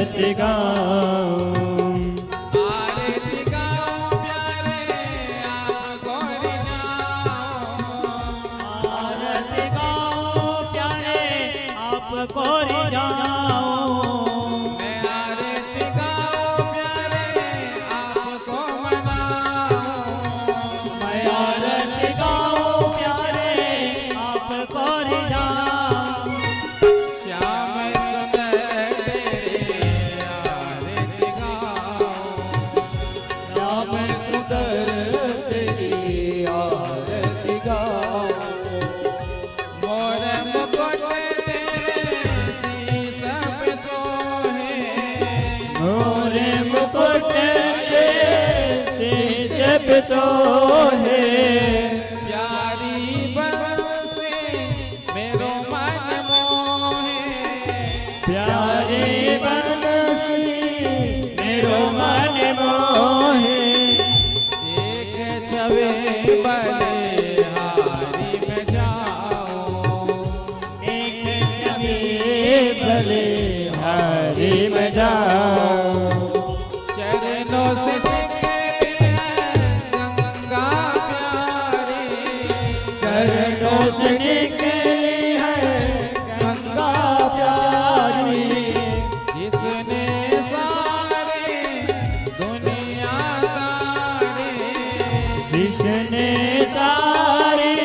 आरती गाऊं। आरती गाऊं प्यारे आपको रिझाऊं। आरती गाऊं प्यारे आपको रिझाऊं। मैं आरती गाऊं प्यारे आपको मनाऊं। मैं आरती गाऊं प्यारे आपको रिझाऊं। श्याम सुंदर तेरे आरती गाऊं। श्याम सुंदर तेरी आरती गाऊं। मोर मुकुट तेरे शीश पे सोहे। मोरे मुकुट तेरे शीश पे सोहे। प्यारी बंसी मेरो मन मोहे। प्यारे बंसी मेरो मन मोहे। एक छवे बलिहारी में जाऊं। एक छवि बलिहारी में जाऊं। चरणों से निकली है गंगा प्यारी। चरणों से निकली है गंगा प्यारी। जिसने सारे दुनिया तारे। जिसने सारी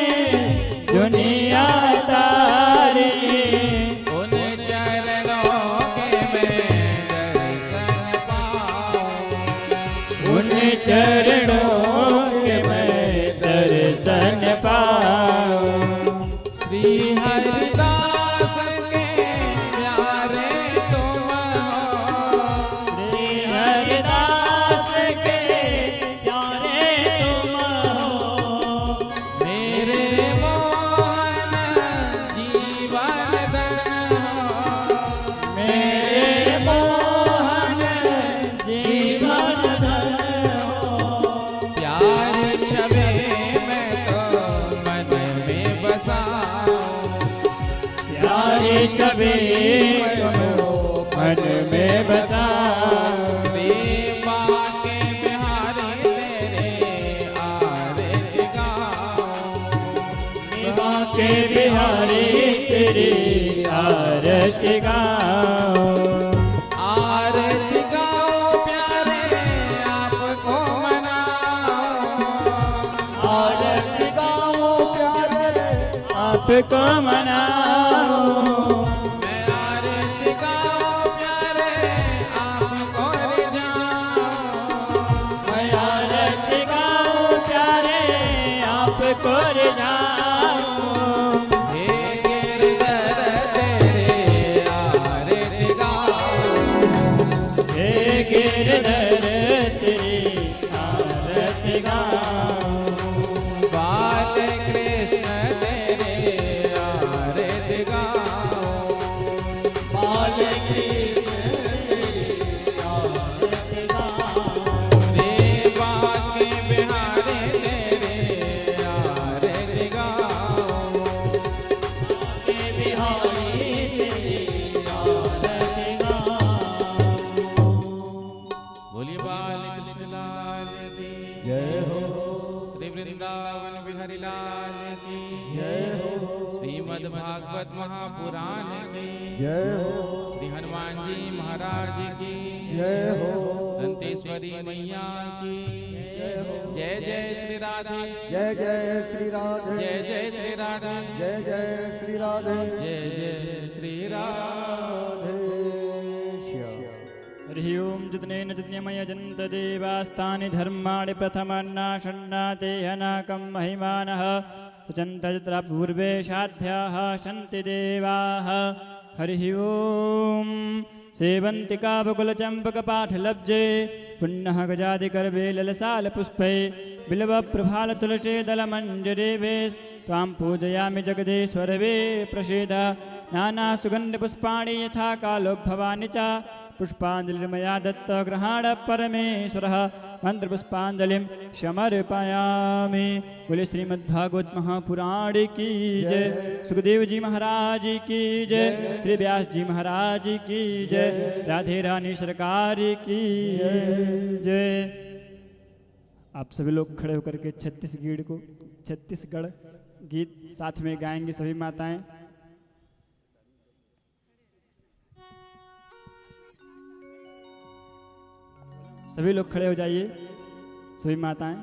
दुनिया तारी। उन चरणों के मैं दर्शन पाऊं। उन चरणों के मैं दर्शन पाऊं। श्री हरिदास के प्यारे तुम हो। श्री हरिदास के प्यारे तुम हो। मेरे मोहन जीवन धन हो। मेरे मोहन जीवन धन हो। प्यार छवे मैं तो मन में बसाऊं। प्यारी छवि तुम मन में बसा। श्री बांके बिहारी तेरे आरती गाऊं। निभा के बिहारी तेरी आरती गाऊं। आरती गाऊं प्यारे आपको मनाऊं। आरती गाऊं प्यारे आपको मनाऊं। मैं आरती गाऊं प्यारे आपको रिझाऊं। मैं आरती गाऊं प्यारे आपको रिझाऊं। हे गिरधर तेरे आरती गाऊं। हे गिरधर तेरी आरती गाऊं। बाल कृष्ण तेरे आरती गाऊं। बाल कृष्ण तेरी आरती गाऊं। रे बांके बिहारी तेरे आरती गाऊं। के बिहारी तेरी आरती गाऊं। बोलिए बाल कृष्ण लाल की जय हो। श्री वृंदावन बिहारी लाल की जय हो। श्रीमद् भागवत महापुराण की जय हो। श्री हनुमान जी महाराज की जय हो। दंतेश्वरी मैया की जय जय श्री राधे। जय जय श्री राधे। जय जय श्री राधे। जय जय श्री राधे। जय जय श्री राधे। हरि ओम जितनेन जितनेमयजन्त देवास्तानि धर्माणि प्रथमन्नाशन्नाते अनाकं महिमानः सचन्त यत्र पूर्वे साध्याः सन्ति देवाः। हरि ओम सेवन्तिकाबकुलचम्पकपाठलब्जे पुण्यः गजादिकर्वे ललसालपुष्पै बिल्वप्रभालतुलसीदलमञ्जरेवे त्वां पूजयामि जगदीश्वरवे प्रसीद। नानासुगन्धपुष्पाणि यथा कालोद्भवानि च पुष्पाञ्जलिर्मया दत्तगृहाण परमेश्वरः। मंत्र पुष्पांजलिम समर्पयामि। बोले श्रीमद्भागवत महापुराण की जय, सुखदेव जी महाराज की जय, श्री व्यास जी महाराज की जय, राधे रानी सरकार की जय। आप सभी लोग खड़े होकर के छत्तीसगढ़ गीत साथ में गाएंगे सभी माताएं। सभी लोग खड़े हो जाइए, सभी माताएं।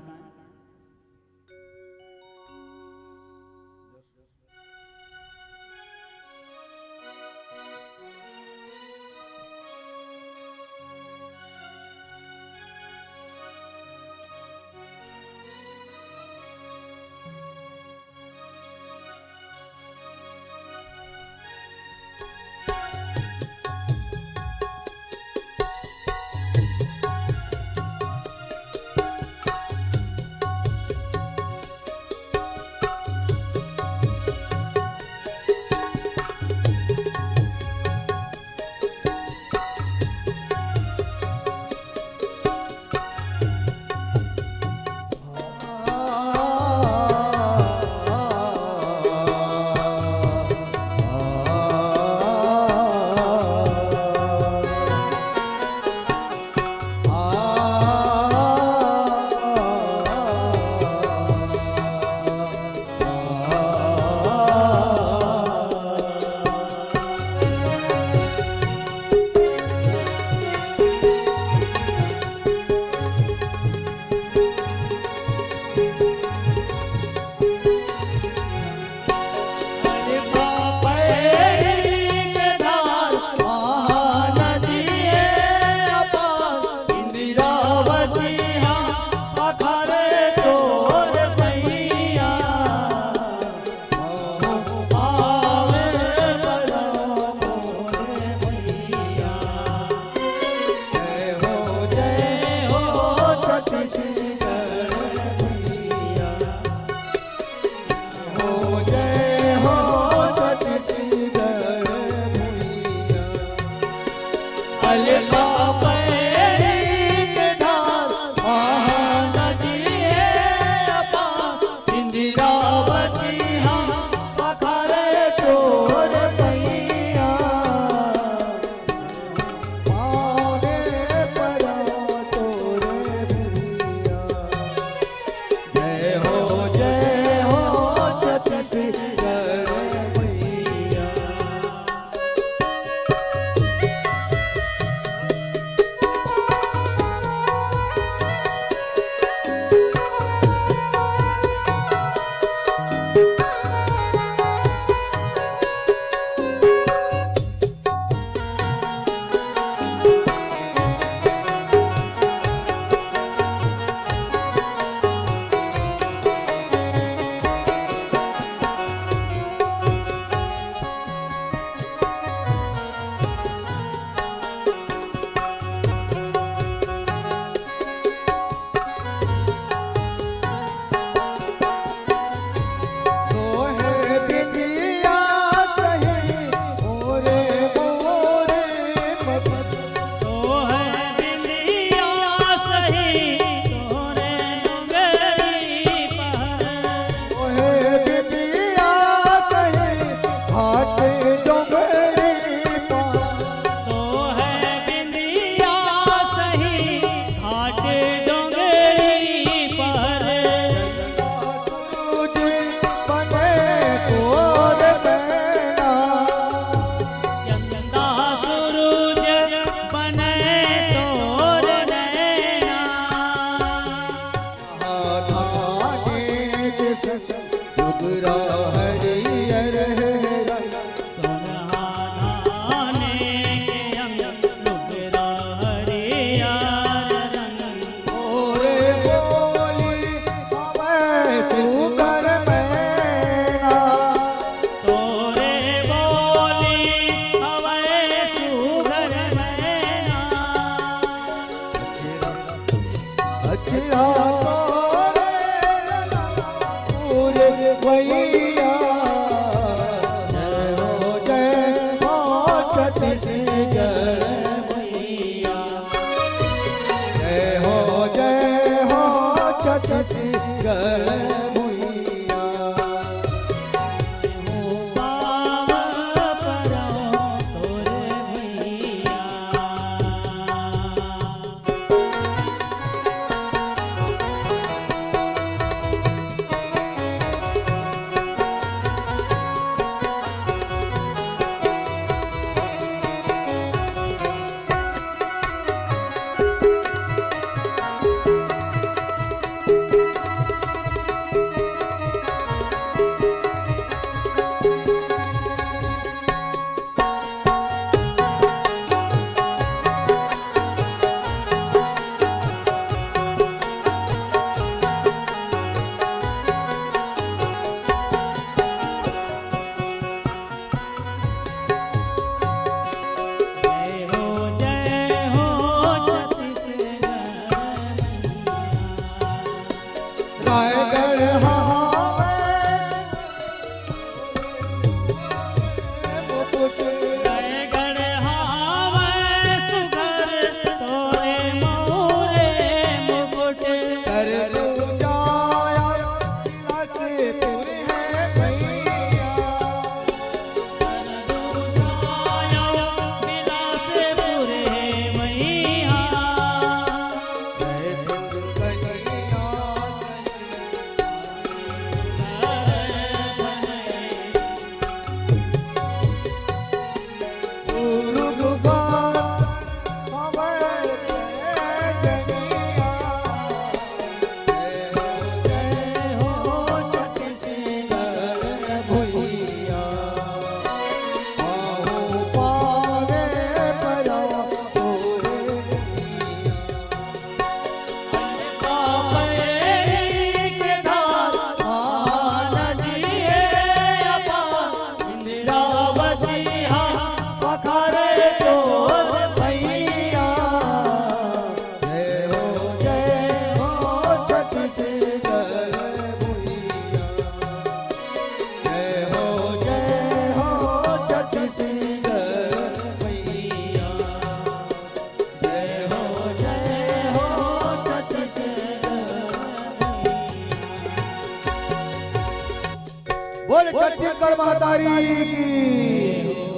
मंगल महतारी की,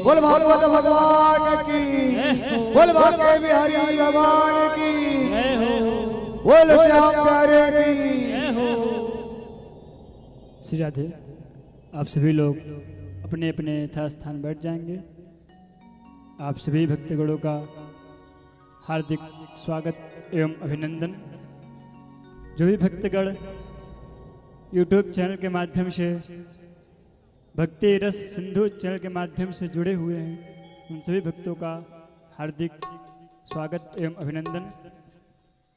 बोल भागवत भगवान की, बोल भाग्य बिहारी भगवान की, बोल श्याम प्यारे की। श्री राधे। आप सभी लोग अपने अपने यथास्थान बैठ जाएंगे। आप सभी भक्तगणों का हार्दिक स्वागत एवं अभिनंदन। जो भी भक्तगण यूट्यूब चैनल के माध्यम से, भक्ति रस सिंधु चैनल के माध्यम से जुड़े हुए हैं, उन सभी भक्तों का हार्दिक स्वागत एवं अभिनंदन।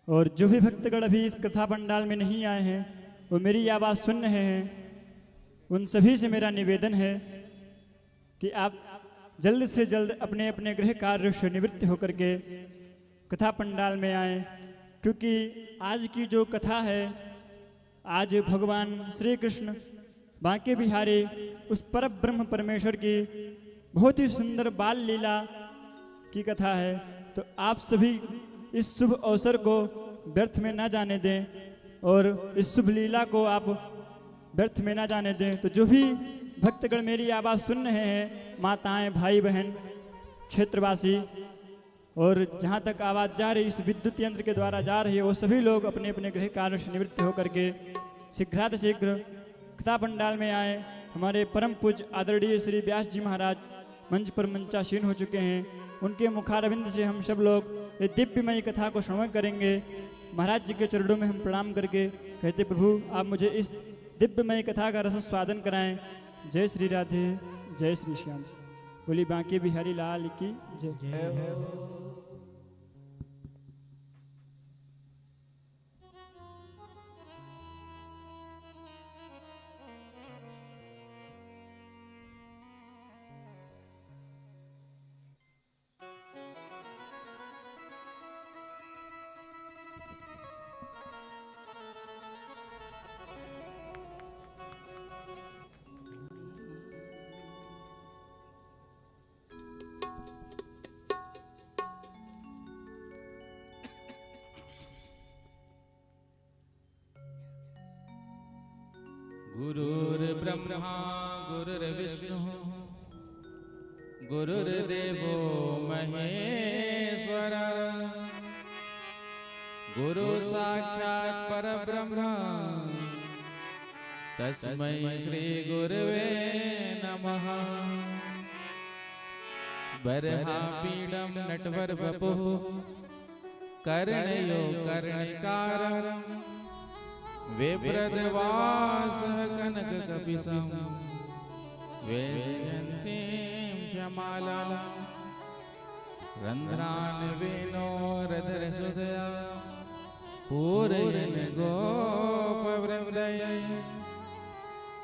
और जो भी भक्तगण अभी इस कथा पंडाल में नहीं आए हैं, वो मेरी आवाज़ सुन रहे हैं, उन सभी से मेरा निवेदन है कि आप जल्द से जल्द अपने अपने गृह कार्य से निवृत्त होकर के कथा पंडाल में आए, क्योंकि आज की जो कथा है, आज भगवान श्री कृष्ण बांके बिहारी उस पर ब्रह्म परमेश्वर की बहुत ही सुंदर बाल लीला की कथा है। तो आप सभी इस शुभ अवसर को व्यर्थ में ना जाने दें और इस शुभ लीला को आप व्यर्थ में ना जाने दें। तो जो भी भक्तगण मेरी आवाज़ सुन रहे हैं, माताएं, भाई बहन, क्षेत्रवासी, और जहाँ तक आवाज़ जा रही इस विद्युत यंत्र के द्वारा जा रही है, वो सभी लोग अपने अपने गृह कार्य से निवृत्त होकर के शीघ्रातिशीघ्र कथा पंडाल में आए। हमारे परम पूज्य आदरणीय श्री व्यास जी महाराज मंच पर मंचासीन हो चुके हैं। उनके मुखारविंद से हम सब लोग ये दिव्यमयी कथा को श्रवण करेंगे। महाराज जी के चरणों में हम प्रणाम करके कहते, प्रभु आप मुझे इस दिव्यमयी कथा का रस स्वादन कराएं। जय श्री राधे, जय श्री श्याम। बोली बांके बिहारी लाल की जय। गुरुर्ब्रह्मा गुरुर्विष्णु गुरुर्देवो महेश्वर, गुरु साक्षात् परब्रह्म तस्मै श्री गुरवे नमः। बर्हापीडं नटवरवपुः कर्णयो कर्णिकारं, विप्रदवासः कनककपिशं वैजयन्तीं च मालां, रन्ध्रान् वेणोरधरसुधया पूरयन् गोपवृन्दयै,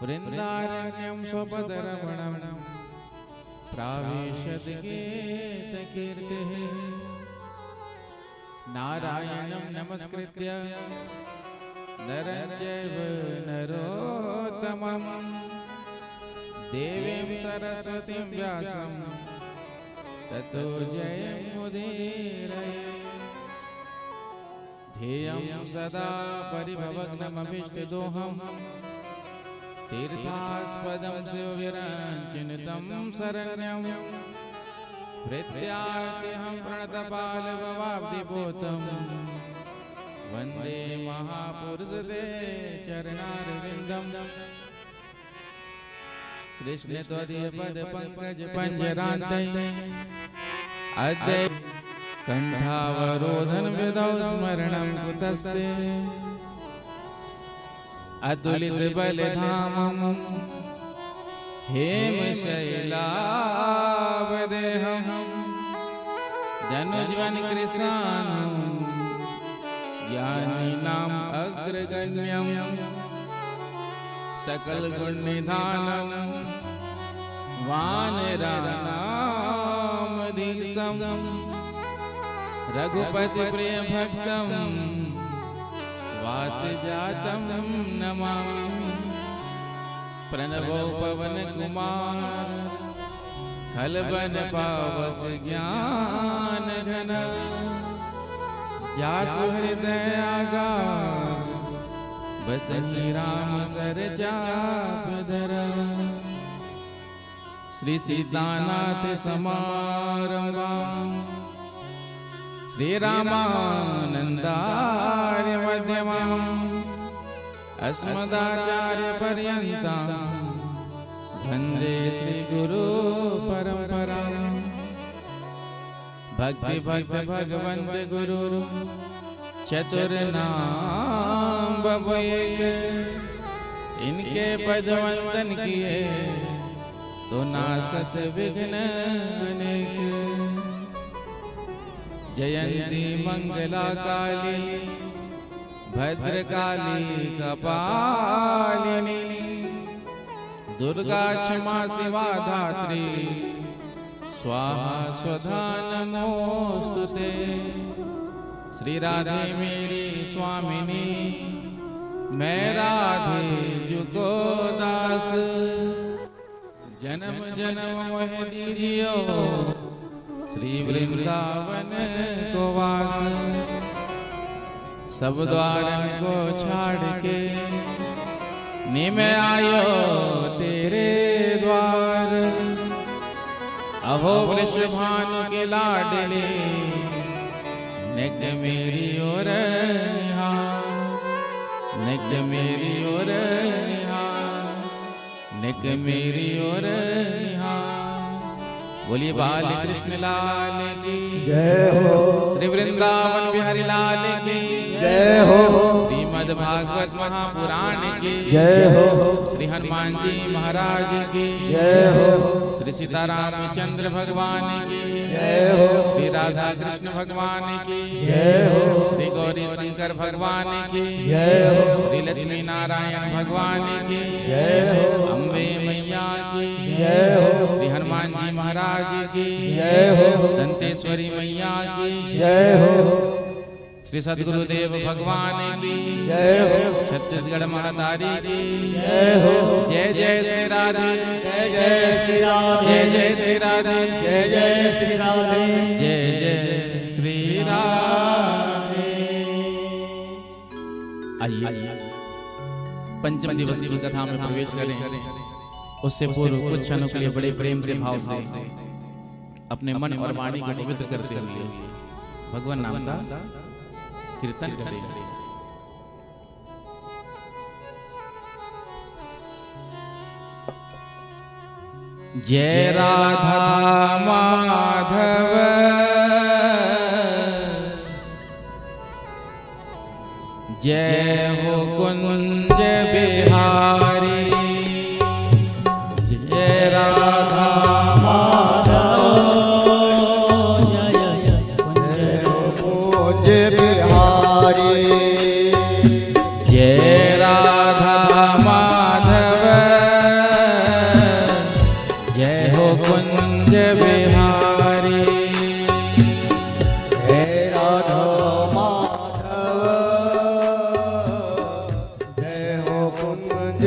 वृन्दारण्यं स्वपदरमणं प्राविशद् गीतकीर्तिः। नारायणं नमस्कृत्य नरं चैव नरोत्तमं, देवीं सरस्वतीं व्यासं ततो जयमुदीरये। ध्येयं सदा परिभवग्नमभीष्टदोहं, तीर्थास्पदं शिवविरञ्चिनुतं शरण्यं, प्रत्यार्तिहं प्रणतपालभवाब्धिभूतं, वन्दे महापुरुषते चरणारविन्दं। कृष्ण त्वदीय पद पंकज पंजरान्ते, अद्य कंठावरोधन विदौ स्मरणं कुतस्ते। अतुलित बलधामं हेमशैलावदेहं, जनुज्वन कृशानं ज्ञानिनाम् अग्रगण्यं, सकल गुण निधानं वानराणामधीशं, रघुपति प्रिय भक्तं वातजातं नमामि। प्रणवो पवन कुमार खलबन पावक ज्ञान घन, जासु हृदय आगार बसहि राम सर चाप धरा। श्री सीतानाथ समारंभाम् श्री रामानंदार्य मध्यमाम् अस्मदाचार्य पर्यन्ताम् वन्दे श्री गुरु परंपराम्। भक्ति भक्त भगवंत गुरु चतुर्नाम बबु एक, इनके पदवंदन किए तो नासत विघ्न अनेक। जयंती मंगला काली भद्रकाली कपालिनी दुर्गा क्षमा शिवा धात्री स्वाहा स्वधा नमोस्तुते। श्री राधे मेरी स्वामिनी मैं राधे जुगो दास, जन्म जन्म मोह दीजियो श्री वृंदावन को वास। सब द्वारन को छाड़ के निमे आयो तेरे द्वार। अहो वृषभानु के लाडले निक मेरी ओर निहार, निक मेरी ओर निहार, निक मेरी ओर निहार। बोलिए बाल कृष्ण लाल की जय हो, श्री वृंदावन बिहारी लाल की जय हो, श्रीमद् भागवत महापुराण की जय हो, श्री हनुमान जी महाराज की जय हो, श्री सीतारामचंद्र भगवान की जय हो, श्री राधा कृष्ण भगवान की जय हो, श्री गौरी शंकर भगवान की जय हो, श्री लक्ष्मी नारायण भगवान की जय हो, अम्बे मैया की जय हो, श्री हनुमान जी महाराज की जय हो, दंतेश्वरी मैया की जय हो, श्री सद्गुरुदेव भगवान की जय हो, छत्तीसगढ़ महातारी की जय हो, जय जय श्री राधे, जय जय श्री राधे, जय जय श्री राधे, जय जय श्री राधे, जय जय श्री राधे। आइए पंचम दिवस की कथा में प्रवेश करें। उससे पूर्व कुछ क्षणों के लिए बड़े प्रेम से भाव से अपने मन और वाणी को पवित्र करते हुए भगवान नाम का कीर्तन करें। जय राधा माधव जय हो कुंज बिहारी, जय राधा माधव जय हो कुंज बिहारी, जय राधा माधव जय हो कुंज बिहारी। जय राधा माधव जय हो कुंज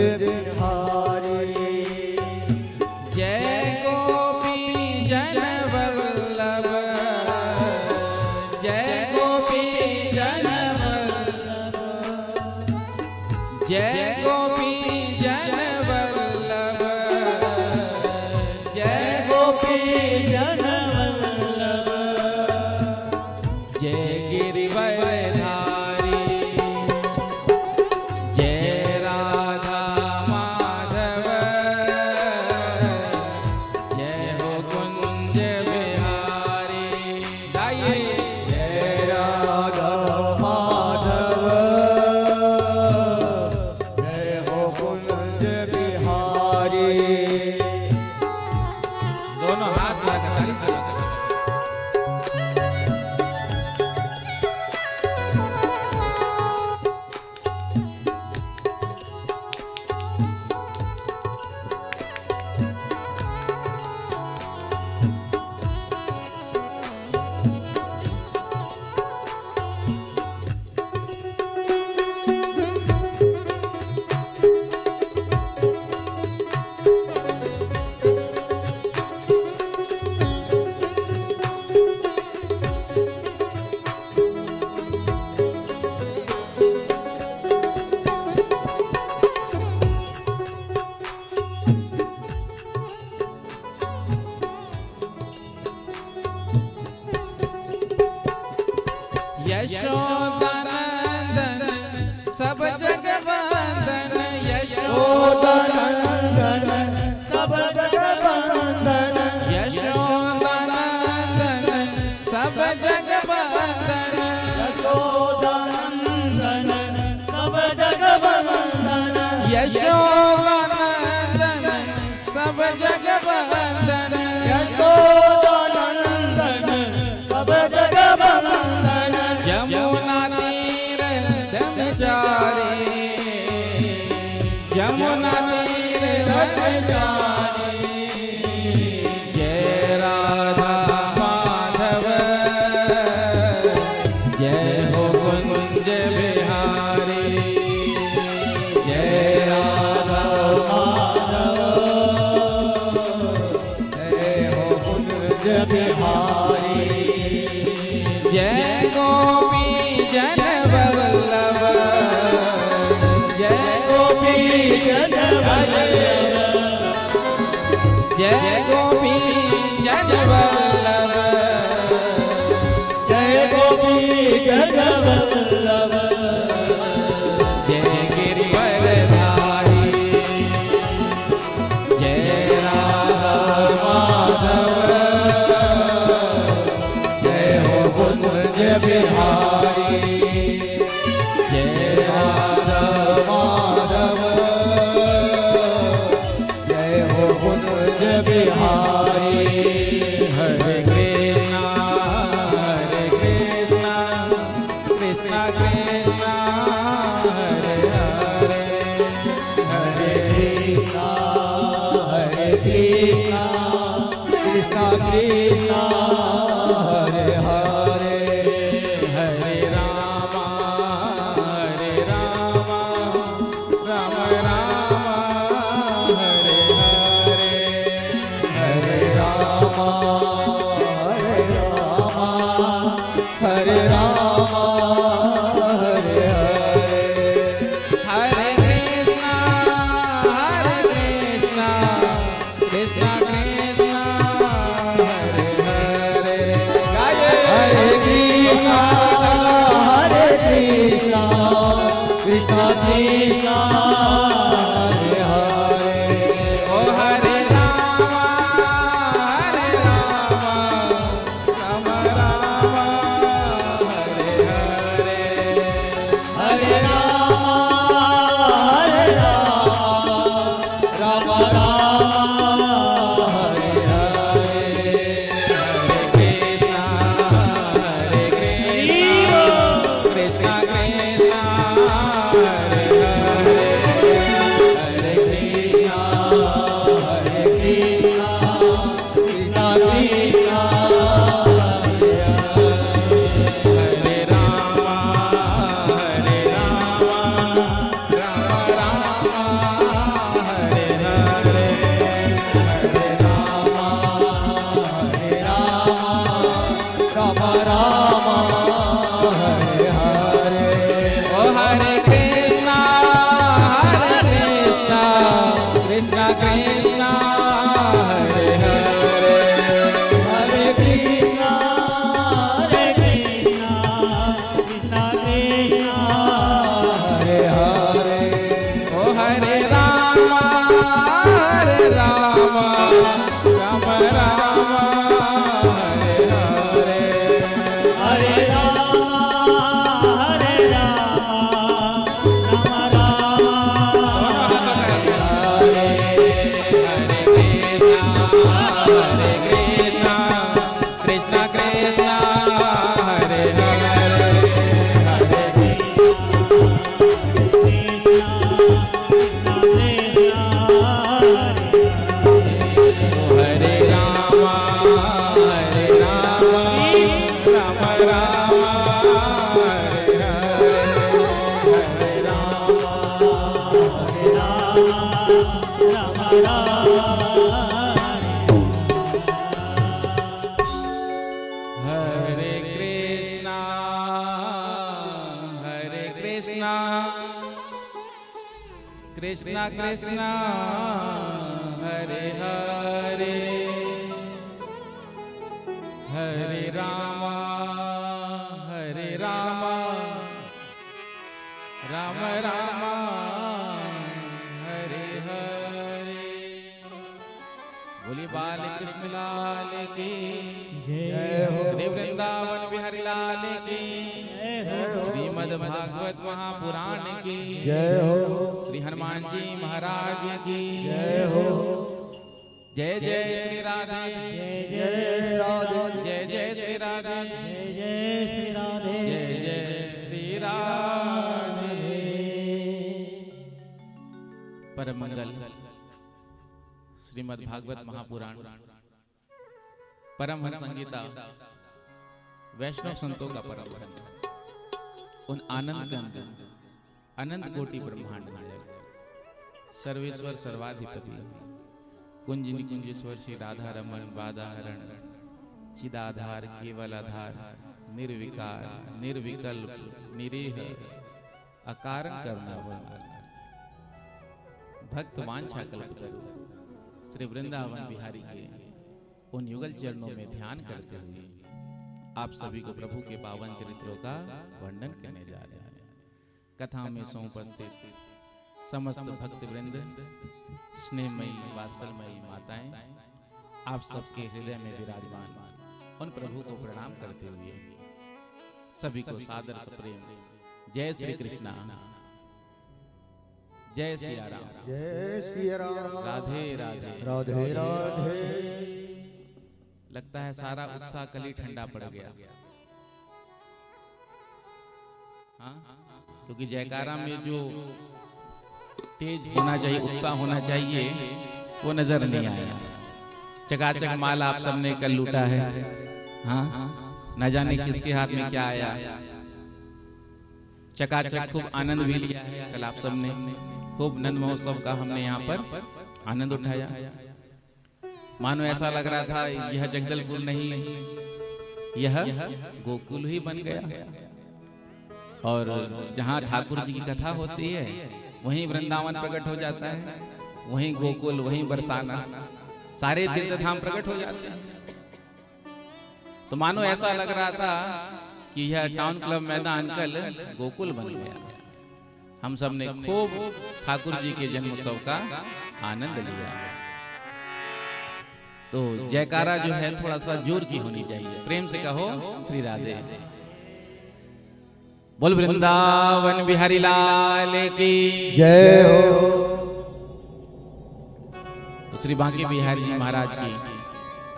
यशोदानंदन सब जग वंदन यशोदानंदन सब जग वंदन यशोदानंदन सब जग वंदन यशोदानंदन सब जग वंदन यशोदानंदन सब जग वंदन यशोदानंदन सब जग वंदन यमुना तीर धनचारी यमुना तीर धनचारी जय राधा माधव जय हो कुंज बिहारी जय राधा माधव जय हो कुंज बिहारी जय गोपी जन वल्लभ जय गोपी जन वल्लभ जय गोपी जन वल्लभ जय गोपी जन वल्लभ जय गिरिवरधारी जय राधा माधव जय हो कुंज बिहारी जय राधा माधव जय हो कुंज बिहारी हरे कृष्णा कृष्णा कृष्णा हरे हरे हरे कृष्णा कृष्णा कृष्णा हरे हरे हरे राम राम राम हरे हरे हरे राम हरे राम हरे हरे हरे कृष्णा कृष्णा कृष्णा हरे हरे गाये हरे कृष्णा कृष्णा कृष्णा हरे हरे ओ हरे राम राम राम हरे हरे हरे राम हरे हरे कृष्णा कृष्णा हरे हरे हरे कृष्णा कृष्णा कृष्णा हरे हरे हरे राम राम हरे हरे हरे राम राम हरे हरे ओ हरे कृष्णा कृष्णा कृष्णा हरे हरे हरे कृष्णा कृष्णा कृष्णा हरे हरे ओ हरे राम राम राम हरे हरे हरे राम हरे हरे कृष्णा कृष्णा कृष्णा हरे हरे हरे हरे राम राम राम हरे हरे हरे हरे कृष्णा कृष्णा कृष्णा हरे हरे हरे राम की जय हो श्री वृंदावन बिहारी लाल की श्रीमद् भागवत महापुराण की जय हो श्री हनुमान जी महाराज की जय हो जय जय श्री राधे जय राधे जय जय श्री राधे जय श्री राधे जय जय श्री राधे। परम मंगल श्रीमद् भागवत महापुराण परमहंस संगीता वैष्णव संतों का परम ग्रंथ, उन आनंद गंध अनंत कोटि ब्रह्मांड नायक सर्वेश्वर सर्वाधिपति कुंज निकुंजेश्वर श्री राधा रमन बाधाहरण चिदाधार केवल आधार निर्विकार निर्विकल्प निरीह अकारण करना भक्त वांछा कल्पतरु श्री वृंदावन बिहारी के उन युगल चरणों में ध्यान करते हुए आप सभी को प्रभु के पावन चरित्रों का वर्णन करने जा रहे हैं। कथा में समुपस्थित समस्त भक्त वृंद, स्नेहमयी वात्सलमयी माताएं, आप सबके हृदय में विराजमान उन प्रभु को प्रणाम करते हुए सभी को सादर सप्रेम जय श्री कृष्णा, जय सिया राम, जय सिया राम, राधे राधे राधे राधे। लगता है सारा उत्साह कल ही ठंडा पड़ गया, हाँ? क्योंकि जयकारा में जो तेज होना चाहिए, उत्साह होना चाहिए, वो नजर नहीं आया। चकाचक माल आप सबने कल लूटा है, हाँ? न जाने किसके हाथ में क्या आया। चकाचक खूब आनंद भी लिया है कल आप सबने, खूब नंद महोत्सव का हमने यहाँ पर आनंद उठाया। मानो ऐसा लग रहा था यह जगदलपुर नहीं, यह गोकुल ही बन गया। और जहाँ ठाकुर जी की कथा होती है वहीं वृंदावन प्रकट हो जाता है, वहीं गोकुल, वहीं बरसाना, सारे तीर्थ धाम प्रकट हो जाते हैं। तो मानो ऐसा लग रहा था कि यह टाउन क्लब मैदान कल गोकुल बन गया। हम सब ने खूब ठाकुर जी के जन्मोत्सव का आनंद लिया। तो जयकारा जो है थोड़ा सा जोर की होनी चाहिए, प्रेम से कहो श्री राधे। बोल वृंदावन बिहारी लाल की जय हो। तो श्री बांके बिहारी जी महाराज की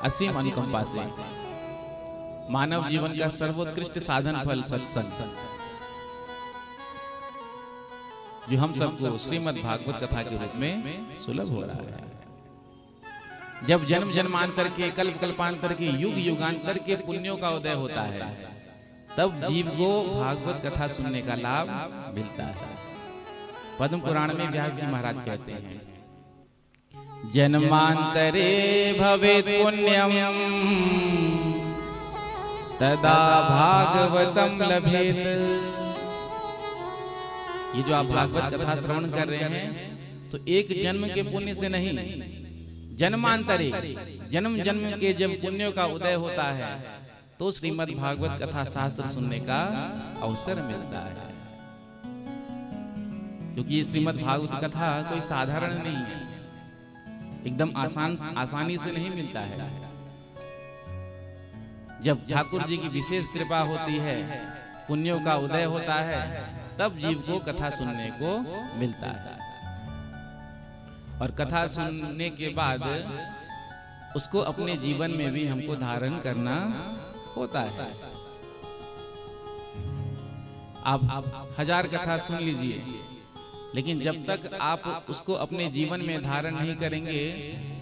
असीम अनुकंपा से मानव जीवन का सर्वोत्कृष्ट साधन फल सत्संग, जो हम सबको श्रीमद् भागवत कथा के रूप में सुलभ हो रहा है। जब जन्म जन्मांतर के, कल्प कल्पांतर के, युग युगांतर के पुण्यों का उदय होता है, तब जीव को भागवत कथा सुनने का लाभ मिलता है। पद्म पुराण में व्यास जी महाराज कहते हैं, जन्मांतरे भवेत् पुण्यम तदा भागवतम लभेत। ये जो आप भागवत कथा श्रवण कर रहे हैं, तो एक जन्म के पुण्य से नहीं, जन्मांतरे, जन्म जन्म के जब पुण्यों का उदय होता है तो श्रीमद् भागवत कथा शास्त्र सुनने का अवसर मिलता है। क्योंकि ये श्रीमद् भागवत कथा कोई साधारण नहीं है, एकदम आसानी से नहीं मिलता है। जब ठाकुर जी की विशेष कृपा होती है, पुण्यों का उदय होता है, तब जीव को कथा सुनने को मिलता है। और कथा सुनने के बाद उसको अपने जीवन में भी हमको धारण करना होता है। आप 1000 कथा सुन लीजिए, लेकिन जब तक आप उसको अपने जीवन में धारण नहीं करेंगे,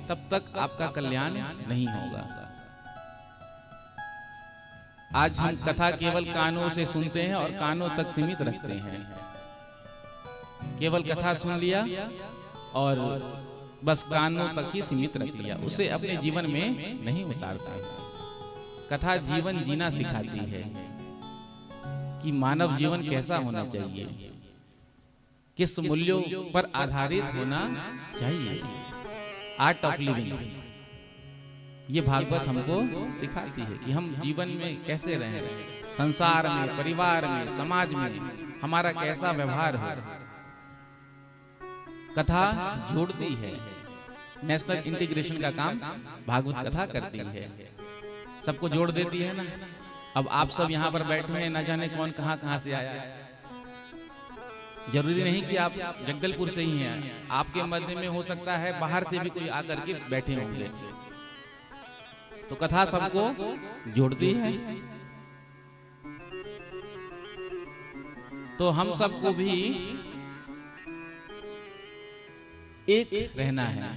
तब तक आपका कल्याण नहीं होगा। आज हम कथा केवल कानों से सुनते हैं और कानों तक सीमित रखते हैं। केवल कथा सुन लिया और बस कानों तक ही सीमित रख लिया, उसे अपने जीवन में नहीं उतारता। कथा जीवन जीना सिखाती है कि मानव जीवन कैसा होना चाहिए, किस मूल्यों पर आधारित होना चाहिए। आर्ट ऑफ लिविंग, ये भागवत हमको सिखाती है कि हम जीवन में कैसे रहें, संसार में, परिवार में, समाज में हमारा कैसा व्यवहार हो। कथा जोड़ती है, नेशनल इंटीग्रेशन का काम भागवत कथा करती है। सबको जोड़ देती है ना। अब आप सब यहाँ पर बैठे हैं, ना जाने कौन कहाँ कहाँ से आया। जरूरी नहीं कि आप जगदलपुर से ही हैं, आपके मध्य में हो सकता है बाहर से भी कोई आकर के बैठे होंगे। तो कथा सबको जोड़ती है। तो हम सबको भी एक रहना है,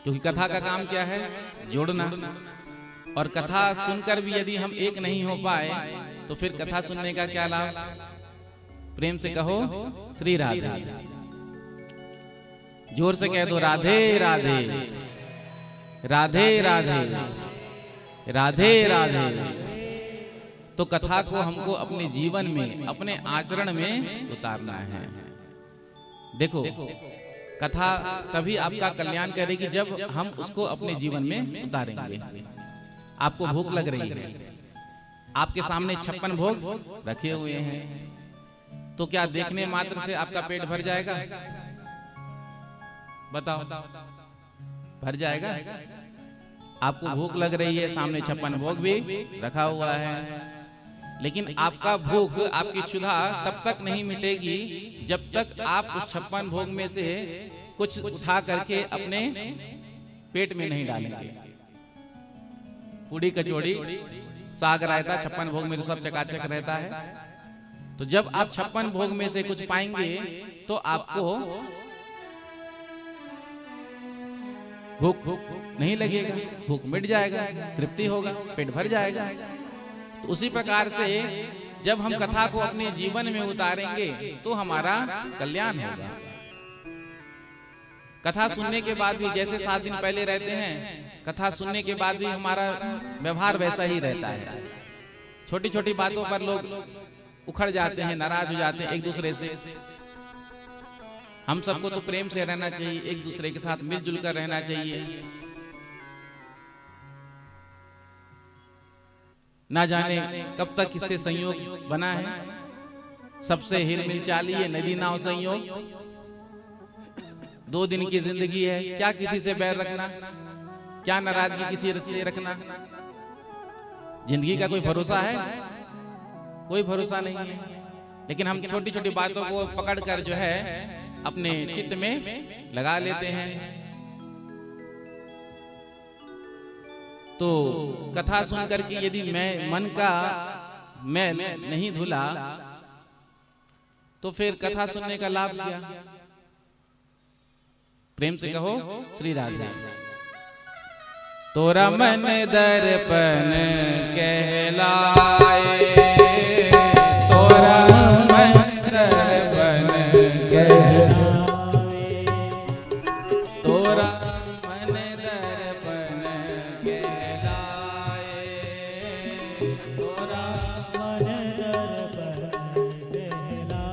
क्योंकि कथा का काम क्या है? जोड़ना। और कथा सुनकर भी यदि हम एक नहीं हो पाए तो फिर कथा सुनने का क्या लाभ? प्रेम से कहो श्री राधे। जोर से कह दो राधे राधे, राधे राधे, राधे राधे। तो कथा को हमको अपने जीवन में, अपने आचरण में उतारना है। देखो, कथा तभी आपका कल्याण करेगी जब हम उसको अपने जीवन में उतारेंगे। आपको भूख लग रही है, आपके सामने 56 भोग रखे हुए हैं, तो क्या देखने मात्र से आपका पेट भर जाएगा? बताओ, भर जाएगा? आपको भूख लग रही है, सामने 56 भोग भी रखा हुआ है, लेकिन आपका भूख, आपकी क्षुधा तब तक नहीं मिटेगी जब तक आप उस 56 भोग में से कुछ उठा करके अपने पेट में नहीं डालेंगे। पूड़ी कचौड़ी साग रायता 56 भोग में तो सब चकाचक रहता है। तो जब आप 56 भोग में से कुछ पाएंगे तो आपको भूख नहीं लगेगा, भूख मिट जाएगा, तृप्ति होगा, पेट भर जाएगा। तो उसी प्रकार से जब हम कथा को अपने जीवन में उतारेंगे तो हमारा कल्याण होगा। कथा सुनने के बाद भी जैसे 7 दिन पहले रहते हैं, कथा सुनने के बाद भी हमारा व्यवहार वैसा ही रहता है। छोटी छोटी बातों पर लोग उखड़ जाते हैं, नाराज हो जाते हैं एक दूसरे से। हम सबको तो प्रेम से रहना चाहिए, एक दूसरे के साथ मिलजुल कर रहना चाहिए। ना जाने कब तक इससे संयोग बना है, सबसे हिलमिल चालिए नदी नाव संयोग। 2 दिन की जिंदगी है, क्या किसी से बैर रखना, क्या नाराजगी किसी से रखना? जिंदगी का कोई भरोसा है? कोई भरोसा नहीं है। लेकिन हम छोटी छोटी बातों को पकड़कर जो है अपने चित्त में लगा लेते हैं। तो कथा सुनकर के यदि मैं मन का मैल नहीं धुला तो फिर कथा सुनने का लाभ क्या? प्रेम से कहो श्री राधे। तोरा मन दर्पण कहलाए, तोरा मन दर्पण कहलाए, तोरा मन दर्पण कहलाए, तोरा मन दर्पण कहलाए।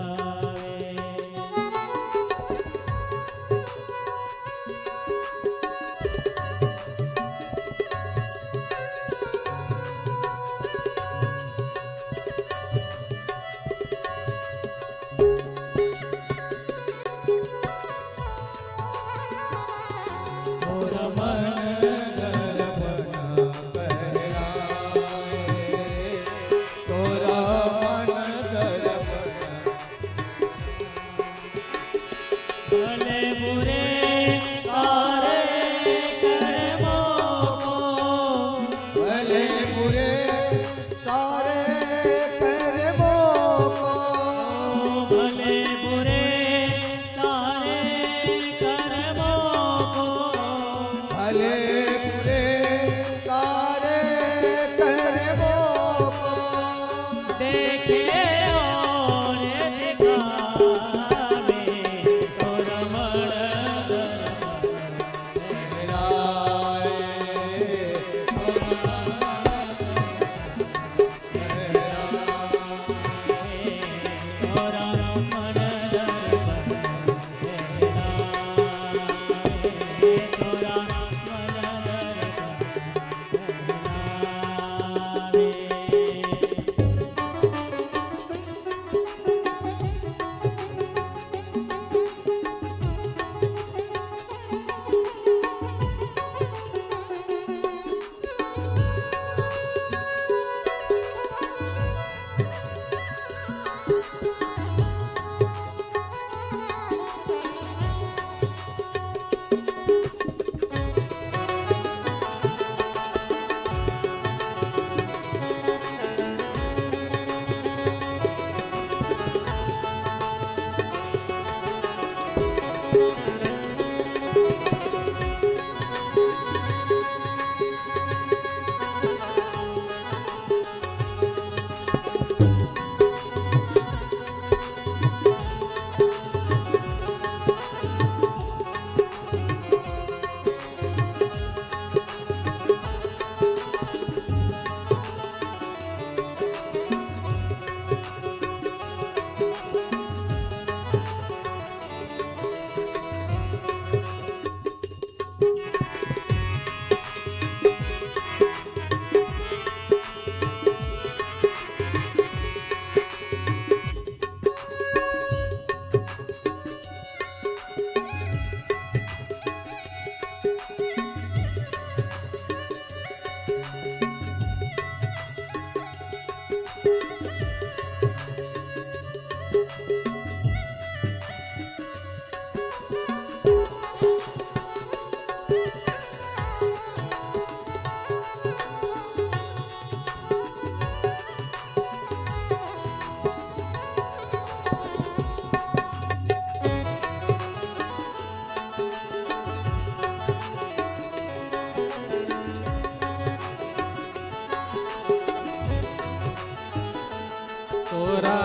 तोरा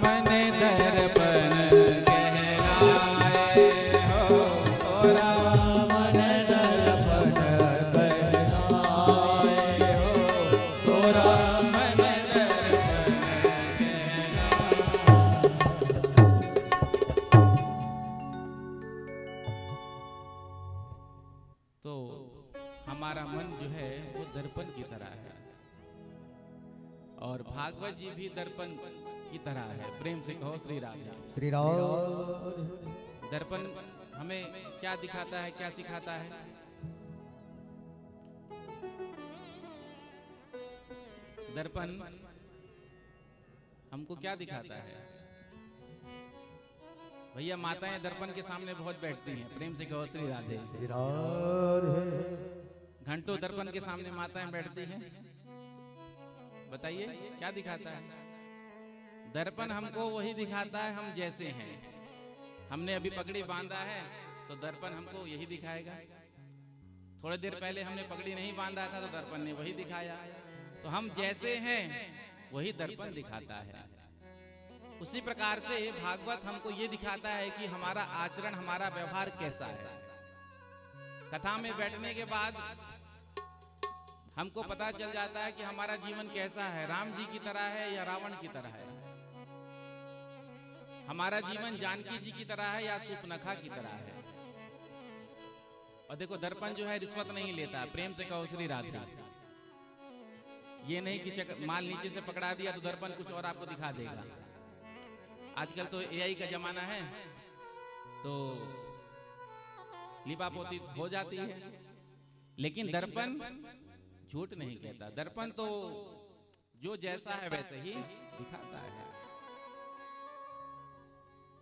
मन दर्पण कहलाए हो, तोरा मन दर्पण कहलाए हो, तोरा मन दर्पण कहलाए। तो हमारा मन जो है वो दर्पण की तरह है, और भागवत जी भी दर्पण की तरह है। प्रेम से कहो श्री राधे। श्री राधे। दर्पण हमें क्या दिखाता है, क्या सिखाता है? दर्पण हमको क्या दिखाता है? भैया माताएं दर्पण के सामने बहुत बैठती हैं। प्रेम से कहो श्री राधे। श्री राधे। घंटों दर्पण के सामने माताएं बैठती हैं। बताइए क्या दिखाता है? दर्पण हमको वही दिखाता है हम जैसे हैं। हमने अभी पगड़ी बांधा है तो दर्पण हमको यही दिखाएगा। थोड़ी देर पहले हमने पगड़ी नहीं बांधा था तो दर्पण ने वही दिखाया। तो हम जैसे हैं वही दर्पण दिखाता है। उसी प्रकार से भागवत हमको ये दिखाता है कि हमारा आचरण, हमारा व्यवहार कैसा है। कथा में बैठने के बाद हमको पता चल जाता है कि हमारा जीवन कैसा है, राम जी की तरह है या रावण की तरह है। हमारा जीवन जानकी जी की तरह है या सूर्पनखा की तरह है। और देखो दर्पण जो है रिश्वत नहीं लेता। प्रेम से कहो श्री राधे। ये नहीं कि माल नीचे से पकड़ा दिया तो दर्पण कुछ और आपको दिखा देगा। आजकल तो एआई का जमाना है तो लिपापोती हो जाती है, लेकिन दर्पण झूठ नहीं कहता। दर्पण तो जो जैसा है वैसे ही दिखाता है।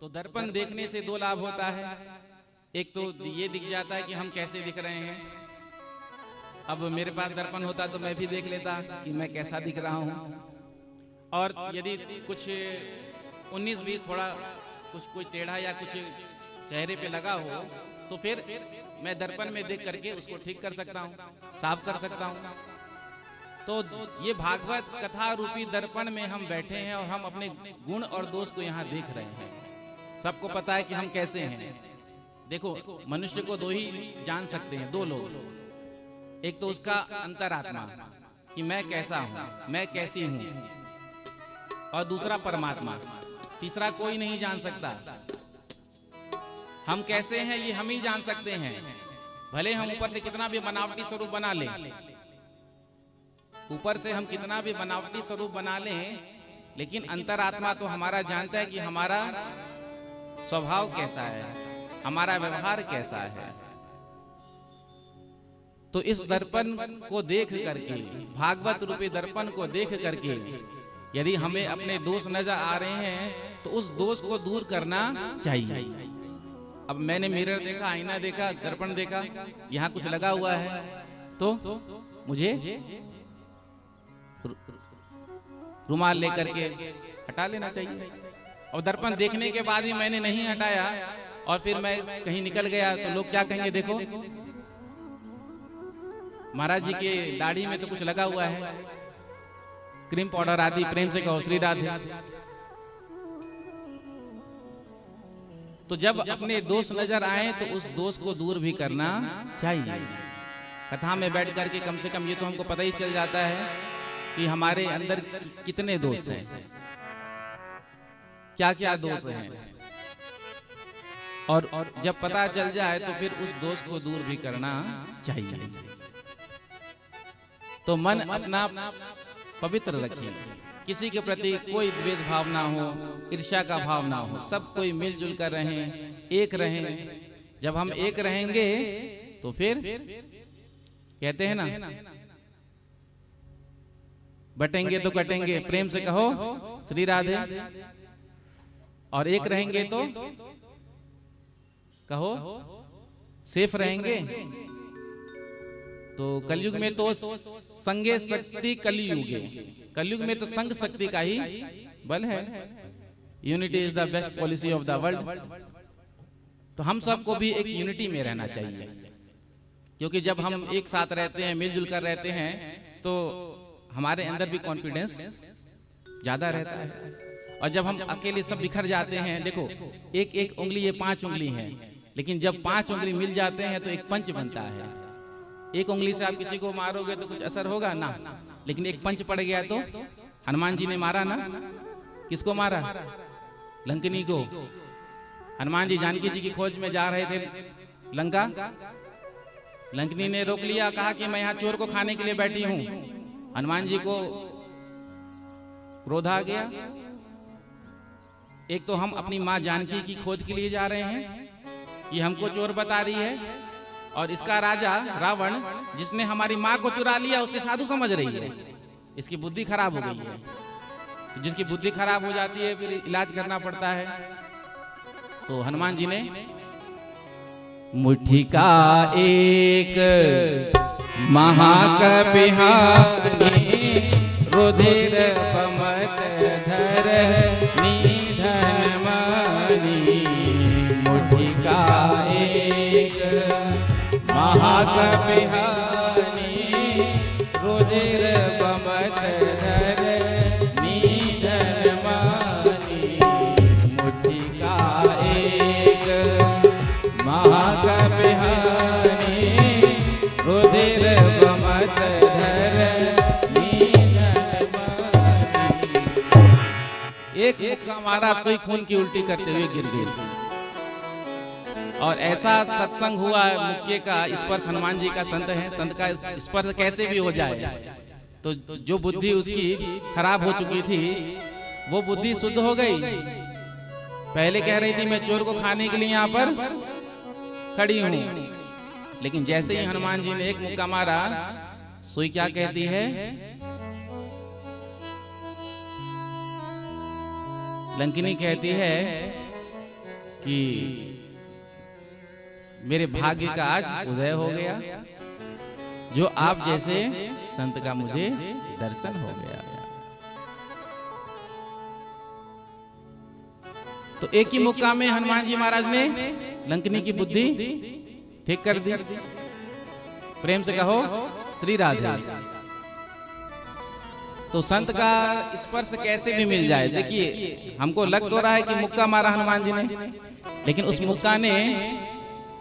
तो दर्पण देखने से दो लाभ होता है। एक तो ये दिख जाता है कि हम कैसे दिख रहे हैं। अब मेरे पास दर्पण होता तो मैं भी देख लेता कि मैं कैसा दिख रहा हूं। और यदि कुछ 19-20 थोड़ा कुछ टेढ़ा या कुछ चेहरे पे लगा हो तो फिर मैं दर्पण में देख करके उसको ठीक कर सकता हूँ, साफ कर सकता हूँ। तो ये भागवत कथा रूपी दर्पण में हम बैठे हैं और हम अपने गुण और दोष को यहाँ देख रहे हैं। सबको पता है कि हम कैसे हैं। देखो मनुष्य को दो ही जान सकते हैं, दो लोग। एक तो उसका अंतरात्मा कि मैं कैसा हूँ, मैं कैसी हूँ, और दूसरा परमात्मा। तीसरा कोई नहीं जान सकता। हम कैसे हैं ये हम ही जान सकते हैं। भले हम ऊपर से कितना भी बनावटी स्वरूप बना लें, ऊपर से हम कितना भी बनावटी स्वरूप बना लें, लेकिन अंतरात्मा तो हमारा जानता है कि हमारा स्वभाव कैसा है, हमारा व्यवहार कैसा है। तो इस दर्पण को देख करके, भागवत रूपी दर्पण को देख करके यदि हमें अपने दोष नजर आ रहे हैं तो उस दोष को दूर करना चाहिए। अब मैंने मिरर देखा, आईना देखा, दर्पण देखा, यहाँ कुछ लगा हुआ है तो मुझे रुमाल लेकर के हटा लेना चाहिए। और दर्पण देखने के बाद भी मैंने नहीं हटाया और फिर मैं कहीं निकल गया तो लोग क्या कहेंगे? देखो महाराज जी के दाढ़ी में तो कुछ लगा हुआ है, क्रीम पाउडर आदि। प्रेम से कहो श्री राधे। तो जब अपने दोष नजर आए तो उस दोष को दूर भी करना चाहिए। कथा में बैठ करके कम से कम ये तो हमको पता ही चल जाता है कि हमारे अंदर कितने दोष हैं, क्या क्या दोष हैं। और जब पता चल जाए तो फिर उस दोष को दूर भी करना चाहिए। तो मन अपना पवित्र रखिए, किसी के प्रति कोई द्वेष भाव ना हो, ईर्ष्या का भाव ना हो, सब कोई मिलजुल कर रहें, एक रहें। जब हम एक रहेंगे तो फिर कहते हैं ना, बटेंगे तो कटेंगे। प्रेम से कहो श्री राधे। और एक रहेंगे तो कहो सेफ रहेंगे। तो कलयुग में तो संगे शक्ति कलियुगे, कलयुग में तो संग शक्ति का ही बल है। Unity is the best policy of the world. तो हम सबको भी एक यूनिटी में रहना चाहिए, क्योंकि जब हम एक साथ रहते हैं, मिलजुल कर रहते हैं, तो हमारे अंदर भी कॉन्फिडेंस ज्यादा रहता है। और जब हम अकेले सब बिखर जाते हैं, देखो एक एक उंगली, ये 5 उंगली है, लेकिन जब 5 उंगली मिल जाते हैं तो एक पंच बनता है। एक उंगली से आप किसी को मारोगे तो कुछ असर होगा ना, लेकिन एक पंच पड़ गया तो हनुमान जी ने मारा ना। किसको मारा? लंकिनी को। हनुमान जी जानकी जी की खोज में जा रहे थे लंका, लंकिनी ने रोक लिया, कहा कि मैं यहाँ चोर को खाने के लिए बैठी हूं। हनुमान जी को क्रोध आ गया, एक तो हम अपनी माँ जानकी की खोज के लिए जा रहे हैं, ये हमको चोर बता रही है, और इसका राजा रावण जिसने हमारी माँ को चुरा लिया उसे साधु समझ रही है। इसकी बुद्धि खराब हो गई है। तो जिसकी बुद्धि खराब हो जाती है फिर इलाज करना पड़ता है। तो हनुमान जी ने मुट्ठी का एक महाकपिहानी रुधिर पमत धर निधन मानी। मुट्ठी का एक महाकपिहानी रुधिर पमत धर निधन मानी। मुट्ठी का एक महाकपिहानी रुधिर पमत धर निधन मानी। एक मुक्का मारा, सोई खून की उल्टी करते हुए गिर गई। और ऐसा सत्संग हुआ है, मुक्के का स्पर्श, हनुमान जी का संत है, संत का स्पर्श कैसे भी हो जाए तो जो बुद्धि उसकी खराब हो चुकी थी वो बुद्धि शुद्ध हो गई। पहले कह रही थी मैं चोर को खाने के लिए यहाँ पर खड़ी हूँ, लेकिन जैसे ही हनुमान जी ने एक मुक्का मारा, सुई क्या कहती है? लंकिनी कहती है कि मेरे भाग्य का आज उदय हो गया, जो आप जैसे संत का मुझे दर्शन हो गया। तो एक ही मुक्का में हनुमान जी महाराज ने लंकिनी की बुद्धि ठीक कर दी। प्रेम से कहो श्री राधे। तो संत का स्पर्श कैसे भी मिल जाए। देखिए हमको लग तो रहा है कि मुक्का मारा हनुमान जी ने, लेकिन उस मुक्का ने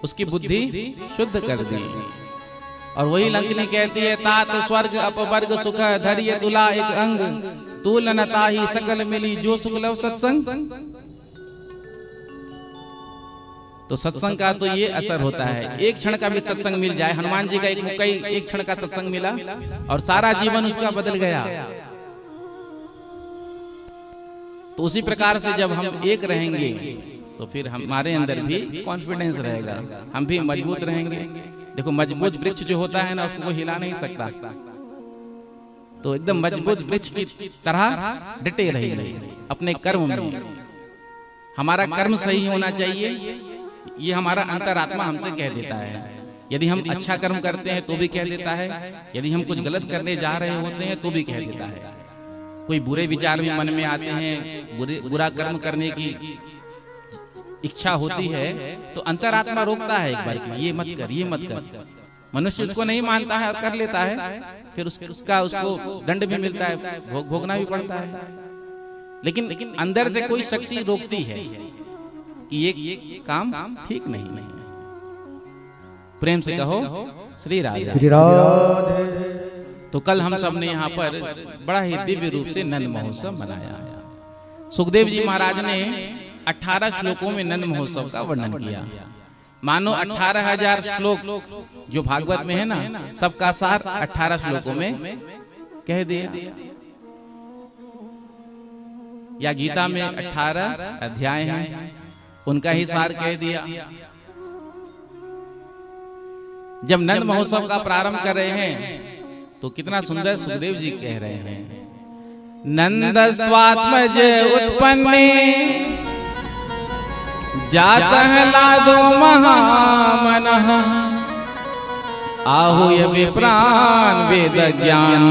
उसकी बुद्धि शुद्ध कर दी। और वही लंकिनी कहती है तात स्वर्ग अपवर्ग सुख धैर्य तुला एक अंग तुलन ताहि सकल मिली जो सुख लव सत्संग। तो सत्संग का तो ये असर होता है, एक क्षण का भी सत्संग मिल जाए। हनुमान जी का एक मुक्का ही एक क्षण का सत्संग मिला और सारा जीवन उसका बदल गया। तो उसी प्रकार से जब हम एक रहेंगे तो फिर हमारे अंदर भी कॉन्फिडेंस रहेगा, हम भी मजबूत रहेंगे। देखो मजबूत वृक्ष जो होता है ना, उसको कोई हिला नहीं सकता। तो एकदम मजबूत वृक्ष की तरह डटे रहिए अपने कर्म में। हमारा कर्म सही होना चाहिए, ये हमारा अंतरात्मा हमसे कह देता है। यदि हम अच्छा कर्म करते हैं तो भी कह देता है, यदि हम कुछ गलत करने जा रहे होते हैं तो भी कह देता है। कोई बुरे विचार भी मन में आते हैं, बुरा कर्म करने की इच्छा होती है तो अंतरात्मा रोकता है एक बार कि ये मत कर, ये मत कर। मनुष्य उसको नहीं मानता है और कर लेता है, फिर उसको दंड भी मिलता है, भोगना भी पड़ता है। लेकिन अंदर से कोई शक्ति रोकती है कि ये काम ठीक नहीं है। प्रेम से कहो श्री राधे। तो कल हम सब ने यहाँ पर बड़ा ही दिव्य रूप से नंद महोत्सव मनाया। सुखदेव जी महाराज ने 18 श्लोकों में नंद महोत्सव का वर्णन किया। मानो 18,000 श्लोक जो भागवत में है ना, सबका सार 18 श्लोकों में कह दिया। या गीता में 18 अध्याय हैं, उनका ही सार कह दिया। जब नंद महोत्सव का प्रारंभ कर रहे हैं तो कितना सुंदर सुखदेव जी कह रहे हैं, नंदस्त्वात्मज उत्पन्ने जातः लादो महामनः आहूय विप्रान वेद ज्ञान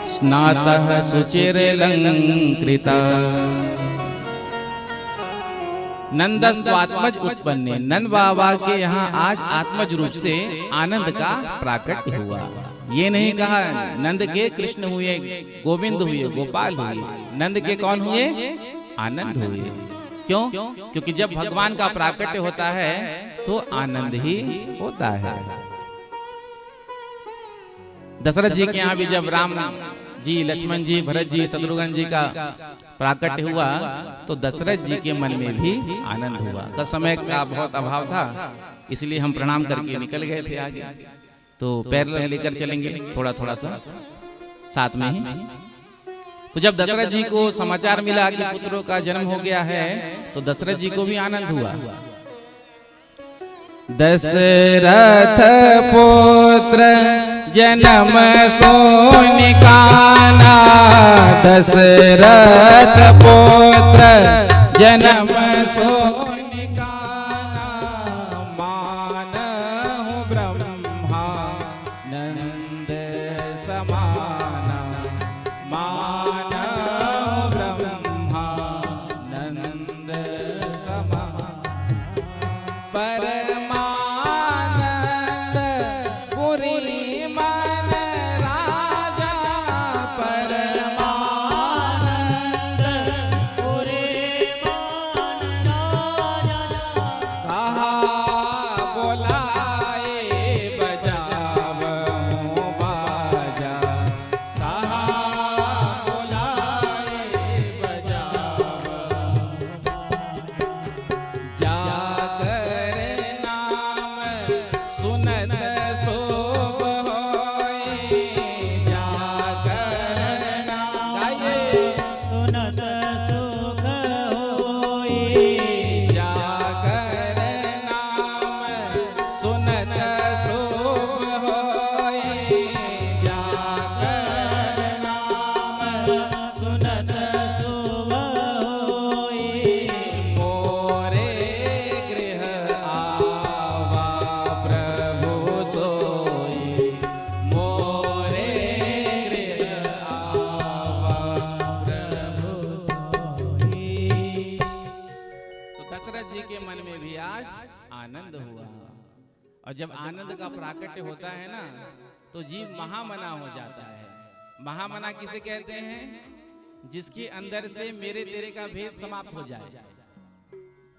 स्नातः सुचिरलंकृता। नंदस्त्वात्मज उत्पन्ने, नंद बाबा के यहाँ आज आत्मज रूप से आनंद का प्राकट्य हुआ। ये नहीं कहा नंद के कृष्ण हुए, गोविंद हुए, गोपाल हुए। नंद के कौन हुए? आनंद हुए। क्यों? क्योंकि जब भगवान का प्राकट्य होता है तो आनंद ही होता है। दशरथ जी के यहाँ भी जब राम जी, लक्ष्मण जी, भरत जी, शत्रुघ्न जी का प्राकट्य हुआ तो दशरथ जी के मन में भी आनंद हुआ। तो समय का बहुत अभाव था, इसलिए हम प्रणाम करके निकल गए थे आगे। तो पैर लेकर चलेंगे थोड़ा थोड़ा सा साथ में ही। तो जब दशरथ जी को समाचार मिला कि पुत्रों का जन्म हो गया है तो दशरथ जी को भी आनंद हुआ। दशरथ पुत्र जन्म सोनिकाना, दशरथ पुत्र जन्म सोनिकाना, मानहु ब्रह्मा नंद समाना, मानहु ब्रह्मा नंद समाना, परमानंद पुरी मन राजा, परमानंद पुरी मन राजा, कहा बोलाए बजावऊं बाजा, कहा बोलाए बजावऊं, जाकर नाम सुनत शोभ होए, जाकर नाम गाइए सुनत सुख होई, जाकर नाम सुनत शोभ होए, जाकर नाम सुनत शुभ होई, मोरे गृह आवा प्रभु सोई, मोरे गृह आवा प्रभु सोई। तो दशरथ जी के मन में भी आज आनंद हुआ। और जब आनंद का प्राकट्य होता है ना तो जीव महामना हो जाता है। महामना किसे कहते हैं? जिसके अंदर से मेरे तेरे का भेद समाप्त हो जाए,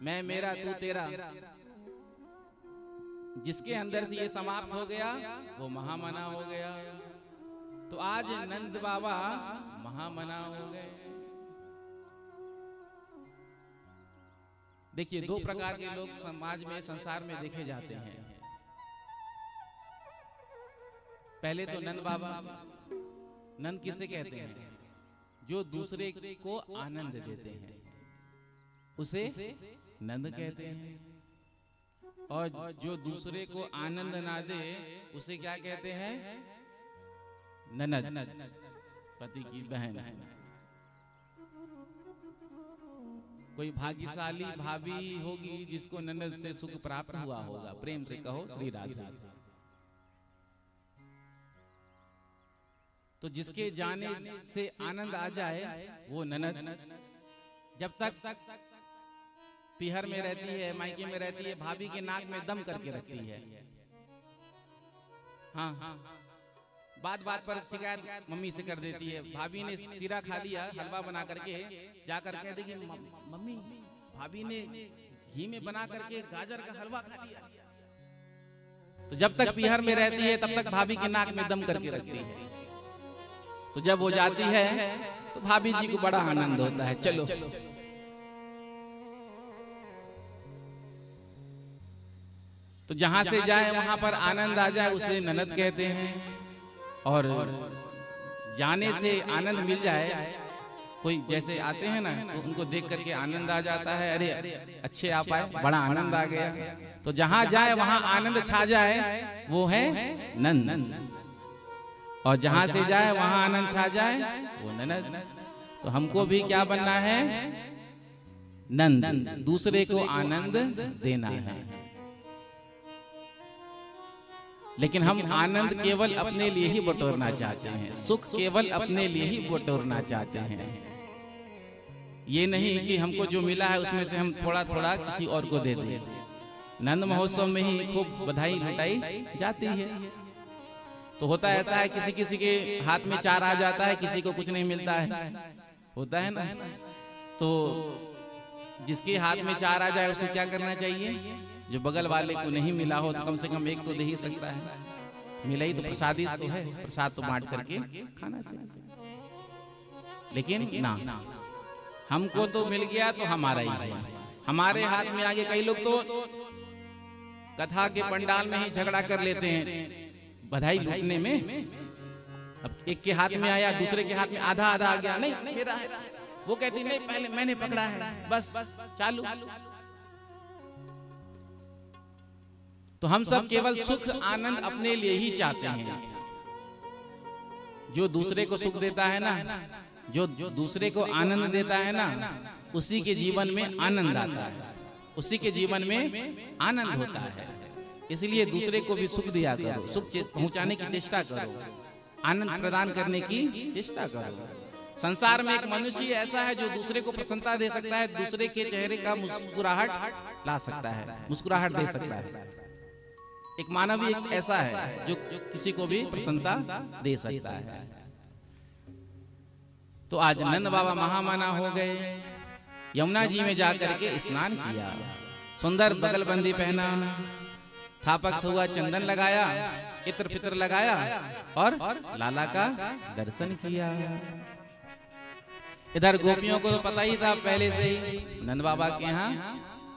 मैं मेरा तू तेरा, जिसके अंदर से ये समाप्त हो गया वो महामना हो गया। तो आज नंद बाबा महामना हो गए। देखिए, दो प्रकार के लोग समाज में, संसार में देखे जाते हैं। पहले तो नंद बाबा। नंद किसे कहते हैं? जो दूसरे को आनंद देते हैं उसे नंद कहते हैं। और जो दूसरे को आनंद ना दे उसे क्या कहते हैं? ननद, पति की बहन। कोई भाग्यशाली भाभी होगी जिसको ननद से सुख प्राप्त हुआ होगा। प्रेम से कहो श्री राधे। तो जिसके जाने से आनंद आ जाए वो ननद। जब तक पीहर में रहती है, मायके में रहती है, भाभी के नाक में दम करके रखती है। हाँ, बात बात पर शिकायत मम्मी से कर देती है। भाभी ने सीरा खा लिया, हलवा बना करके जाकर कह देगी, मम्मी भाभी ने घी में बना करके गाजर का हलवा खा लिया। तो जब तक पीहर में रहती है तब तक भाभी के नाक में दम करके रखती है। तो जब वो जाती है तो भाभी जी को बड़ा आनंद होता है। चलो तो जहां से जाए वहां पर आनंद आ जाए उसे ननद कहते हैं। और जाने से आनंद मिल जाए, कोई जैसे आते हैं ना तो उनको देख करके आनंद आ जाता है, अरे अच्छे आप आए, बड़ा आनंद आ गया। तो जहां जाए वहां आनंद छा जाए वो है नंद। और जहां से जाए वहां आनंद छा जाए वो ननद। तो हमको भी क्या बनना है? नंद, दूसरे को आनंद देना है। लेकिन हम आनंद केवल अपने लिए ही बटोरना चाहते हैं, सुख केवल अपने लिए ही बटोरना चाहते हैं। ये नहीं कि हमको जो मिला है उसमें से हम थोड़ा थोड़ा किसी और को दे दें। नंद महोत्सव में ही खूब बधाई लुटाई जाती है। तो होता ऐसा है, किसी किसी के हाथ में 4 आ जाता है, किसी को कुछ नहीं मिलता है, होता है ना। तो जिसके हाथ में 4 आ जाए उसको क्या करना चाहिए? जो बगल वाले को नहीं मिला हो तो कम से कम एक तो दे ही सकता है। मिला ही तो प्रसादी तो है, प्रसाद तो बांट करके खाना चाहिए। लेकिन ना, हमको तो मिल गया तो हमारा ही है, हमारे हाथ में आगे। कई लोग तो कथा के पंडाल में ही झगड़ा कर लेते हैं बधाई लूटने में। अब एक के हाथ में आया, दूसरे के हाथ में आधा आधा आ गया, नहीं मेरा है, वो कहती नहीं पहले मैंने पकड़ा है, बस चालू। तो हम सब केवल सुख आनंद अपने लिए ही चाहते हैं। जो दूसरे को सुख देता है ना, जो दूसरे को आनंद देता है ना, उसी के जीवन में आनंद आता है, उसी के जीवन में आनंद होता है। इसलिए दूसरे को भी सुख दिया करो, सुख पहुंचाने की चेष्टा करो, आनंद प्रदान करने की चेष्टा करो। संसार में एक मनुष्य ऐसा है जो दूसरे को प्रसन्नता दे सकता है, दूसरे के चेहरे का मुस्कुराहट ला सकता है, मुस्कुराहट दे सकता है। एक मानव ही एक ऐसा है जो किसी को भी प्रसन्नता दे सकता है। तो आज नंद बाबा महामना हो गए, यमुना जी में जाकर के स्नान किया, सुंदर बगलबंदी पहना, थापक हुआ, चंदन लगाया, इत्र फित्र लगाया और लाला का दर्शन किया। इधर गोपियों को तो पता ही था पहले से ही नंद बाबा के यहाँ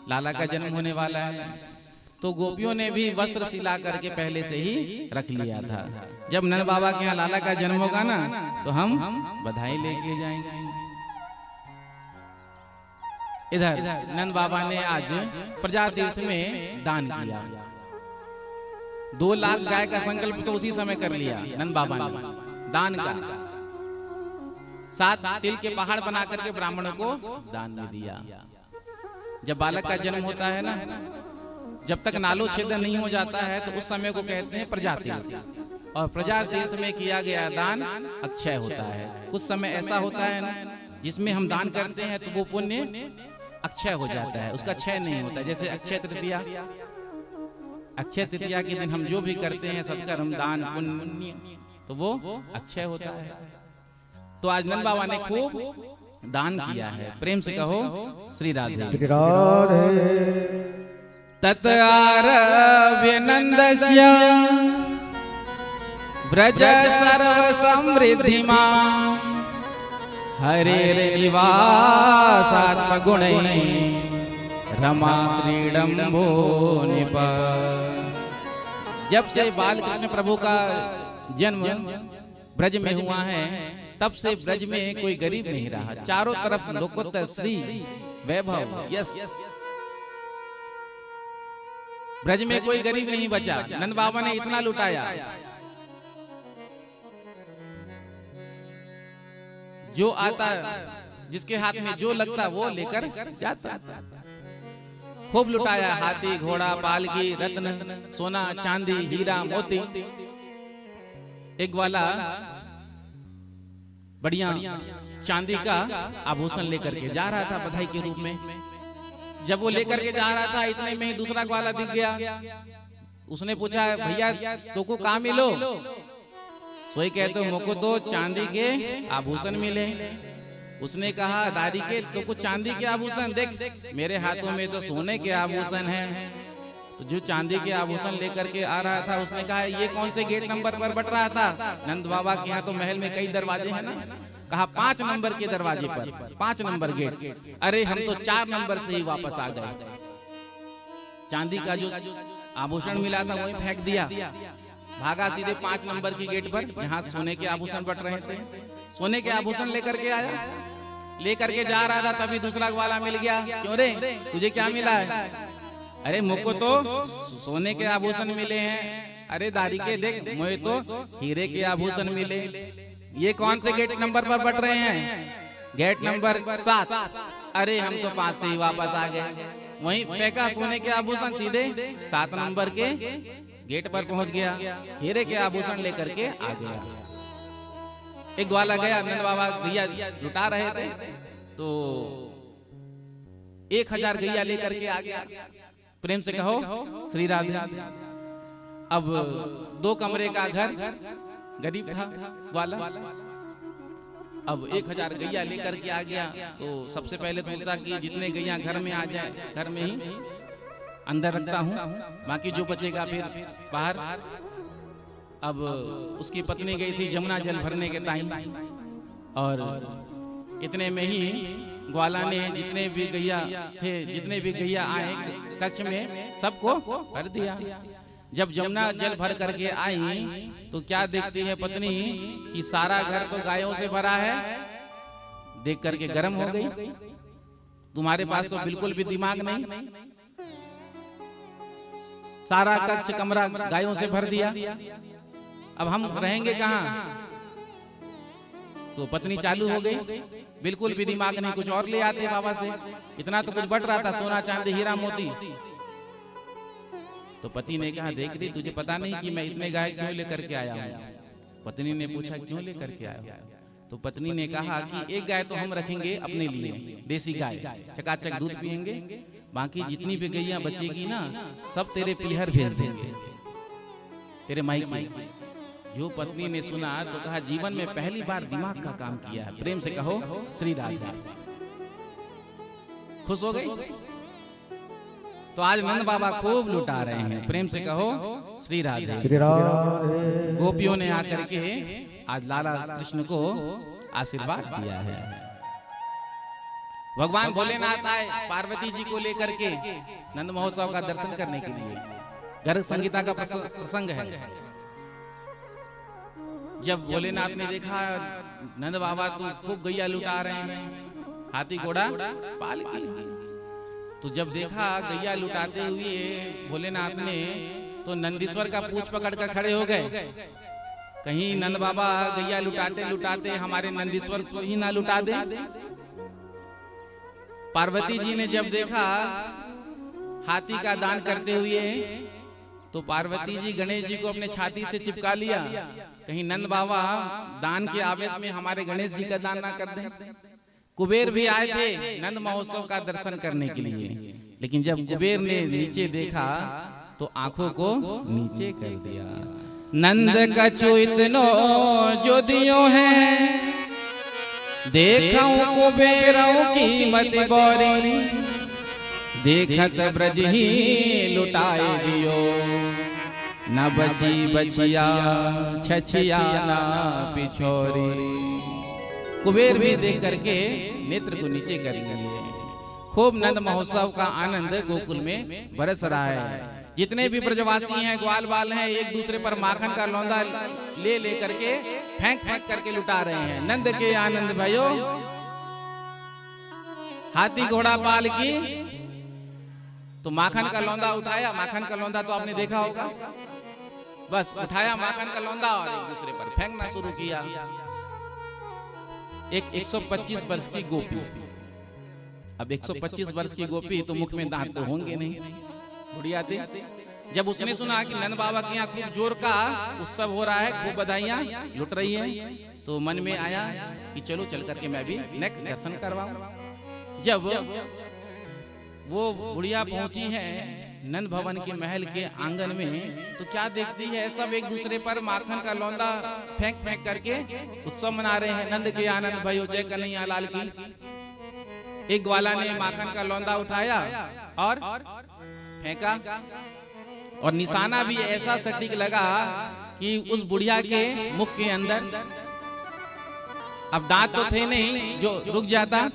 लाला का जन्म होने वाला है, तो गोपियों ने भी वस्त्र सिला करके पहले से ही रख लिया था। जब नंद बाबा के यहाँ लाला का जन्म होगा ना तो हम बधाई लेके जाएंगे। इधर नंद बाबा ने आज प्रजा तीर्थ में दान किया। 2 लाख गाय का संकल्प तो उसी समय कर लिया नंद बाबा ने दान का। 7 तिल के पहाड़ बना करके ब्राह्मणों को दान में दिया। जब बालक का जन्म होता है ना, जब तक नालो छेदन नहीं हो जाता है तो उस समय को कहते हैं प्रजा तीर्थ, और प्रजा तीर्थ में किया गया दान अक्षय होता है। कुछ समय ऐसा होता है ना जिसमें हम दान करते हैं तो वो पुण्य अक्षय हो जाता है, उसका क्षय नहीं होता। जैसे अक्षय तृतीया, अक्षय तृतीया के दिन हम जो भी करते हैं सत्कर्म दान पुण्य, तो वो अक्षय होता है। तो आज नंद बाबा ने खूब दान किया है। प्रेम से कहो श्री राधे। श्री राधे। तत आरभ्य नंदस्य व्रज सर्व समृद्धिमा हरेर्निवासात्म गुणै रमा त्रिडम्बो निप। जब से बाल कृष्ण प्रभु का जन्म ब्रज में हुआ है तब से ब्रज में कोई गरीब नहीं रहा। चारों तरफ लोकोत्तर श्री वैभव यश, ब्रज में कोई गरीब नहीं बचा। नंद बाबा ने इतना लुटाया, जो आता जिसके हाथ में जो लगता वो लेकर जाता। खूब लुटाया, हाथी घोड़ा पालकी रत्न सोना चांदी हीरा मोती। एक वाला बढ़िया चांदी का आभूषण लेकर के जा रहा था बधाई के रूप में। जब वो लेकर के जा रहा था इतने में ही दूसरा ग्वाला दिख गया। उसने पूछा भैया तो को कहाँ मिलो? सोई कहते मोको तो चांदी के आभूषण मिले। उसने कहा दादी के तो कुछ चांदी के आभूषण देख, मेरे हाथों में तो सोने के आभूषण हैं। तो जो चांदी के आभूषण लेकर के आ रहा था उसने कहा ये कौन से गेट नंबर पर बट रहा था? नंद बाबा के यहाँ तो महल में कई दरवाजे हैं ना। कहा 5 नंबर के दरवाजे पर 5 नंबर गेट। अरे हम तो 4 नंबर से ही वापस आ गए। चांदी का जो आभूषण मिला था वही फेंक दिया, भागा सीधे 5 नंबर की गेट पर जहाँ सोने के आभूषण बट रहे थे। सोने के आभूषण लेकर के आया, लेकर के जा रहा था तभी दूसरा ग्वाला मिल गया। क्यों रे तुझे क्या मिला है? अरे मुझको तो सोने के आभूषण मिले हैं। अरे दादी के देख मुझे तो हीरे के आभूषण मिले। ये कौन से गेट नंबर पर बट रहे हैं? Gate number 7। अरे हम तो 5 से ही वापस आ गए। वहीं फेंका सोने के आभूषण, सीधे 7 नंबर के गेट पर पहुंच गया, हीरे के आभूषण लेकर के आ गया। एक ग्वाला गया, नंद बाबा गैया लुटा रहे थे तो 1000 गैया लेकर के आ गया। प्रेम से कहो श्री राधे। अब 2 कमरे का घर गरीब था वाला, अब 1000 गैया लेकर के आ गया। तो सबसे पहले तो सोचा कि जितने गैया घर में आ जाए घर में ही अंदर रखता हूँ, बाकी जो बचेगा फिर बाहर। अब उसकी पत्नी गई थी जमुना जल भरने के टाइम, और इतने में ही ग्वाला ने जितने भी गैया थे, जितने भी गैया आए कक्ष में, सबको भर दिया। जब जमुना जल भर करके आई तो क्या देखती है पत्नी कि सारा घर तो गायों से भरा है। देख करके गर्म हो गई, तुम्हारे पास तो बिल्कुल भी दिमाग नहीं, सारा कक्ष कमरा गायों से भर दिया, अब हम रहेंगे कहाँ। तो पत्नी चालू हो गई, बिल्कुल भी दिमाग नहीं, कुछ और ले आते बाबा से, इतना तो कुछ बट रहा था, सोना चांदी हीरा मोती। तो पति ने कहा देख रही तुझे पता नहीं कि मैं इतने गाय क्यों लेकर के आया हूँ। पत्नी ने पूछा क्यों लेकर के आया हूँ। तो पत्नी ने कहा कि एक गाय तो हम रखेंगे अपने लिए, देसी गाय, चकाचक दूध पिएंगे, बाकी जितनी भी गैया बचेगी ना सब तेरे पीहर भेज देंगे, तेरे मायके। जो पत्नी ने सुना तो कहा जीवन में पहली बार दिमाग का काम किया है, प्रेम से कहो श्री राधे। खुश हो गई। तो आज नंद बाबा खूब लुटा रहे हैं, प्रेम से कहो श्री राधे। श्री राधे। गोपियों ने आकर के आज लाला कृष्ण को आशीर्वाद दिया है। भगवान भोलेनाथ आए पार्वती जी को लेकर के नंद महोत्सव का दर्शन करने के लिए। गर्ग संगीता का प्रसंग है। जब भोलेनाथ ने देखा नंद बाबा तो खूब गैया लुटा रहे हैं, हाथी घोड़ा पालकी, तो जब देखा गैया लुटाते हुए भोलेनाथ ने तो नंदीश्वर का पूंछ पकड़ कर खड़े हो गए। कहीं नंद बाबा गैया लुटाते लुटाते हमारे नंदीश्वर को ही ना लुटा दे। पार्वती जी ने जब देखा हाथी का दान करते हुए तो पार्वती जी गणेश जी को अपने छाती से चिपका लिया, कहीं नंद बाबा दान के आवेश में हमारे गणेश जी का दान ना कर दें। कुबेर भी आए थे नंद महोत्सव का दर्शन करने के लिए, लेकिन जब कुबेर ने नीचे देखा तो आंखों को नीचे कर दिया। नंद कछु इतनो जो दियो है, देखऊं कुबेरों की मत बोरी, देखत ब्रज ही लुटाए दियो, न बची बचिया छछिया ना पिछोरी। कुबेर भी देख करके नेत्र को नीचे कर लिए। खूब नंद महोत्सव का आनंद गोकुल में बरस रहा है। जितने भी ब्रजवासी हैं, ग्वाल बाल हैं, एक दूसरे पर माखन का लौंदा ले ले करके फेंक फेंक करके लुटा रहे हैं। नंद के आनंद भयो हाथी घोड़ा पाल की, तो माखन का लौंदा उठाया। माखन का लौंदा तो आपने देखा होगा, बस उठाया माखन का लौंदा और एक दूसरे पर फेंकना शुरू किया। एक 125 वर्ष की गोपी, अब 125 वर्ष की गोपी तो मुख में दांत तो होंगे नहीं, बुढ़िया थी। जब उसने सुना कि नंद बाबा के यहाँ खूब जोर का उत्सव हो रहा है, खूब बधाइयां लुट रही हैं, तो मन में आया कि चलो चल करके मैं भी नेक दर्शन करवाऊं। जब वो बुढ़िया पहुंची है नंद भवन के महल के आंगन में, तो क्या देखती है सब एक दूसरे पर माखन का लौंदा फेंक फेंक करके उत्सव मना रहे हैं। नंद के आनंद भयो जय कन्हैया लाल की। एक ग्वाला ने माखन का लौंदा उठाया और फेंका, और निशाना भी ऐसा सटीक लगा कि उस बुढ़िया के मुख के अंदर, अब दांत तो थे नहीं जो रुक जाता,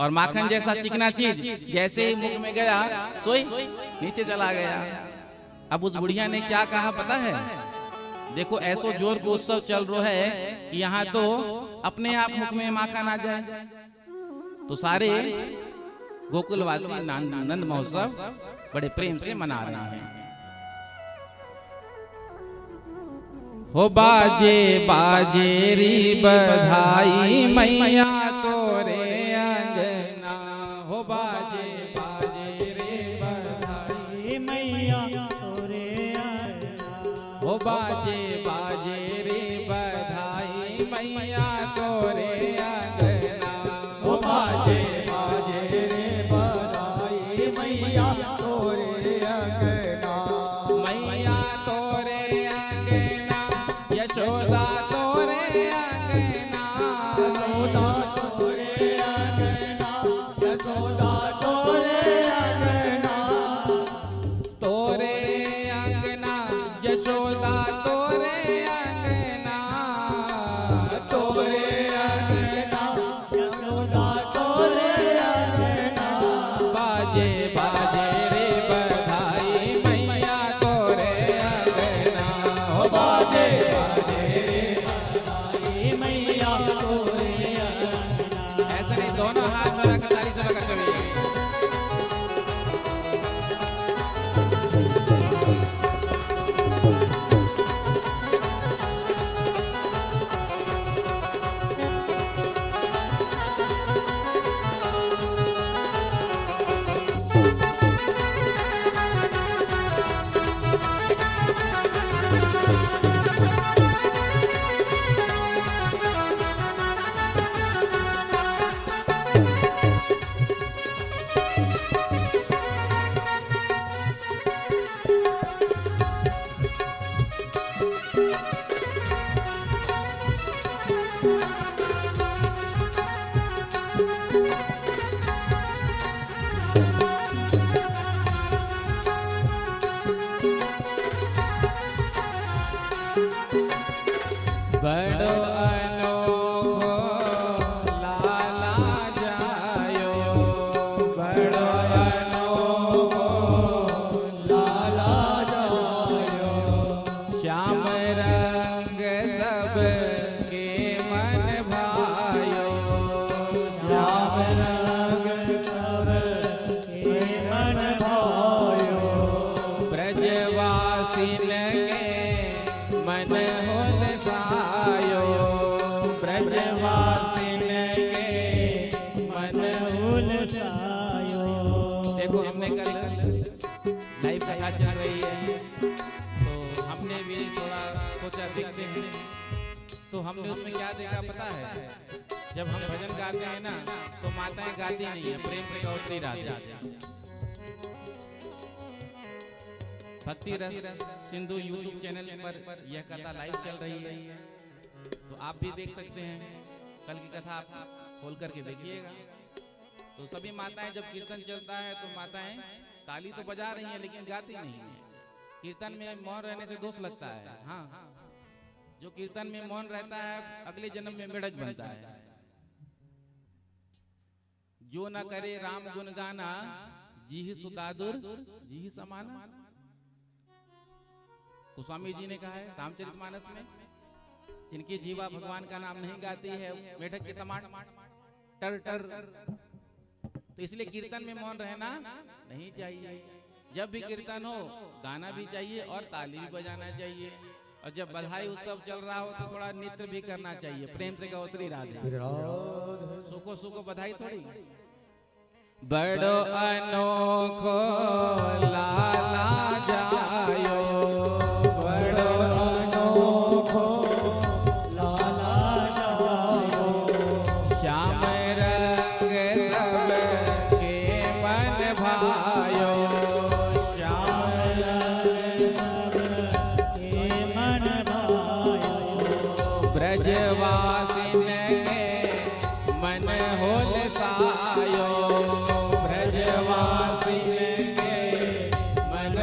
और माखन जैसा चिकना चीज जैसे ही मुख में गया सोई नीचे चला गया। अब उस बुढ़िया ने क्या कहा पता है? देखो ऐसो जोर को उत्सव चल रहा है कि यहाँ तो अपने आप मुख में माखन आ जाए। तो सारे गोकुलवासी नंद महोत्सव बड़े प्रेम से मना रहे हैं। हो बाजे बाजे री बधाई मैया तोरे अंगना, हो बाजे बाजे रे बधाई मैया तोरे अंगना, हो बाजे बाजे रे बधाई मैया तोरे अंगना, ओ बाजे बाजे रे बधाई मैया तोरे अंगना, मैया तोरे ऐसा नहीं, दोनों हाथ में रख ताली से बकर कभी बड़ो अनोखो लाला जायो, बड़ो अनोखो लाला जायो, श्याम रंग सब के मन भायो, श्याम रंग सब के मन भायो, ब्रजवासिन के मन होल सायो, ब्रजवासिन के मन होल सायो। देखो हमने कल लाइव कथा चल रही है, तो हमने भी थोड़ा सोचा देखते हैं, तो हमने उसमें क्या देखा पता है? जब हम भजन गाते हैं ना, तो माताएं गाती नहीं है, प्रेम से गाओ श्री राधे। भक्ति रस सिंधु यूट्यूब चैनल पर यह कथा लाइव चल रही है, तो आप भी देख सकते हैं। कल की कथा आप खोल करके देखिएगा। तो सभी माताएं जब कीर्तन चलता है तो माताएं ताली तो बजा रही हैं लेकिन गाती नहीं है। कीर्तन में मौन रहने से दोष लगता है। हाँ, जो कीर्तन में मौन रहता है अगले जन्म में मेढक बनता है। जो न करे राम गुण गाना, जी ही सुदादुर जी ही समाना। गोस्वामी जी ने कहा है रामचरितमानस में, जिनकी जीवा भगवान का नाम नहीं गाती है मेढक के समान टर टर। तो इसलिए कीर्तन में मौन रहना नहीं चाहिए। जब भी कीर्तन हो गाना भी चाहिए और ताली भी बजाना चाहिए, और जब बधाई उत्सव चल रहा हो तो थोड़ा नृत्य भी करना चाहिए। प्रेम से कहो श्री राधे। सुको सुको बधाई थोड़ी। बड़ो अनोखो लाला जायो, बड़ो अनोखो लाला जायो, श्याम रंग सब के मन भायो, श्याम रंग सब के मन भायो, ब्रजवासिन के मन होल सायो, ब्रजवासिन के मन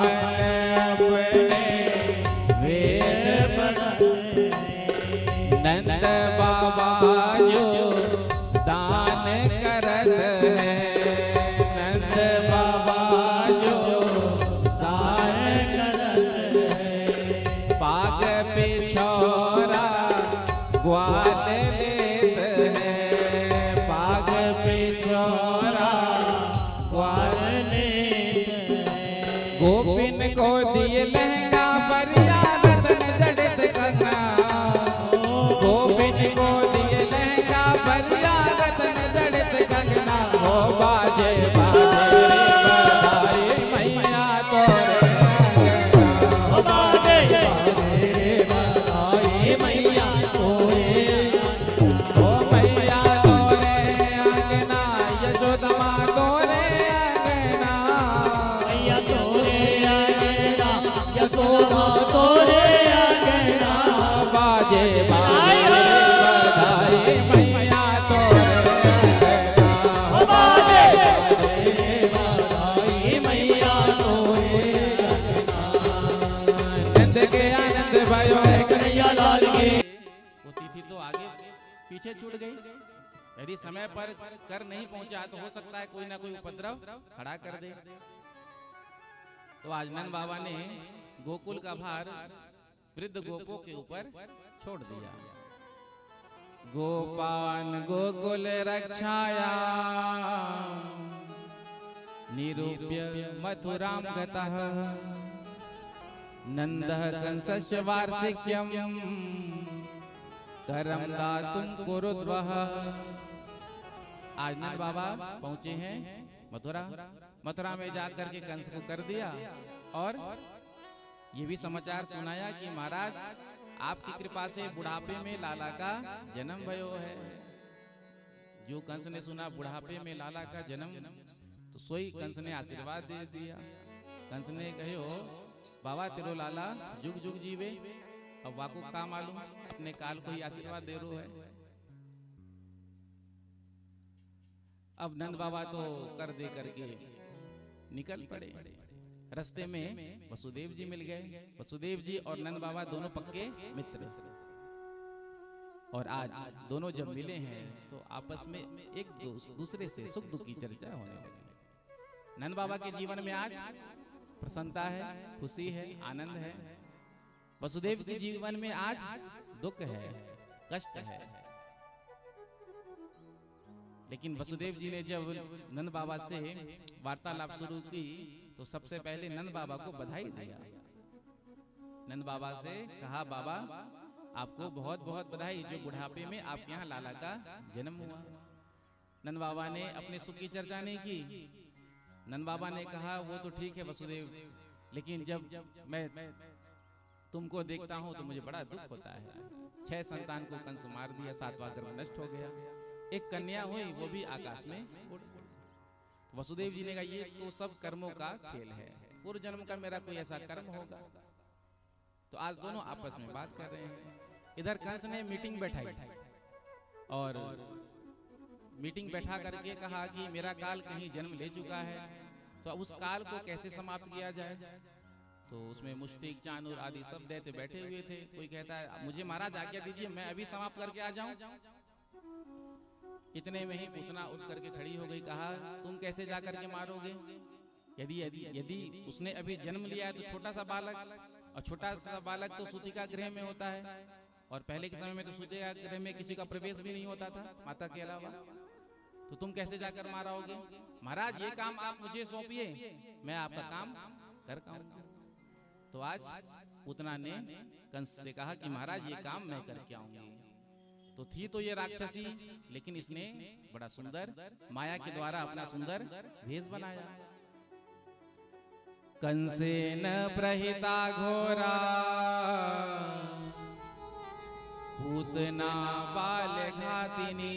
अपने वेद पढ़ते नंद बाबा जो दान करत है नंद बाबा जो दान करत है पाग पिछोरा ग्वाल लेत है पाग पिछोरा ग्वाल लेत है गोपिन को दिए लहंगा बरिया रतन जड़ित कंगना गोपिन को दिए लहंगा बरिया रतन जड़ित कंगना हो बाजे बाजे रे बधाई मैया तोरे हो बाजे बाजे रे बधाई मैया तोरे हो मैया तोरे अंगना यशोदा तोरे अंगना मैया तोरे अंगना यशोदा तोरे अंगना बाजे बाजे बधाई मैया तोरे अंगना बाजे बाजे बधाई मैया तोरे अंगना नंद के आनंद भयो कन्हैया लाल की वो तिथि तो आगे पीछे छूट गई यदि समय पर कर नहीं पहुंचा तो हो सकता है कोई ना कोई उपद्रव खड़ा कर दे तो आज नंद बाबा ने गोकुल का भार वृद्ध गोपों के ऊपर छोड़ दिया गोपान गोकुल रक्षाया निरूप्य मथुराम गतः नंदः कंसस्य वार्षिक्यम् करम दातुम कुरुद्वः आज नंद बाबा पहुंचे हैं मथुरा में जाकर के कंस को कर दिया और ये भी समाचार सुनाया कि महाराज आपकी कृपा से बुढ़ापे में लाला का जन्म भयो है जो कंस ने सुना बुढ़ापे में लाला का जन्म तो सोई कंस ने आशीर्वाद दे दिया कंस ने कहो बाबा तेरो लाला जुग जुग जीवे अब वाको का मालूम अपने काल को ही आशीर्वाद दे रो है अब नंद बाबा तो कर दे करके निकल पड़े रास्ते में वसुदेव जी मिल गए वसुदेव जी और नंद बाबा दोनों पक्के मित्र और आज दोनों जब मिले हैं तो आपस में एक दूसरे से सुख दुख की चर्चा होने लगी नंद बाबा के जीवन में आज प्रसन्नता है खुशी है आनंद है वसुदेव के जीवन में आज दुख है कष्ट है लेकिन वसुदेव जी ने जब नंद बाबा से वार्तालाप शुरू की तो सबसे पहले नंद बाबा को बधाई दिया नंद बाबा से कहा बाबा आपको बहुत बहुत बधाई जो बुढ़ापे में आपके यहाँ लाला का जन्म हुआ नंद बाबा ने अपने सुख की चर्चा नहीं की नंद बाबा ने कहा वो तो ठीक है वसुदेव लेकिन जब मैं तुमको देखता हूँ तो मुझे बड़ा दुख होता है 6 संतान को कंस मार दिया 7वां गर्भ नष्ट हो गया एक कन्या हुई वो भी आकाश में उड़ गई वसुदेव जी ने कहा ये तो सब कर्मों का खेल है पूर्व जन्म का मेरा कोई ऐसा कर्म होगा तो आज दोनों आपस में बात कर रहे हैं इधर कंस ने मीटिंग बैठाई और मीटिंग बैठा करके कहा कि मेरा काल कहीं जन्म ले चुका है तो उस काल को कैसे समाप्त किया जाए तो उसमें मुश्तिक चानूर आदि सब दैत्य बैठे हुए थे कोई कहता है मुझे महाराज आज्ञा दीजिए मैं अभी समाप्त करके आ जाऊं इतने में ही पूतना उठ करके खड़ी हो गई कहा तुम कैसे जा करके मारोगे यदि यदि यदि उसने अभी जन्म लिया है तो छोटा सा बालक और छोटा सा बालक तो सूतिका गृह में होता है और पहले के समय में तो सूतिका गृह में किसी का प्रवेश भी नहीं होता था माता के अलावा तो तुम कैसे जाकर मारोगे महाराज ये काम आप मुझे सौंपिए मैं आपका काम कर पाऊंगा तो आज पूतना ने कंस से कहा कि महाराज ये काम मैं करके आऊंगी तो थी तो ये राक्षसी लेकिन इसने बड़ा सुंदर माया के द्वारा अपना सुंदर भेष बनाया कंसेन प्रहिता घोरा पूतना बाल घातिनी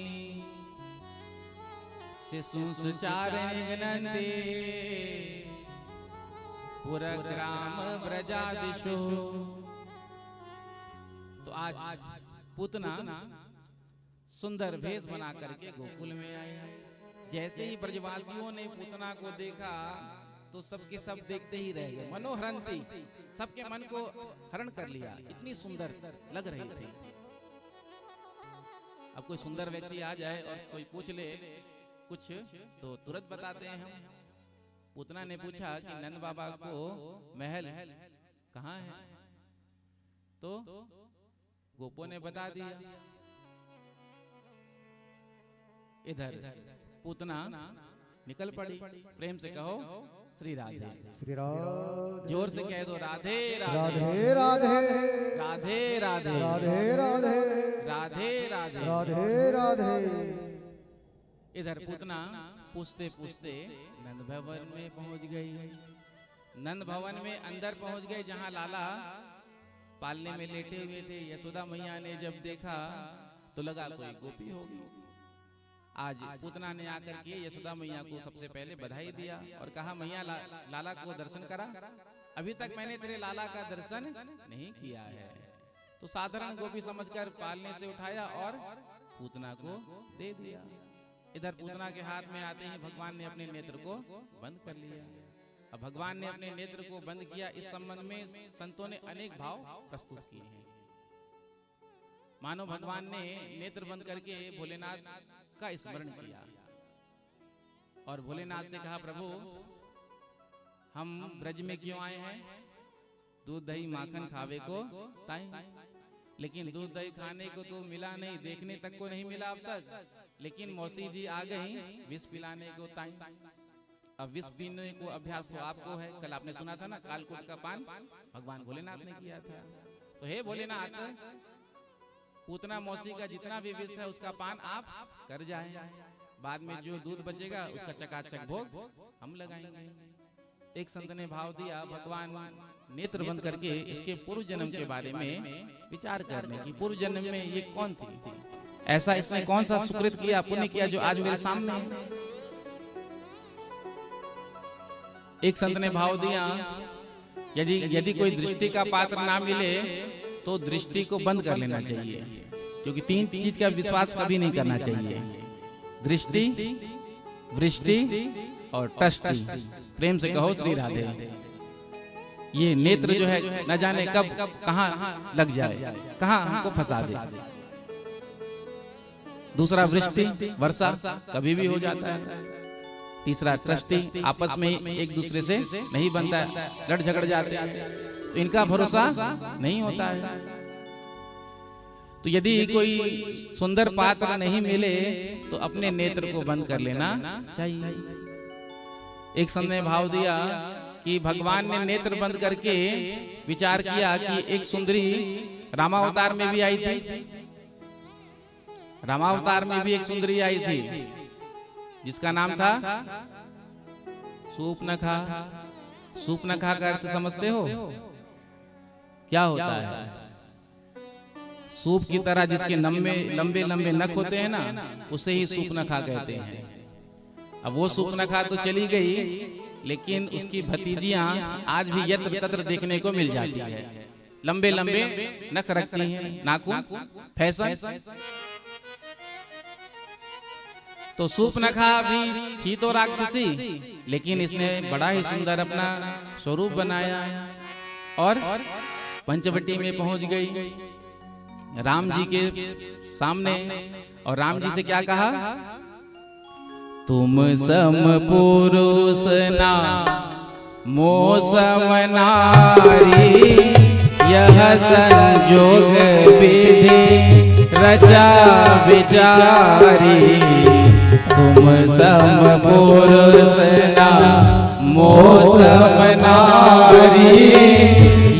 शिशुचारिणन्ते पुरग्राम ब्रजादिशो तो आज पूतना सुंदर भेष बना करके गोकुल में आई जैसे ही ब्रजवासियों ने पूतना को देखा तो सबके सब देखते ही रह गए। मनोहरंती, सबके मन को हरण कर लिया, इतनी सुंदर लग रही थी। अब कोई सुंदर व्यक्ति आ जाए और कोई पूछ ले कुछ तो तुरंत बताते हैं हम। पूतना ने पूछा कि नंद बाबा को महल कहाँ है, तो गोपों ने बता दिया। इधर पूतना निकल पड़ी। प्रेम से कहो श्री राधे। श्री राधे। जोर से कह दो राधे राधे राधे राधे राधे राधे राधे राधे राधे राधे राधे। इधर पूतना पूछते पूछते नंद भवन में पहुंच गई। नंद भवन में अंदर पहुंच गए, जहां लाला पालने में लेटे हुए थे। यशोदा मैया ने जब देखा तो लगा कोई गोपी होगी। आज पूतना ने आकर के यशोदा मैया को सबसे पहले बधाई दिया और कहा मैया लाला को दर्शन करा, अभी तक मैंने तेरे लाला का दर्शन नहीं किया है। तो साधारण गोपी समझकर पालने से उठाया और पूतना को दे दिया। इधर पूतना के हाथ में आते ही भगवान ने अपने नेत्र को बंद कर लिया। अब भगवान ने अपने नेत्र को बंद किया। इस संबंध में संतों ने अनेक भाव प्रस्तुत किए हैं। मानो भगवान ने नेत्र बंद करके भोलेनाथ का स्मरण किया और भोलेनाथ से कहा प्रभु हम ब्रज में क्यों आए हैं, दूध दही माखन खावे को ताई, लेकिन दूध दही खाने को तो मिला नहीं, देखने तक को नहीं मिला अब तक। लेकिन मौसी जी आ गई विष पिलाने को ताई। अब विष पीने को अभ्यास तो आपको है। कल आपने सुना था ना कालकूट का पान भगवान भोलेनाथ ने किया था। तो हे भोलेनाथ, पूतना मौसी का जितना भी विष है उसका पान आप कर जाएं, बाद में जो दूध बचेगा उसका चकाचक भोग हम लगाएंगे। एक संत ने भाव दिया भगवान नेत्र बंद करके इसके पूर्व जन्म के बारे में विचार करने की। पूर्व जन्म में ये कौन थी, ऐसा इसने कौन सा सुकृत किया, पुण्य किया जो आज मेरे सामने है। एक संत ने भाव दिया यदि कोई दृष्टि का पात्र ना मिले तो दृष्टि को बंद कर लेना चाहिए, क्योंकि तीन चीज का विश्वास कभी नहीं करना चाहिए, दृष्टि, वृष्टि और टष्टि। प्रेम से कहो श्री राधे। ये नेत्र जो है न जाने कब कहां लग जाए, कहां हमको फंसा दे। दूसरा वृष्टि, वर्षा कभी भी हो जाता है। तीसरा टष्टि, आपस में एक दूसरे से नहीं बनता है, लड़ झगड़ जाते हैं, तो इनका भरोसा नहीं होता है। तो यदि कोई सुंदर पात्र नहीं मिले तो अपने नेत्र को बंद कर लेना चाहिए। एक संत ने भाव दिया कि भगवान ने नेत्र बंद करके विचार किया कि एक सुंदरी रामावतार में भी आई थी। रामावतार में भी एक सुंदरी आई थी जिसका नाम था सूपनखा। सूपनखा का अर्थ समझते हो क्या होता है? सूप की तरह जिसके लंबे लंबे नख होते हैं ना, उसे ही सूपनखा कहते हैं। अब वो सूपनखा तो चली गई, लेकिन उसकी भतीजियां आज भी यत्र तत्र देखने को मिल जाती है। लंबे लंबे नख रखती हैं, नाखून, फैशन। तो सूपनखा भी थी तो राक्षसी, लेकिन इसने बड़ा ही सुंदर अपना स्वरूप बनाया और पंचवटी में पहुंच गई राम जी के सामने। और राम जी से क्या कहा? तुम सम पुरुष ना मोह सम नारी, यह संजोग विधि रचा विचारी। तुम सम पुरुष ना मोह सम नारी,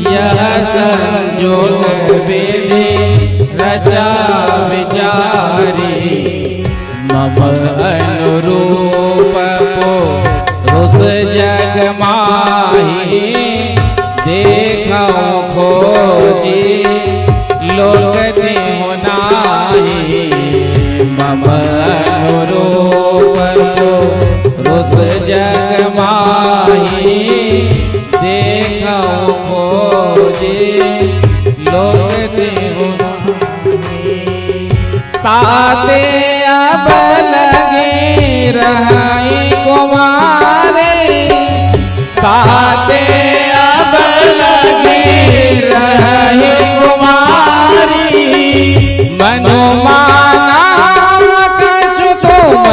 यह संजोग विधि रचा विचारी। मम अनुरूप पुरुष जग माही, देखो खोजी लोक देहु नाही। मम अनुरूप पुरुष जग माही, देखो खोजी लोक देहु नाही। ताते अब लगे रहाई कुमारे, ताते अब लगी रही कुमारी मनु माना कछु तुम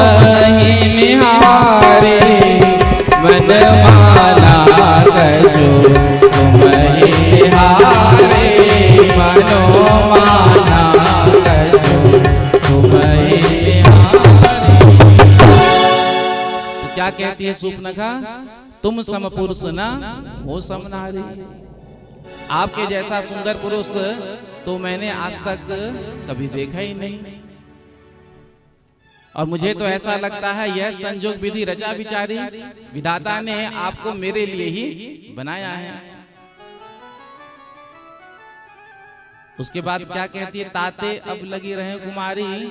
ही निहारे मन माना कछु तुम ही निहारे मनो माना कछु तुम ही निहारे। तो क्या कहती है सूर्पनखा, तुम सम पुरुष ना हो सम नारी। आपके जैसा सुंदर पुरुष तो मैंने आज तक कभी देखा ही नहीं, और मुझे तो ऐसा लगता है यह संजोग विधि रचा विचारी विधाता ने आपको मेरे लिए ही बनाया है। उसके बाद क्या कहती है, ताते अब लगी रहे कुमारी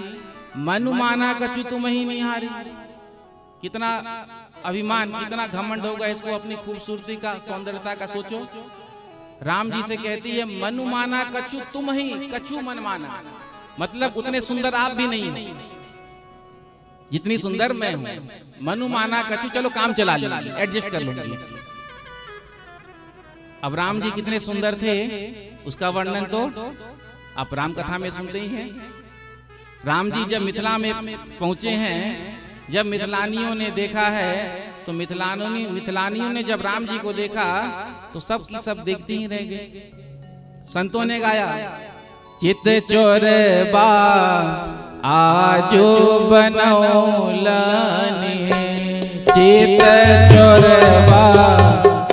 मनु माना कछु तुम ही निहारी। कितना अभिमान, कितना घमंड होगा इसको अपनी खूबसूरती का, सौंदर्यता का। सोचो, राम जी से कहती है मनु माना कछु तुम ही, कछु मन माना, मतलब उतने सुंदर आप भी नहीं हो जितनी सुंदर मैं हूं। मनु माना कछु, चलो काम चला लूंगी, एडजस्ट कर लूंगी। अब राम जी कितने सुंदर थे उसका वर्णन तो आप राम कथा में सुनते ही हैं। राम जी जब मिथिला में पहुंचे हैं, जब मिथिलानियों ने देखा है, तो मिथिलानियों ने जब राम जी को देखा तो सब की सब देखते ही रह गए। संतों ने गाया, चित चोर बा आजो बनौलनि, चित चोर बा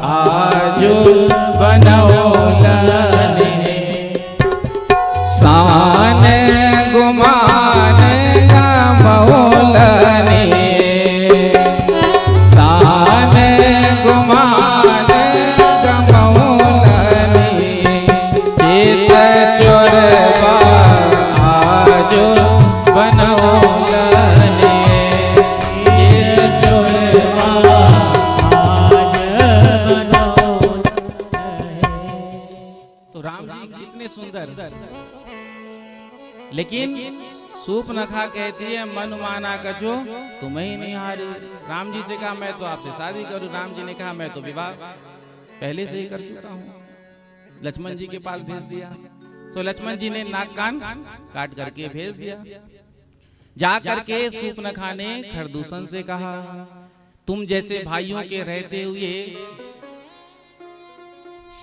आजो बनौलनि, शान गुमान गमौलनि, शान गुमान गमौलनि, चित चोरबा आजो बनौलनि, चित चोरबा आज बनौलनि। तो राम जी कितने सुंदर, लेकिन सूर्पनखा कहती है मन माना कछो तुम्हें ही नहीं हारी। राम जी से कहा मैं तो आपसे शादी करूं, राम जी ने कहा मैं तो विवाह पहले से ही कर चुका हूं। लक्ष्मण जी के पास भेज दिया, तो लक्ष्मण जी ने नाक कान काट करके भेज दिया। जा करके सूर्पनखा ने खरदूषण से कहा, तुम जैसे भाइयों के रहते हुए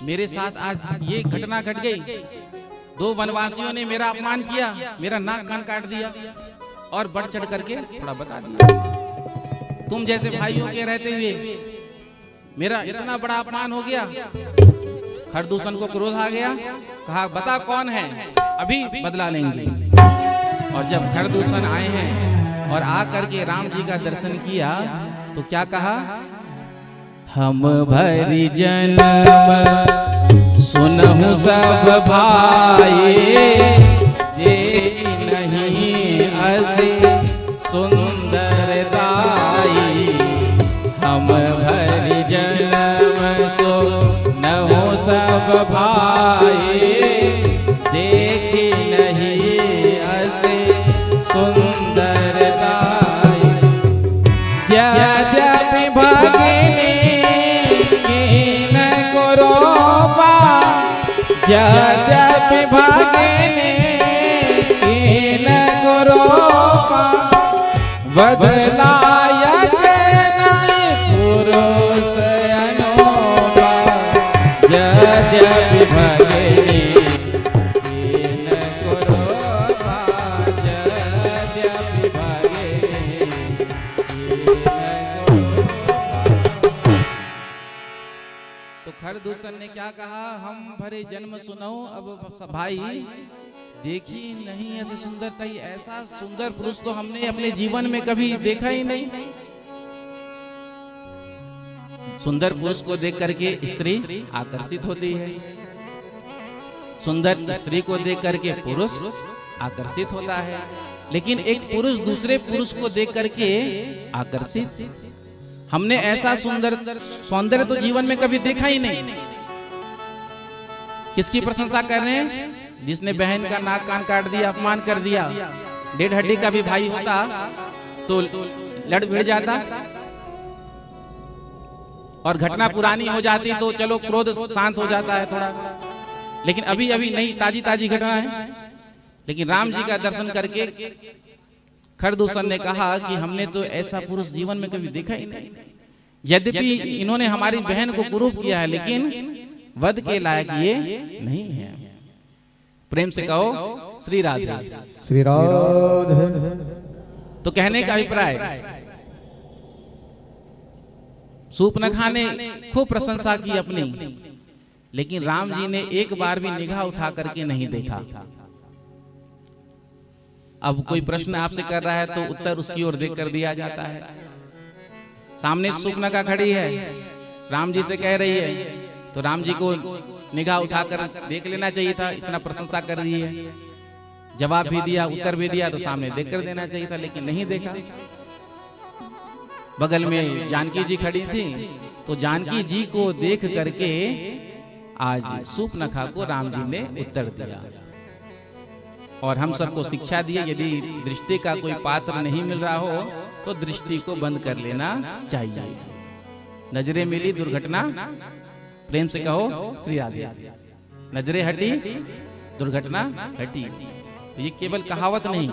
मेरे साथ आज ये घटना घट गई। दो वनवासियों ने मेरा अपमान किया, मेरा नाक कान काट दिया और बढ़ चढ़ करके थोड़ा बता दिया। तुम जैसे भाइयों के रहते हुए मेरा इतना बड़ा अपमान हो गया। खरदूषण को क्रोध आ गया, कहा बता कौन है, अभी बदला लेंगे। और जब खरदूषण आए हैं और आकर के राम जी का दर्शन किया तो क्या कहा, हम भरी जन्म सुनहु सब भाई, ये नहीं असे सुंदर दाई। हम भरी जन्म सुनहु सब भाई, देखी नहीं असे सुंदर दाई। यद्यपि भगिनी कीन को रोपा, यद्यपि भगिनी कीन को रोपा, बदलायक नहीं पुरुष अनोपा। यद्यपि भगिनी कीन को रोपा, यद्यपि भगिनी कीन को रोपा। तो खरदूषण ने क्या कहा, हम भरे जन्म सुनाओ अब भाई, देखी नहीं ऐसे सुंदरता, ऐसा सुंदर पुरुष तो हमने अपने जीवन में कभी देखा ही नहीं। सुंदर पुरुष को देख करके स्त्री आकर्षित होती है, सुंदर स्त्री को देख करके पुरुष आकर्षित होता है, लेकिन एक पुरुष दूसरे पुरुष को देख करके आकर्षित, हमने ऐसा सुंदर सौंदर्य तो जीवन में कभी देखा ही नहीं। किसकी प्रशंसा कर रहे हैं, जिसने बहन का नाक कान काट दिया, अपमान कर दिया। डेढ़ हड्डी का भी भाई होता तो लड़ भिड़ जाता। और घटना पुरानी हो जाती तो चलो क्रोध शांत हो जाता है थोड़ा, लेकिन अभी अभी नई ताजी ताजी घटना है। लेकिन राम जी का दर्शन करके खरदूषण ने कहा कि हमने तो ऐसा पुरुष जीवन में कभी देखा ही नहीं। यद्यपि इन्होंने हमारी बहन को कुरूप किया है, लेकिन वध के लायक ये नहीं है। प्रेम से कहो श्री राधे। श्री राधे। तो कहने का अभिप्राय, सूर्पनखा ने खूब प्रशंसा की अपनी, लेकिन राम जी ने एक बार भी निगाह उठा करके नहीं देखा। अब कोई प्रश्न आपसे कर रहा है तो उत्तर उसकी ओर देख कर दिया जाता है। सामने सूर्पनखा खड़ी है, राम जी से कह रही है, तो राम जी को निगाह उठाकर देख लेना चाहिए था। इतना प्रशंसा कर रही है, जवाब भी दिया, उत्तर भी दिया, तो सामने देख कर देना चाहिए था, लेकिन नहीं देखा। बगल में जानकी जी खड़ी थी, तो जानकी जी को देख करके आज सूर्पनखा को राम जी ने उत्तर दिया और हम सबको शिक्षा दी, यदि दृष्टि का कोई पात्र नहीं मिल रहा हो तो दृष्टि को बंद कर लेना चाहिए। नजरें मिली दुर्घटना, प्रेम से कहो श्री राधे। नजरें हटी दुर्घटना हटी। तो ये केवल कहावत नहीं,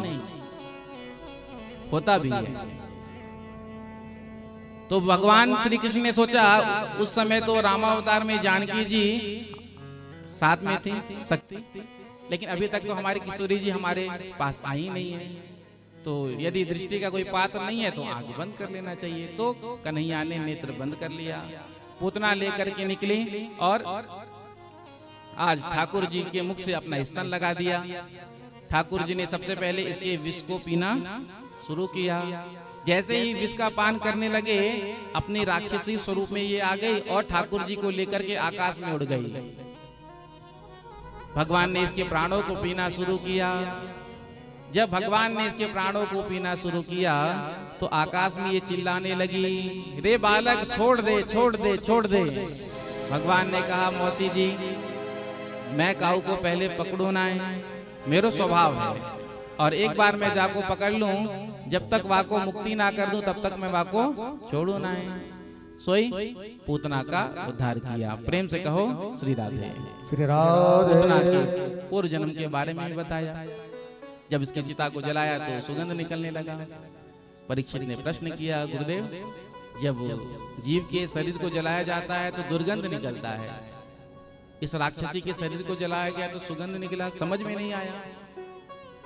होता भी है। तो भगवान श्री कृष्ण ने सोचा, उस समय तो रामावतार में जानकी जी साथ में थी शक्ति, लेकिन अभी तक तो हमारी किशोरी जी हमारे पास आई नहीं है। तो यदि दृष्टि का कोई पात्र नहीं है तो आंख बंद कर लेना चाहिए। तो कन्हैया ने नेत्र बंद कर लिया, पूतना लेकर के निकली और आज ठाकुर जी के मुख से अपना स्तन लगा दिया। ठाकुर जी ने सबसे पहले इसके विष को पीना शुरू किया। जैसे ही विष का पान करने लगे, अपने राक्षसी स्वरूप में ये आ गई और ठाकुर जी को लेकर के आकाश में उड़ गई। भगवान ने इसके प्राणों को पीना शुरू किया। जब भगवान ने इसके प्राणों को पीना शुरू किया तो आकाश में ये चिल्लाने लगी, रे बालक छोड़ दे छोड़ दे छोड़ दे। भगवान ने कहा, मौसी जी मैं काऊ को पहले पकड़ू ना है, मेरा स्वभाव है, और एक बार मैं जाको पकड़ लूं, जब तक वाको मुक्ति ना कर दूं तब तक मैं वाको छोड़ू ना है। सोई पूतना का उद्धार किया। प्रेम से कहो श्री राधे। श्री राधे। पूतना के पूर्व जन्म के बारे में भी बताया। जब इसके चिता को जलाया तो सुगंध निकलने लगा। परीक्षित ने प्रश्न किया, गुरुदेव जब जीव के शरीर को जलाया जाता है तो दुर्गंध निकलता है, इस राक्षसी के शरीर को जलाया गया तो सुगंध निकला, समझ में नहीं आया।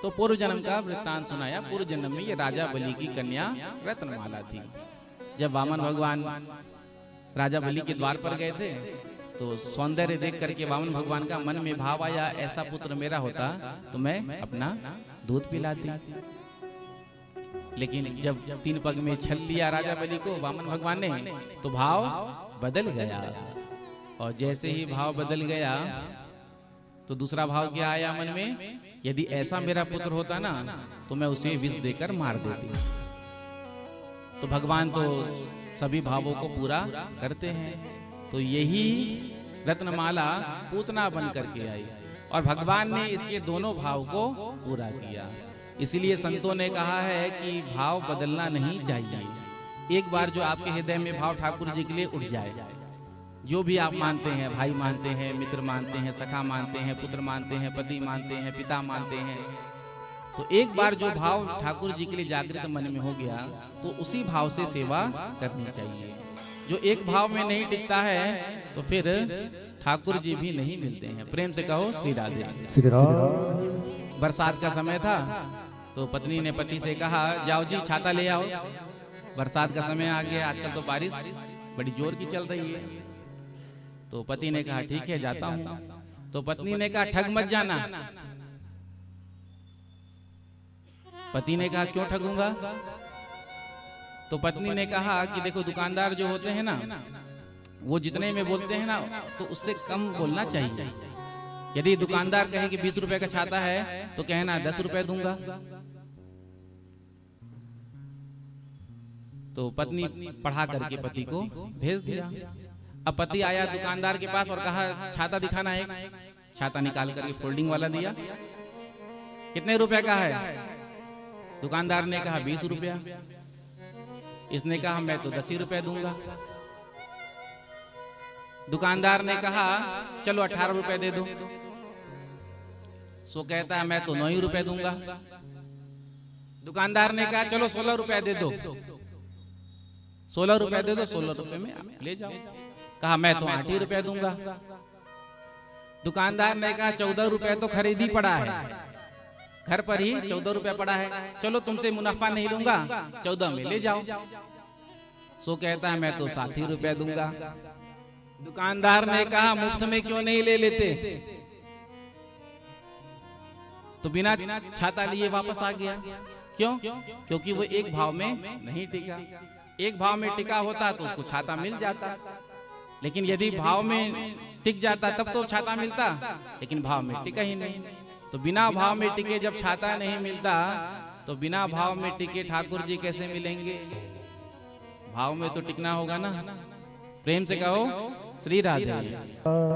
तो पूर्व जन्म का वृत्तांत सुनाया। पूर्व जन्म में ये राजा बलि की कन्या रत्नमाला थी। जब वामन भगवान राजा बलि के द्वार पर गए थे तो सौंदर्य देख करके वामन भगवान का मन में भाव आया, ऐसा पुत्र मेरा होता तो मैं अपना दूध पिलाती। लेकिन जब 3 पग में छल लिया राजा बलि को वामन भगवान ने, तो भाव बदल गया। और जैसे ही भाव बदल गया तो दूसरा भाव क्या आया मन में, यदि ऐसा मेरा पुत्र होता ना तो मैं उसे विष देकर मार देती। तो भगवान तो सभी भावों को पूरा करते हैं। तो यही रत्नमाला पूतना बन करके आई और भगवान ने इसके दोनों भाव को पूरा किया। इसलिए संतों ने कहा है कि भाव बदलना नहीं चाहिए। एक बार जो आपके हृदय में भाव ठाकुर जी के लिए उठ जाए, जो भी आप मानते हैं, भाई मानते हैं, मित्र मानते हैं, सखा मानते हैं, पुत्र मानते हैं, पति मानते हैं, पिता मानते हैं, तो एक बार जो भाव ठाकुर जी के लिए जागृत मन में हो गया तो उसी भाव से सेवा करनी चाहिए। जो एक भाव में नहीं टिकता है तो फिर ठाकुर जी भी नहीं मिलते हैं। प्रेम से कहो श्री राधे। श्री राधे। बरसात का समय था तो पत्नी ने पति से कहा, जाओ जी छाता ले आओ, बरसात का समय आ गया, आजकल तो बारिश बड़ी जोर की चल रही है। तो पति ने कहा ठीक है जाता हूं। तो पत्नी ने कहा ठग मत जाना। पति ने कहा क्यों ठगूंगा? तो पत्नी ने कहा कि देखो दुकानदार जो होते हैं ना, वो जितने में बोलते हैं ना तो उससे कम बोलना चाहिए। यदि दुकानदार कहे कि 20 रुपए का छाता है तो कहना 10 रुपए दूंगा। तो पत्नी पढ़ा करके पति को भेज दिया। अब पति आया दुकानदार के पास और कहा छाता दिखाना है। छाता निकाल करके फोल्डिंग वाला दिया। कितने रुपए का है? दुकानदार ने कहा 20 रुपया। इसने कहा मैं तो 10 रुपए दूंगा। दुकानदार ने कहा चलो 18 रुपए दे दो। सो कहता है मैं तो 9 ही रुपए दूंगा। दुकानदार ने कहा चलो 16 रुपए दे दो। 16 रुपए दे दो, 16 रुपए में आप ले जाओ। कहा मैं तो 8 ही रुपए दूंगा। दुकानदार ने कहा 14 रुपए तो खरीदी पड़ा है, घर पर ही 14 रुपए पड़ा है, चलो तुमसे मुनाफा नहीं लूंगा, 14 में ले जाओ। सो कहता है मैं तो 7 ही रुपए दूंगा। दुकानदार ने कहा मुफ्त में क्यों नहीं ले लेते? तो बिना छाता लिए वापस आ गया। क्यों? क्योंकि वो एक भाव में नहीं टिका। एक भाव में टिका होता तो उसको छाता मिल जाता, लेकिन यदि भाव में टिक जाता तब तो छाता मिलता, लेकिन भाव में टिका ही नहीं। तो बिना भाव में टिके जब छाता नहीं मिलता तो बिना भाव में टिके ठाकुर जी कैसे मिलेंगे? भाव में तो टिकना होगा ना। प्रेम से कहो श्री राधे।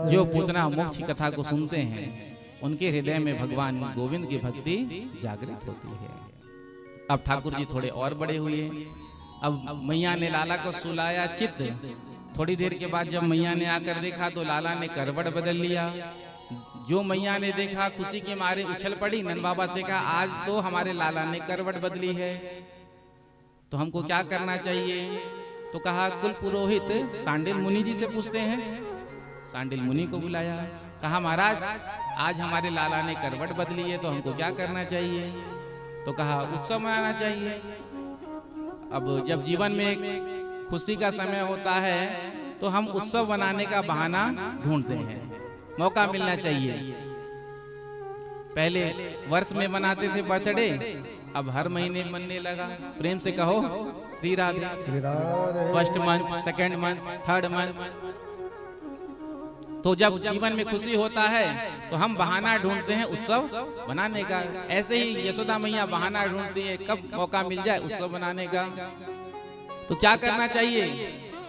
जो पूतना मोक्ष की कथा को सुनते हैं उनके हृदय में भगवान गोविंद की भक्ति जागृत होती है। अब ठाकुर जी थोड़े और बड़े हुए। अब मैया ने लाला को सुलाया चित्त। थोड़ी देर के बाद जब मैया ने आकर देखा तो लाला ने करवट बदल लिया। जो मैया ने देखा खुशी के मारे उछल पड़ी। नंद बाबा से कहा आज तो हमारे लाला ने करवट बदली है, तो हमको क्या करना चाहिए? तो कहा कुल पुरोहित सांडिल मुनि जी से पूछते हैं। सांडिल मुनि को बुलाया। कहा महाराज आज हमारे लाला ने करवट बदली है, तो हमको क्या करना चाहिए? तो कहा उत्सव मनाना चाहिए। अब जब जीवन में खुशी का समय होता है तो हम उत्सव मनाने का बहाना ढूंढते हैं, मौका मिलना चाहिए। पहले वर्ष में मनाते थे बर्थडे, अब हर महीने मनने लगा। प्रेम से कहो Shri Radhe. First month, second month, third month. तो जब जीवन में खुशी होता है तो हम बहाना ढूंढते हैं उत्सव बनाने का। ऐसे ही यशोदा मैया बहाना ढूंढती है कब मौका मिल जाए उत्सव बनाने का। तो क्या करना चाहिए?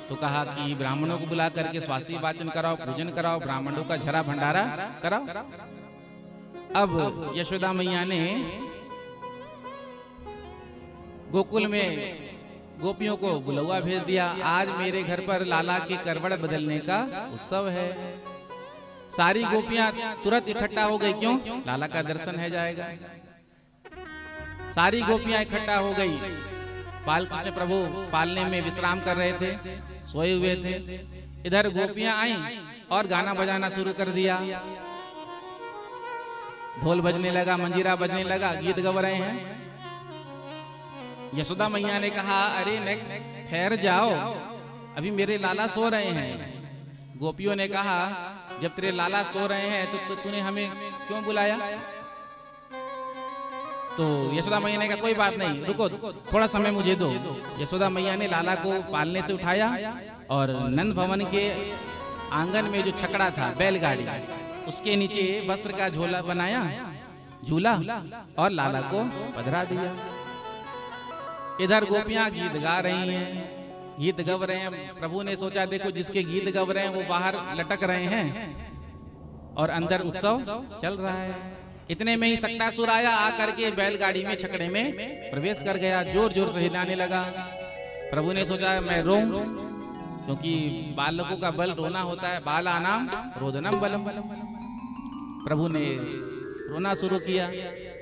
तो कहा कि ब्राह्मणों को बुला करके स्वास्थ्य वाचन कराओ, पूजन कराओ, ब्राह्मणों का झरा भंडारा कराओ। अब यशोदा मैया ने गोकुल में गोपियों को बुलवा भेज दिया। आज मेरे घर पर लाला के करवट बदलने का उत्सव है। सारी गोपियां तुरंत इकट्ठा हो गई। क्यों? लाला का दर्शन है जाएगा। सारी गोपियां इकट्ठा हो गई। बाल कृष्ण प्रभु पालने में विश्राम कर रहे थे, सोए हुए थे। इधर गोपियां आई और गाना बजाना शुरू कर दिया। ढोल बजने लगा, मंजीरा बजने लगा, गीत गा रहे हैं। यशोदा मैया ने कहा अरे ठहर जाओ, अभी मेरे लाला सो रहे हैं। गोपियों ने कहा जब तेरे लाला सो रहे हैं तो तूने हमें क्यों बुलाया? तो यशोदा मैया ने कहा कोई बात नहीं, रुको थोड़ा समय मुझे दो। यशोदा मैया ने लाला को पालने से उठाया और नंद भवन के आंगन में जो छकड़ा था बैलगाड़ी, उसके नीचे वस्त्र का झोला बनाया, झूला, और लाला को पधरा दिया। इधर गोपियां गीत गा रही हैं, गीत गव रहे हैं। प्रभु ने सोचा देखो जिसके गीत गव रहे हैं वो बाहर लटक रहे हैं और अंदर उत्सव चल रहा है। इतने में ही सक्टासुर आया, आकर के बैलगाड़ी में छकड़े में प्रवेश कर गया, जोर जोर से हिलाने लगा। प्रभु ने सोचा मैं रोऊं, क्योंकि बालकों का बल रोना होता है। बालानाम रोदनम बलम। प्रभु ने रोना शुरू किया,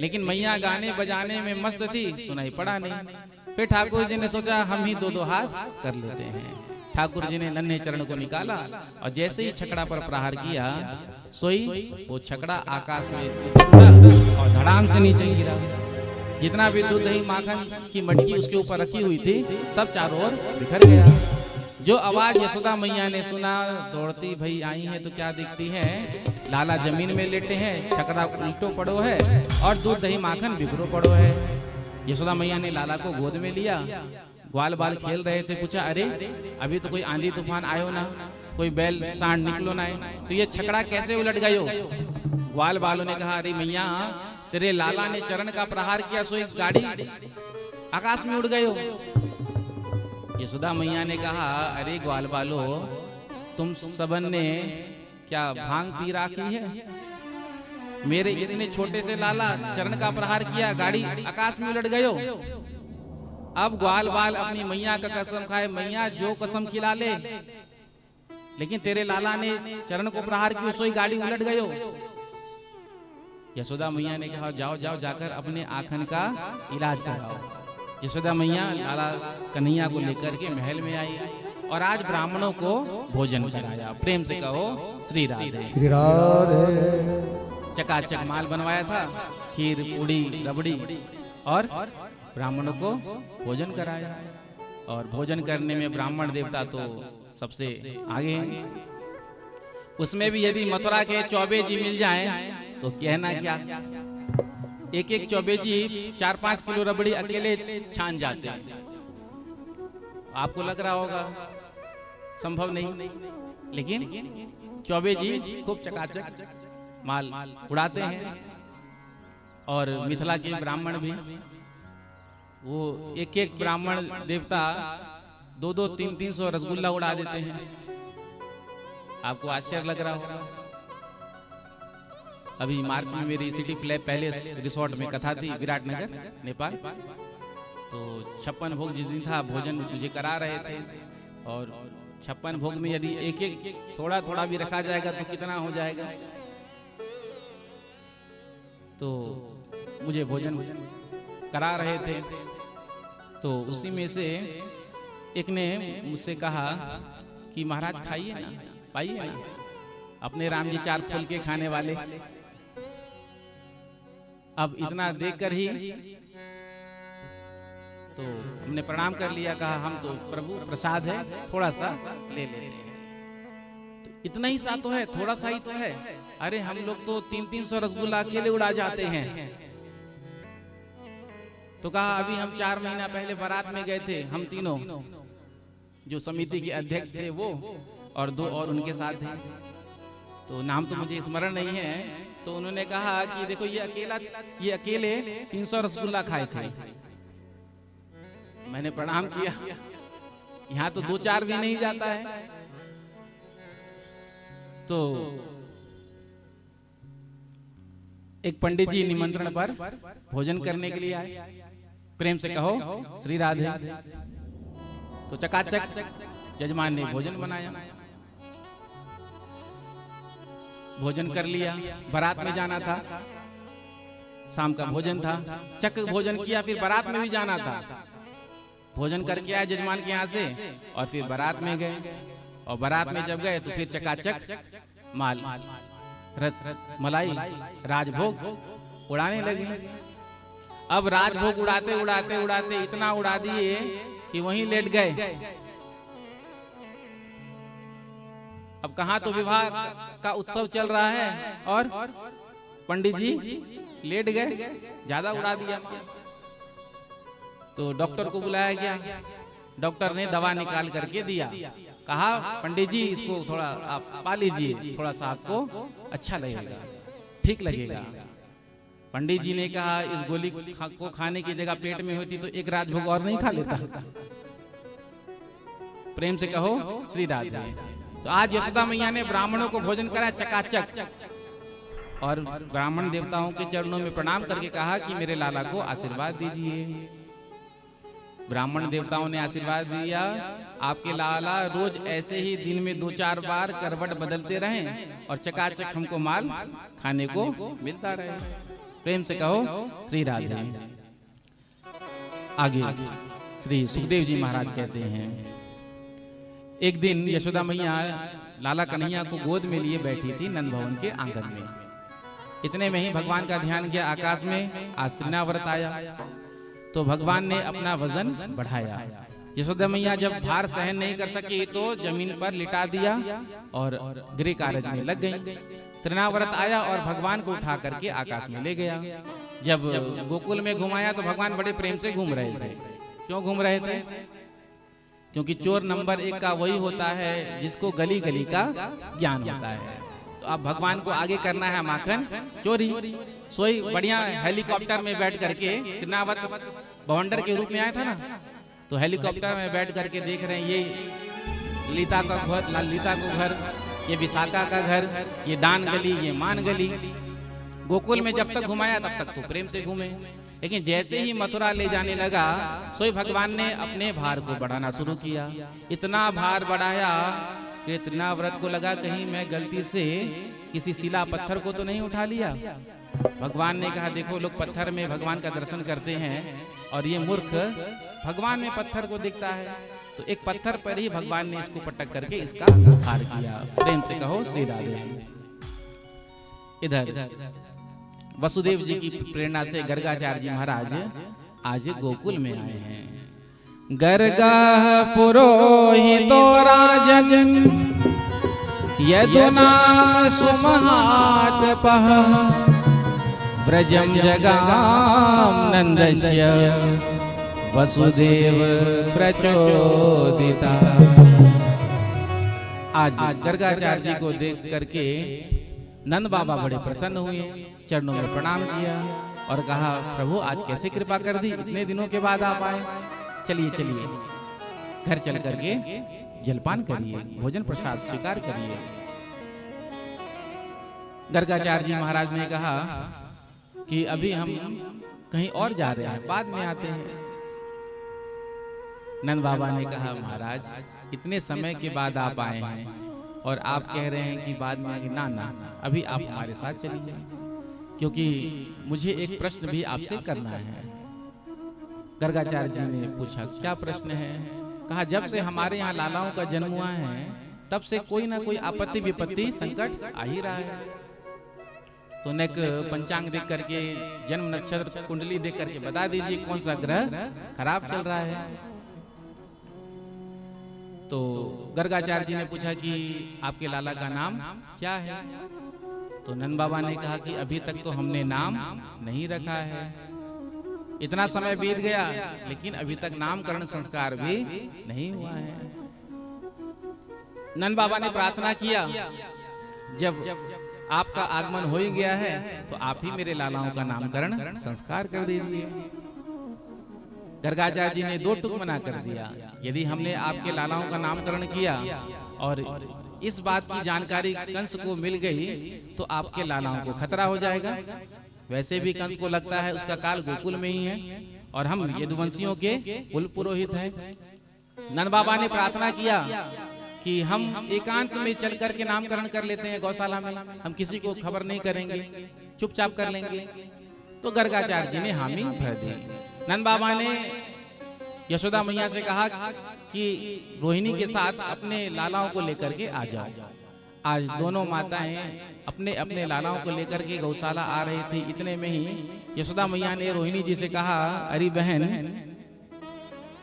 लेकिन मैया गाने बजाने में मस्त थी, सुनाई पड़ा नहीं। फिर ठाकुर जी ने सोचा हम ही दो हाथ कर लेते हैं। ठाकुर जी ने नन्हे चरण को निकाला और जैसे ही छकड़ा पर प्रहार किया, सोई वो छकड़ा आकाश में और धड़ाम से नीचे गिरा। जितना भी दूध दही माखन की मटकी उसके ऊपर रखी हुई थी सब चारों ओर बिखर गया। जो आवाज यशोदा मैया ने सुना, दौड़ती भई आई है तो क्या दिखती है, लाला जमीन में लेटे हैं, छकड़ा उल्टो पड़ो है और दूध दही माखन बिखरो पड़ो है। यशोदा मैया ने लाला को गोद में लिया, ग्वाल बाल खेल रहे थे। पूछा अरे अभी तो कोई आंधी तूफान आयो ना, कोई बैल सांड निकलो ना, तो ये छकड़ा कैसे उलट गयो? ग्वाल बालों ने कहा अरे मैया तेरे लाला ने चरण का प्रहार किया, सो एक गाड़ी आकाश में उड़ गयो। यशोदा मैया ने कहा अरे ग्वाल बालो तुम सबन ने क्या भांग पी राखी है? मेरे इतने छोटे से लाला चरण का प्रहार किया, गाड़ी आकाश में उलट गयो। अब ग्वाल बाल अपनी मैया का कसम खाए, मैया जो कसम खिला ले लेकिन तेरे लाला ने चरण को प्रहार किया, सोई गाड़ी उलट गयो। यशोदा मैया ने कहा जाओ जाओ जाकर अपने आखन का इलाज कराओ। यशोदा मैया लाला कन्हैया को लेकर के महल में आई और आज ब्राह्मणों को भोजन कराया। प्रेम से कहो श्री राधे। श्री राधे। चकाचक माल बनवाया था, खीर पूड़ी रबड़ी, और ब्राह्मणों को भोजन कराया। और भोजन करने में ब्राह्मण देवता तो सबसे आगे हैं। उसमें भी यदि मथुरा के चौबे जी मिल जाएं तो कहना क्या, एक एक चौबे जी 4-5 किलो रबड़ी अकेले छान जाते हैं। आपको लग रहा होगा संभव नहीं, लेकिन चौबे जी खूब चकाचक माल उड़ाते हैं। और मिथिला के ब्राह्मण भी, वो एक एक ब्राह्मण देवता 2-2, 300 रसगुल्ला उड़ा देते हैं। आपको आश्चर्य लग रहा होगा। अभी मार्च में मेरी सिटी पैलेस रिसोर्ट में कथा थी, विराटनगर नेपाल। तो 56 भोग जिस दिन था, भोजन मुझे करा रहे थे। और 56 भोग में यदि एक एक थोड़ा थोड़ा भी रखा जाएगा तो कितना हो जाएगा। तो मुझे भोजन करा रहे थे, तो उसी में से एक ने मुझसे कहा कि महाराज खाइए ना, पाइए ना, अपने राम जी 4 फूल के खाने वाले। अब इतना देखकर ही तो हमने प्रणाम कर लिया, कहा हम तो प्रभु प्रसाद है, थोड़ा सा ले लेते हैं। तो इतना ही सा तो है, थोड़ा सा ही तो है। अरे हम लोग तो 300 रसगुल्ला अकेले उड़ा जाते हैं। तो कहा अभी हम 4 महीना पहले बारात में गए थे, हम तीनों, जो समिति के अध्यक्ष थे वो और 2 और उनके साथ थे। तो नाम तो मुझे स्मरण नहीं है। तो उन्होंने कहा कि देखो ये अकेले 300 रसगुल्ला खाए थे। मैंने प्रणाम किया, यहाँ तो 2-4 भी नहीं जाता है। तो एक पंडित जी निमंत्रण पर भोजन करने के लिए आए। प्रेम से कहो श्री राधे। तो चकाचक यजमान ने भोजन बनाया, भोजन कर लिया। बारात में जाना था, शाम का भोजन था, चक भोजन किया। फिर बारात में भी जाना था, भोजन करके आए यजमान के यहाँ से, और फिर बारात में गए। और बारात में जब गए तो फिर चकाचक माल, रस मलाई, राजभोग उड़ाने लगे। अब राजभोग उड़ाते उड़ाते उड़ाते इतना उड़ा दिए कि वहीं लेट गए। अब कहाँ तो विवाह का उत्सव चल रहा है और पंडित जी लेट गए, ज्यादा उड़ा दिया। तो डॉक्टर को बुलाया गया। डॉक्टर ने दवा निकाल करके दिया, कहा पंडित जी इसको थोड़ा आप पा लीजिए, थोड़ा सा आपको अच्छा लगेगा, ठीक लगेगा। पंडित जी ने कहा इस गोली को खाने की जगह पेट में होती तो एक राजभोग और नहीं खा लेता। प्रेम से कहो श्री राधे। तो आज यशोदा मैया ने ब्राह्मणों को भोजन कराया चकाचक, और ब्राह्मण देवताओं के चरणों में प्रणाम करके कहा कि मेरे लाला को आशीर्वाद दीजिए। ब्राह्मण देवताओं ने आशीर्वाद दिया, आपके लाला रोज ऐसे ही दिन में 2-4 बार करवट बदलते रहें और चकाचक हमको माल खाने को मिलता रहे। प्रेम से कहो श्री राधे। आगे श्री सुखदेव जी महाराज कहते हैं, एक दिन यशोदा मैया लाला कन्हैया को गोद में लिए बैठी थी नंद भवन के आंगन में। इतने में ही भगवान का ध्यान किया। आकाश में आज तृणाव्रत आया तो भगवान ने अपना वजन बढ़ाया। यशोदा मैया जब भार सहन नहीं कर सकी तो जमीन पर लिटा दिया और गृह कार्य में लग गई। तृणाव्रत आया और भगवान को उठा करके आकाश में ले गया। जब गोकुल में घुमाया तो भगवान बड़े प्रेम से घूम रहे थे। क्यों घूम रहे थे? क्योंकि चोर नंबर 1 का वही होता है जिसको गली गली का ज्ञान होता है। तो अब भगवान को आगे करना है माखन चोरी। सोई बढ़िया हेलीकॉप्टर में बैठ करके, तृणाव्रत बवंडर के रूप में आया था ना, तो हेलीकॉप्टर में बैठ करके देख रहे हैं ये लीता का घर, ललिता को घर, ये विशाखा का घर, ये दान गली, ये मान गली। गोकुल में जब तक घुमाया तब तक तो प्रेम से घूमे, लेकिन जैसे ही मथुरा ले जाने लगा सोई भगवान ने अपने भार को बढ़ाना शुरू किया। इतना भार बढ़ाया कि तृणाव्रत को लगा कहीं मैं गलती से किसी शिला पत्थर को तो नहीं उठा लिया। भगवान ने कहा देखो लोग पत्थर में भगवान का दर्शन करते हैं और ये मूर्ख भगवान में पत्थर को देखता है। तो एक पत्थर पर ही भगवान ने इसको पटक करके इसका उद्धार किया। प्रेम से कहो श्री राधे। इधर वसुदेव जी की प्रेरणा से गर्गाचार्य जी महाराज आज गोकुल में आए हैं। गर्गा पुरोहितो राजन यदुनाम सुमहात्पः व्रजम जगाम नंदस्य वसुदेव प्रचोदिता। आज गर्गाचार्य जी को देख करके नंद बाबा बड़े प्रसन्न हुए, चरणों में प्रणाम किया और कहा प्रभु आज कैसे कृपा कर दी, इतने दिनों के बाद आप आए। चलिए चलिए घर चल करके जलपान करिए, भोजन प्रसाद स्वीकार करिए। गर्गाचार्य जी महाराज ने कहा कि अभी हम कहीं और जा रहे हैं, बाद में आते हैं। नंद बाबा ने कहा महाराज इतने समय के बाद आप आए हैं और आप कह रहे हैं कि बाद में आगे। ना ना, अभी आप हमारे साथ चलिए, क्योंकि मुझे एक प्रश्न भी आपसे करना है। गर्गाचार्य जी ने पूछा क्या प्रश्न है? कहा जब से हमारे यहाँ लालाओं का जन्म हुआ है तब से कोई ना कोई आपत्ति विपत्ति संकट आ ही रहा है। तो नेक पंचांग देख करके, जन्म नक्षत्र कुंडली देख करके बता दीजिए कौन सा ग्रह खराब चल रहा है। तो गर्गाचार्य जी ने पूछा कि आपके लाला का नाम क्या है? तो नंद बाबा ने कहा कि अभी तक तो हमने नाम नहीं रखा है, इतना समय बीत गया लेकिन अभी तक नामकरण संस्कार भी नहीं हुआ है। नंद बाबा ने प्रार्थना किया जब आपका आगमन हो ही गया है तो आप ही मेरे लालाओं का नामकरण संस्कार कर दीजिए। गर्गाचार्य जी ने दो टुक मना कर दिया, यदि हमने आपके लालाओं का नामकरण किया और इस बात की जानकारी कंस को मिल गई तो आपके लालाओं को खतरा हो जाएगा। वैसे भी कंस को लगता है उसका काल गोकुल में ही है और हम यदुवंशियों के कुल पुरोहित हैं। नंद बाबा ने प्रार्थना किया कि हम एकांत में चल करके नामकरण कर लेते हैं गौशाला में, हम किसी को खबर नहीं करेंगे, चुपचाप कर लेंगे। तो गर्गाचार्य जी ने हामी भर दी। नंद बाबा ने यशोदा मैया से कहा कि रोहिणी के साथ अपने लालाओं को लेकर के आ जाओ। आज दोनों माताएं अपने अपने लालाओं को लेकर के गौशाला आ रही थी। इतने में ही यशोदा मैया ने रोहिणी जी से कहा अरे बहन,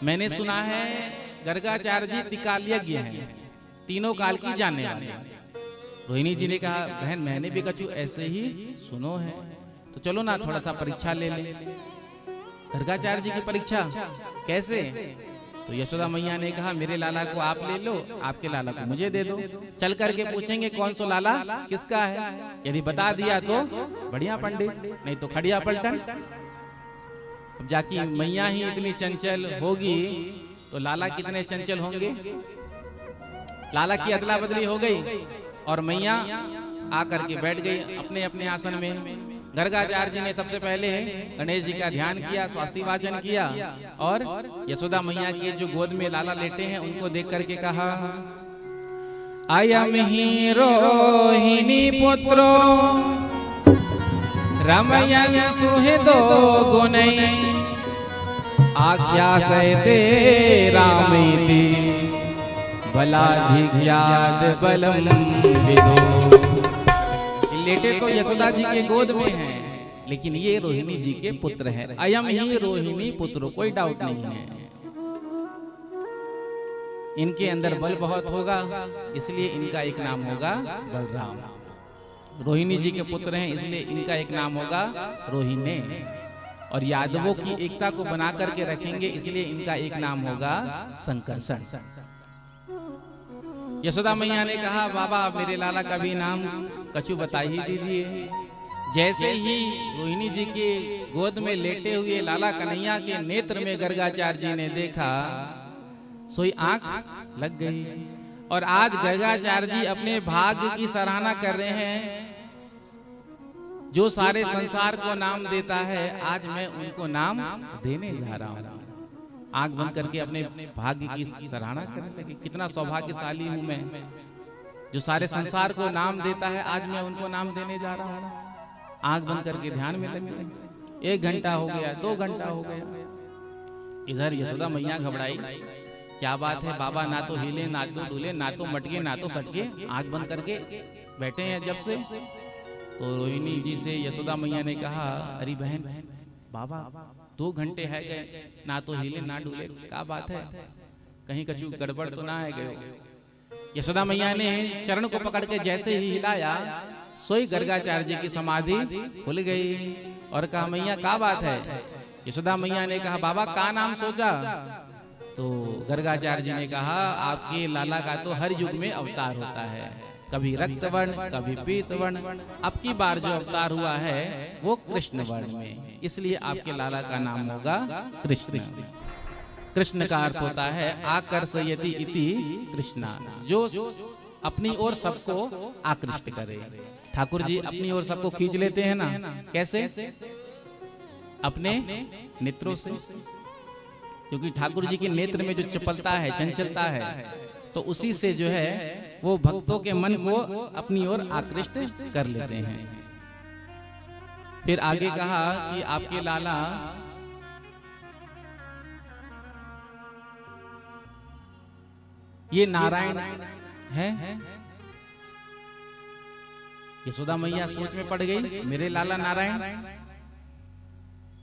मैंने सुना है गर्गाचार्य जी त्रिकालज्ञ हैं, तीनों काल की जानने वाले। रोहिणी जी ने कहा बहन मैंने भी कछु ऐसे ही सुनो है, तो चलो ना थोड़ा सा परीक्षा ले ले। गर्गाचार्य जी की परीक्षा कैसे? तो यशोदा मैया ने कहा मेरे लाला को आप ले लो, आपके लाला को मुझे दे दो, चल करके पूछेंगे कौन सा लाला किसका है। यदि बता दिया तो बढ़िया पंडित, नहीं तो खड़िया पलटन। अब जाकी मैया ही इतनी चंचल होगी तो लाला कितने चंचल होंगे। लाला की अदला बदली हो गई और मैया आकर के बैठ गई अपने अपने आसन में। गर्गाचार्य जी ने सबसे पहले गणेश जी का ध्यान किया, स्वास्ति वाचन किया और यशोदा मैया के जो गोद में लाला लेटे हैं उनको देख करके कहा अयम ही रोहिणी पुत्रो रमयन सुहृदो गुणै आख्यासयते रामेति बलाधिक्याद बलम विदो। लेटे तो यशोदा जी के गोद में हैं, लेकिन ये रोहिणी जी के पुत्र हैं। अयम ही रोहिणी पुत्र, कोई डाउट नहीं है। इनके अंदर बल बहुत होगा, इसलिए इनका एक नाम होगा बलराम। रोहिणी जी के पुत्र हैं इसलिए इनका एक नाम होगा रोहिणी। और यादवों की एकता को बना करके रखेंगे इसलिए इनका एक नाम होगा संकर्षण। यशोदा मैया ने कहा बाबा मेरे लाला का भी नाम कछु बता ही दीजिए। जैसे ही रोहिणी जी के गोद में लेटे हुए लाला कन्हैया के नेत्र में गर्गाचार्य जी ने देखा, सोई आंख लग गई। और आज गर्गाचार्य जी अपने भाग्य की सराहना कर रहे हैं। जो सारे संसार को नाम देता है आज मैं उनको नाम देने जा रहा हूं। आंख बंद करके अपने भाग्य की सराहना करने लगे। कितना सौभाग्यशाली हूं मैं जो सारे संसार को नाम देता है, आज मैं उनको नाम देने जा रहा हूँ। आंख बंद करके ध्यान में लगे। 1 घंटा हो गया, 2 घंटा हो गया। इधर यशोदा मैया घबराई, क्या बात है, बाबा ना तो हिले, ना तो डूले, ना तो मटके, ना तो सटके, आंख बंद करके बैठे हैं जब से। तो रोहिणी जी से यशोदा मैया ने कहा, अरे बहन, बाबा 2 घंटे है गए, ना तो हिले ना डूले, क्या बात है, कहीं कछु गड़बड़ तो ना है गए। यशोदा मैया ने चरण को पकड़ के जैसे ही हिलाया, सोई गर्गाचार्य जी की समाधि खुल गई और कहा, मैया क्या बात है। यशोदा मैया ने कहा, बाबा का नाम सोचा। तो गर्गाचार्य जी ने कहा, आपके लाला का तो हर युग में अवतार होता है, कभी रक्तवर्ण, कभी पीतवर्ण, अब की बार जो अवतार हुआ है वो कृष्ण वर्ण में, इसलिए आपके लाला का नाम होगा कृष्ण। कृष्ण का अर्थ होता है आकर्षयति इति कृष्णा, जो अपनी ओर सबको आकृष्ट करे। ठाकुर जी अपनी ओर सबको खींच लेते हैं ना, कैसे? अपने नेत्रों से, क्योंकि ठाकुर जी के नेत्र में जो चपलता है, चंचलता है, तो उसी से जो है वो भक्तों के मन को अपनी ओर आकृष्ट कर लेते हैं। फिर आगे कहा कि आपके लाला ये नारायण है। यशोदा मैया सोच में पड़ गई, मेरे लाला नारायण।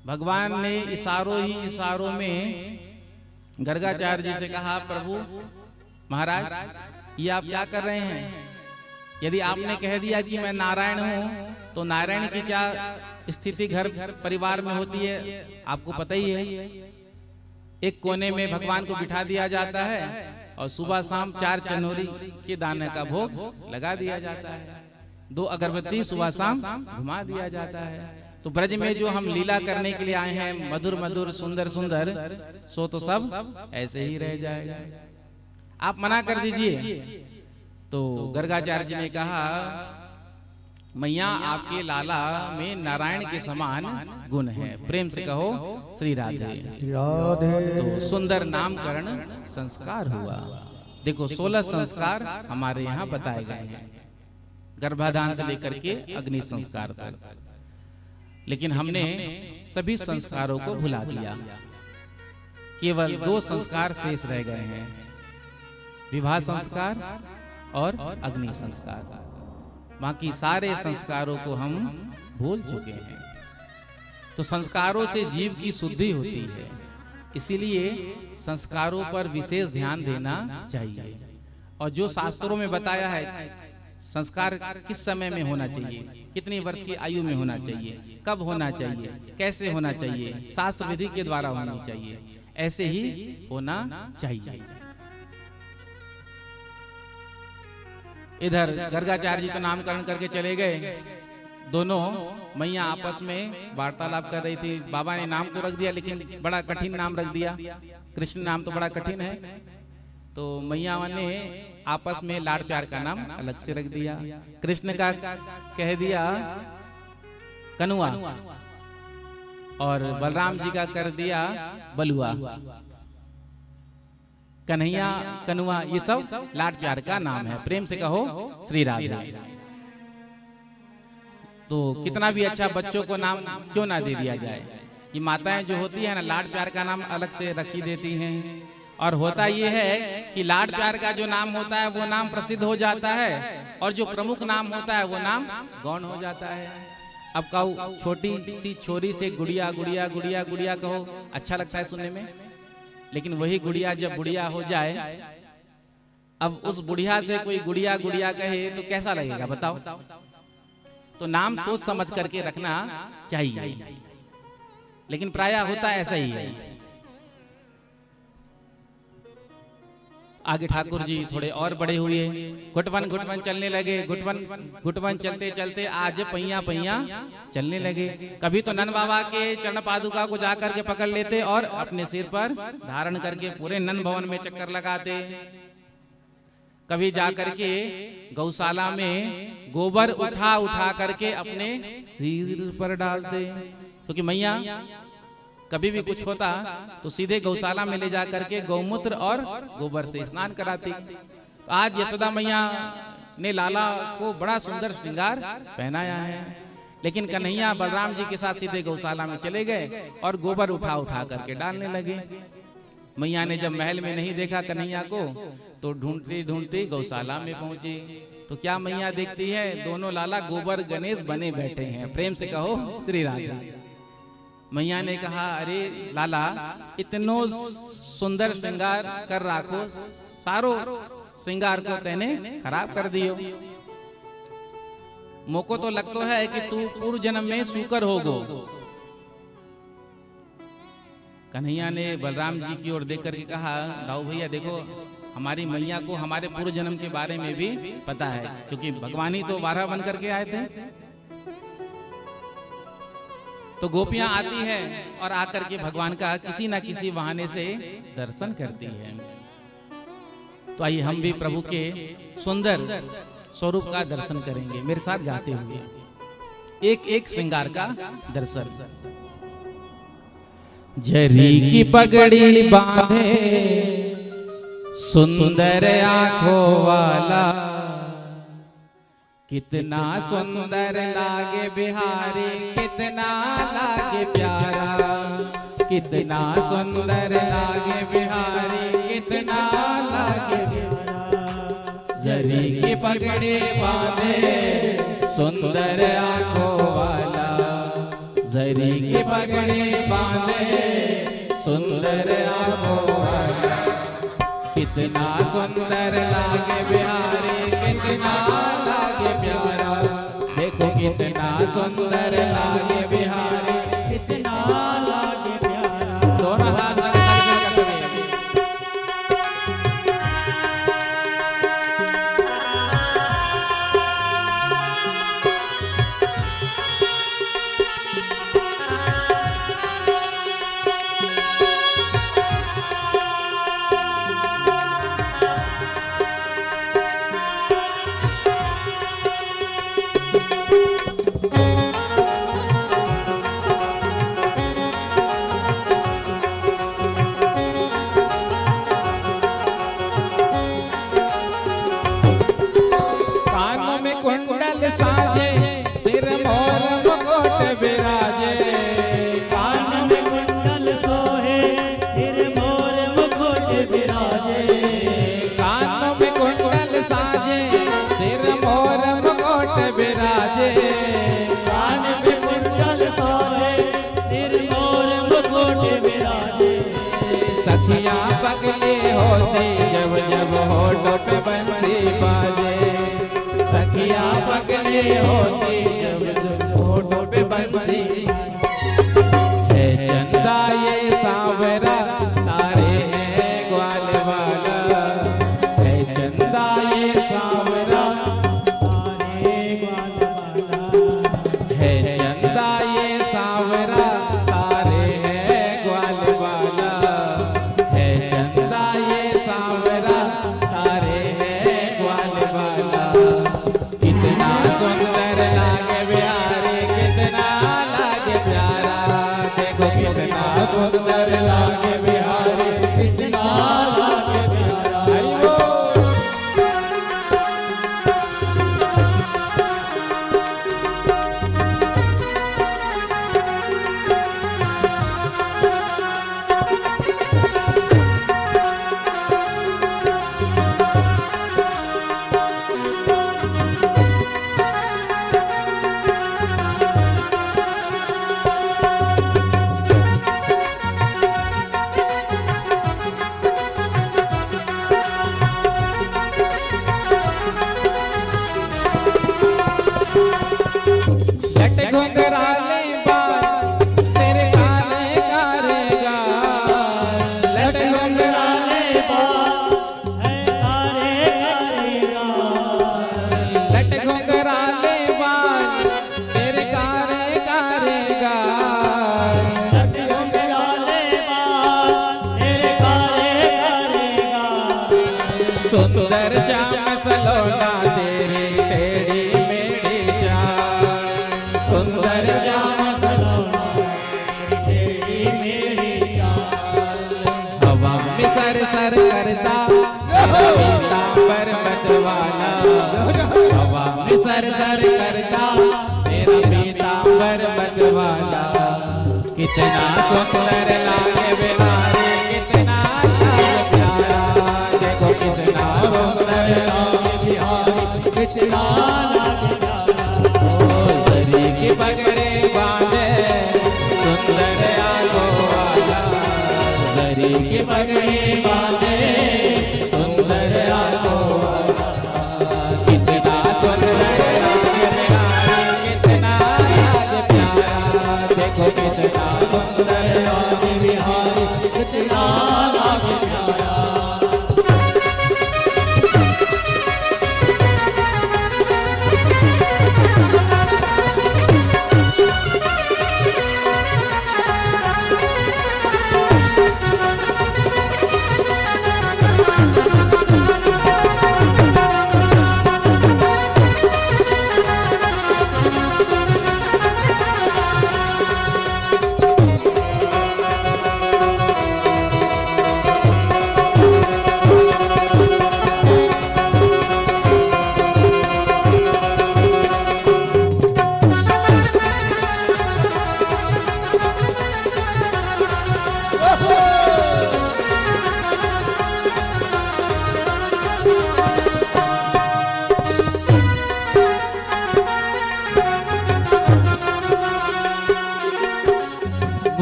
भगवान ने इशारों में गर्गाचार्य जी से कहा, प्रभु महाराज ये आप क्या कर रहे हैं? यदि आपने कह दिया कि मैं नारायण हूँ, तो नारायण की क्या स्थिति घर परिवार में होती है आपको पता ही है। एक कोने में भगवान को बिठा दिया जाता है और सुबह शाम 4 चनोरी के दाने का भोग लगा दिया जाता है, 2 अगरबत्ती सुबह शाम घुमा दिया जाता है। तो ब्रज में जो हम लीला करने के लिए आए हैं, मधुर मधुर सुंदर सुंदर, सो तो सब ऐसे ही रह जाएगा, आप मना कर दीजिए। तो गर्गाचार्य जी ने कहा, मैया आपके लाला में नारायण के समान गुण है, प्रेम से कहो श्री राधे। तो सुंदर नामकरण संस्कार हुआ। देखो 16 संस्कार हमारे यहाँ बताए गए हैं, गर्भाधान से लेकर के अग्नि संस्कार तक। लेकिन हमने सभी संस्कारों को भुला दिया, केवल 2 संस्कार शेष रह गए हैं, विवाह संस्कार और अग्नि संस्कार। बाकी सारे संस्कारों को हम भूल चुके हैं। तो संस्कारों से जीव की शुद्धि होती है, इसीलिए संस्कारों पर विशेष ध्यान देना चाहिए। और जो शास्त्रों में बताया है संस्कार किस समय में होना चाहिए, कितनी वर्ष की आयु में होना चाहिए, कब होना चाहिए, कैसे होना चाहिए, शास्त्र विधि के द्वारा होनी चाहिए, ऐसे ही होना चाहिए। इधर गर्गाचार्य जी तो नामकरण करके चले गए, दोनों मैया आपस में वार्तालाप कर रही थी। बाबा ने नाम तो रख दिया, लेकिन बड़ा कठिन नाम रख दिया, कृष्ण नाम तो बड़ा कठिन है। तो मैया ने आपस में लाड प्यार का नाम अलग से रख दिया। कृष्ण का कह दिया कनुआ और बलराम जी का कर दिया बलुआ। कन्हैया, कनुआ, ये सब लाड प्यार का नाम है, प्रेम से कहो श्री राधे। तो कितना भी अच्छा बच्चों को नाम क्यों ना दे दिया जाए। ये माताएं जो होती है ना, लाड प्यार का नाम अलग से रखी देती हैं। और होता ये है कि लाड प्यार का जो नाम होता है वो नाम प्रसिद्ध हो जाता है, और जो प्रमुख नाम होता है वो नाम गौण हो जाता है। अब कहो छोटी सी छोरी से गुड़िया गुड़िया गुड़िया गुड़िया कहो, अच्छा लगता है सुनने में, लेकिन वही गुड़िया जब बुढ़िया हो जाए, अब उस बुढ़िया से कोई गुड़िया गुड़िया कहे तो कैसा लगेगा बताओ। तो नाम सोच समझ करके रखना चाहिए, लेकिन प्रायः होता ऐसा ही है। आगे ठाकुर जी थोड़े और बड़े हुए, घुटवन घुटवन चलने लगे। घुटवन घुटवन चलते चलते आज पहिया पहिया चलने लगे। कभी तो नन बाबा के चरण पादुका को जाकर के पकड़ लेते और अपने सिर पर धारण करके पूरे नन भवन में चक्कर लगाते। कभी जाकर के गौशाला में गोबर उठा उठा करके अपने सिर पर डालते, क्योंकि मैया कभी भी कुछ होता तो सीधे गौशाला में ले जा करके गौमूत्र और गोबर से स्नान कराती। आज यशोदा मैया ने लाला को बड़ा सुंदर श्रृंगार पहनाया है। लेकिन कन्हैया बलराम जी के साथ सीधे गौशाला में चले गए और गोबर उठा उठा करके डालने लगे। मैया ने जब महल में नहीं देखा कन्हैया को तो ढूंढते ढूंढते गौशाला में पहुंचे। तो क्या मैया देखती है, दोनों लाला गोबर गणेश बने बैठे हैं। प्रेम से कहो श्री राधे। मैया ने कहा, अरे लाला इतनो सुंदर श्रृंगार कर राखो, सारो श्रृंगार को तैने खराब कर दियो। मोको तो लगतो है कि तू पूर्व जन्म में सूकर होगो। कन्हैया ने बलराम जी की ओर देख करके कहा, दाऊ भैया देखो, हमारी मैया को हमारे पूर्व जन्म के बारे में भी पता है, क्योंकि भगवान ही तो 12 बन करके आए थे। तो गोपियां आती है और आकर के भगवान का किसी ना किसी बहाने से दर्शन करती है। तो आइए हम भी प्रभु के सुंदर स्वरूप का दर्शन करेंगे मेरे साथ गाते हुए, एक एक श्रृंगार का दर्शन। जरी की पगड़ी बांधे सुंदर आंखों वाला, कितना सुंदर लागे बिहारी, कितना लागे प्यारा, कितना सुंदर लागे बिहारी, कितना लागे प्यारा। जरी की पगड़ी बांधे सुंदर आंखों वाला, जरी की पगड़ी बांधे सुंदर आंखों वाला, कितना सुंदर लागे बिहारी, कितना लागे प्यारा। देखो कितना सुंदर लागे बिहारी, कितना लागे प्यारा। दोनों हाथ बिराजे की पगड़ी बांधे सुंदर आंखों वाला, कितना सुंदर लागे बिहारी, कितना लागे प्यारा, देखो कितना सुंदर लागे बिहारी, कितना लागे प्यारा।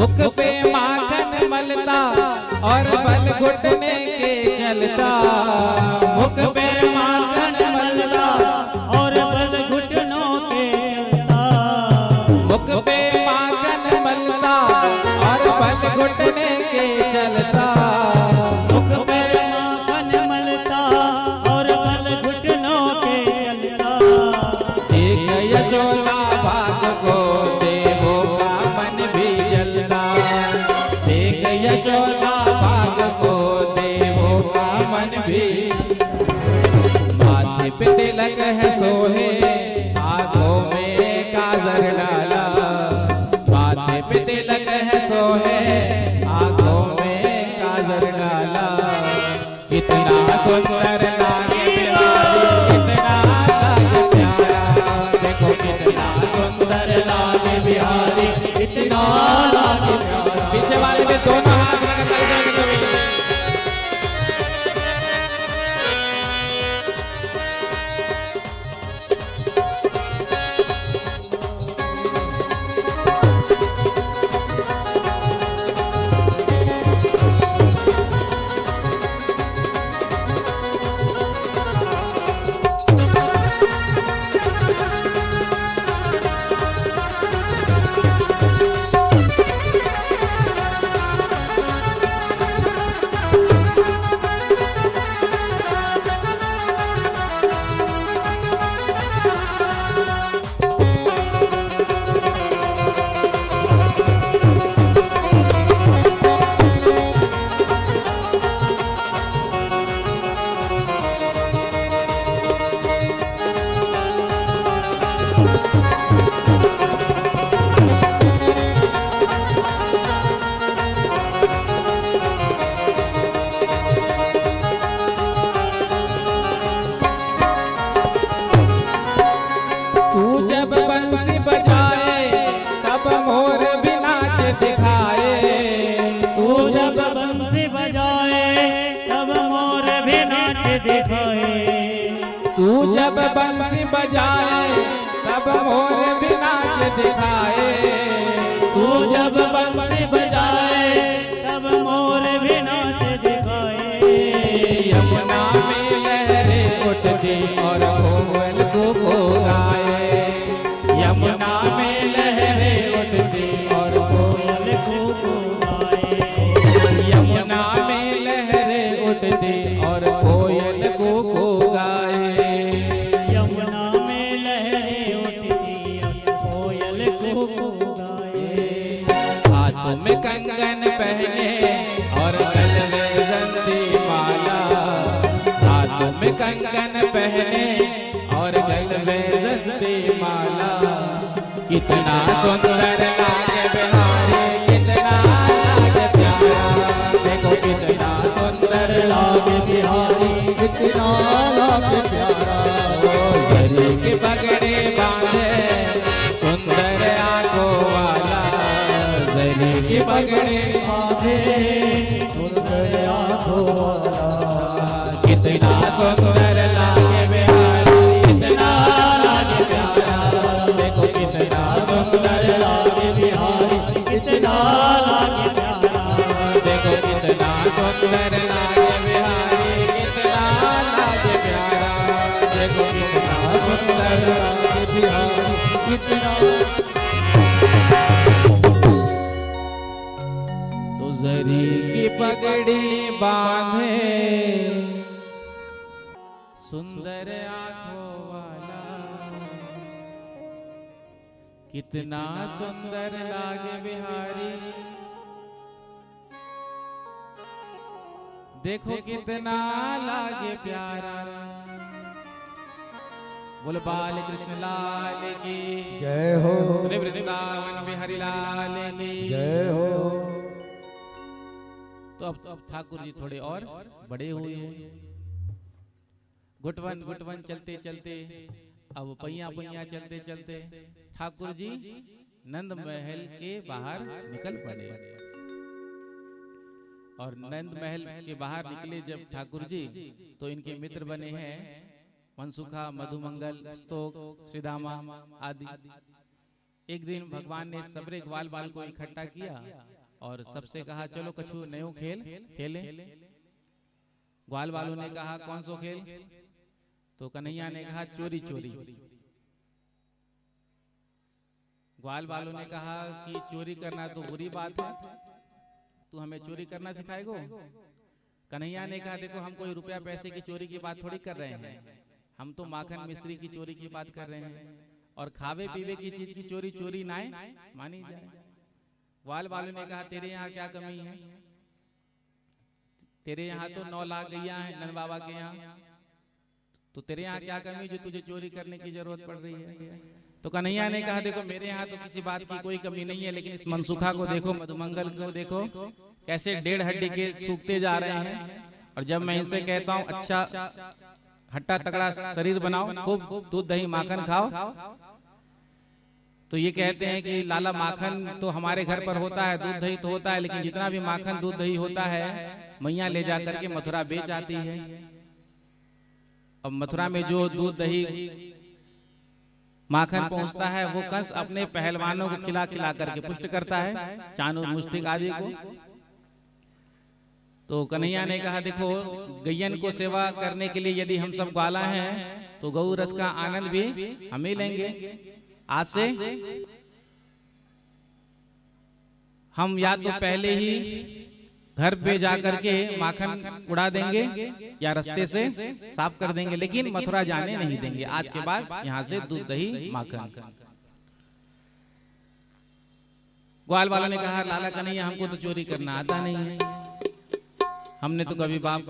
मुख पे माखन मलता और बल घुटने के चलता, मुख पे माखन मलता और बल घुटनों के चलता, मुख पे माखन मलता और बल घुटने के चलता, मुख पे माखन मलता और बल घुटनों के चलता, एक यशोदा भाग को देवों का मन भी जलता, एक यशोदा भाग को देवों का मन भी, माथे पे तिलक है सोहे आंखों में काजर डाला, माथे पे तिलक है सोहे आंखों में काजर डाला, कितना सुंदर लागे बिहारी, कितना लागे प्यारा, देखो कितना सुंदर लागे बिहारी, कितना लागे प्यारा। पीछे वाले में दोनों हाथ लगा कर दो। तू जब बंसी बजाए तब मोर भी नाच दिखाए, तू जब बंसी बजाए तब मोर भी नाच दिखाए, यमुना में लहरें उठती और कोयल को गाए, यमुना में लहरें उठती और कोयल को गाए, यमुना में लहरें उठती और कोयल को गाए, यमुना में लहरें उठती और कोयल को गाए। हाथों में कंगन पहने और गल में जंती माला, हाथों में कंगन पहने और गल में जंती माला, कितना सुंदर लागे बिहारी, कितना लागे प्यारा, देखो कितना सुंदर लागे बिहारी, कितना लागे प्यारा। गले के पगड़े बांधे सुंदर आंखों वाला, गले के पगड़े बांधे सुंदर आँखों वाला, कितना सुंदर लागे बिहारी, कितना लागे प्यारा, देखो कितना सुंदर लागे बिहारी, कितना लागे प्यारा, देखो कितना कितना तो जरी की पगड़ी बांधे सुंदर आंखों वाला, कितना सुंदर लागे बिहारी, देखो कितना लागे प्यारा। बोल बाल कृष्ण लाल की जय हो, श्री वृंदावन बिहारी लाल की जय हो। तो अब ठाकुर जी थोड़े और बड़े हुए हैं। गुटवन चलते चलते अब पैया चलते चलते ठाकुर जी नंद महल के बाहर निकल पड़े। और नंद महल के बाहर निकले जब ठाकुर जी, तो इनके मित्र बने हैं मनसुखा, मधुमंगल, स्तोक, श्रीदामा आदि। एक दिन भगवान ने सबरे ग्वाल बाल को इकट्ठा किया और सबसे कहा चलो कछु नयो खेल खेलें। ग्वाल बालों ने कहा कौन सो खेल? तो कन्हैया ने कहा चोरी चोरी। ग्वाल बालों ने कहा कि चोरी करना तो बुरी बात है, तू हमें चोरी करना सिखाएगो? कन्हैया ने कहा देखो हम कोई रुपया पैसे की चोरी की बात थोड़ी कर रहे हैं, हम तो माखन मिश्री की चोरी की बात कर रहे हैं। और खावे पीवे की चीज की चोरी चोरी ना मानी जाए। ग्वाल बालों ने कहा तेरे यहाँ क्या कमी है? तेरे यहाँ तो 9 लाख गैया है नंद बाबा के यहाँ, तो तेरे यहाँ क्या कमी जो तुझे चोरी करने की जरूरत पड़ रही है? तो कन्हैया ने कहा देखो मेरे यहाँ तो किसी बात की कोई कमी नहीं है, लेकिन इस मनसुखा को देखो, मधुमंगल को देखो, कैसे 1.5 हड्डी के सूखते जा रहे हैं। और जब मैं इनसे कहता हूँ अच्छा हट्टा तगड़ा शरीर बनाओ, खूब दूध दही माखन खाओ, तो ये कहते हैं कि लाला माखन तो हमारे घर पर होता है, दूध दही तो होता है, लेकिन जितना भी माखन दूध दही होता है मैया ले जा करके मथुरा बेच आती है। अब मथुरा में जो दूध दही माखन पहुंचता है वो कंस अपने पहलवानों को खिला खिला करके पुष्ट करता है, चानूर मुष्टिक आदि को। तो कन्हैया ने कहा देखो गैयन को सेवा करने के लिए यदि हम सब ग्वाला हैं तो गौ रस का आनंद भी हम ही लेंगे। आज से हम या तो पहले ही घर पे जा करके माखन उड़ा देंगे या रास्ते से साफ कर देंगे, लेकिन मथुरा जाने नहीं देंगे। आज के बाद यहाँ से दूध दही माखन। ग्वाल वालों ने कहा लाला कन्हैया हमको तो चोरी करना आता नहीं है, हमने तो कभी बाप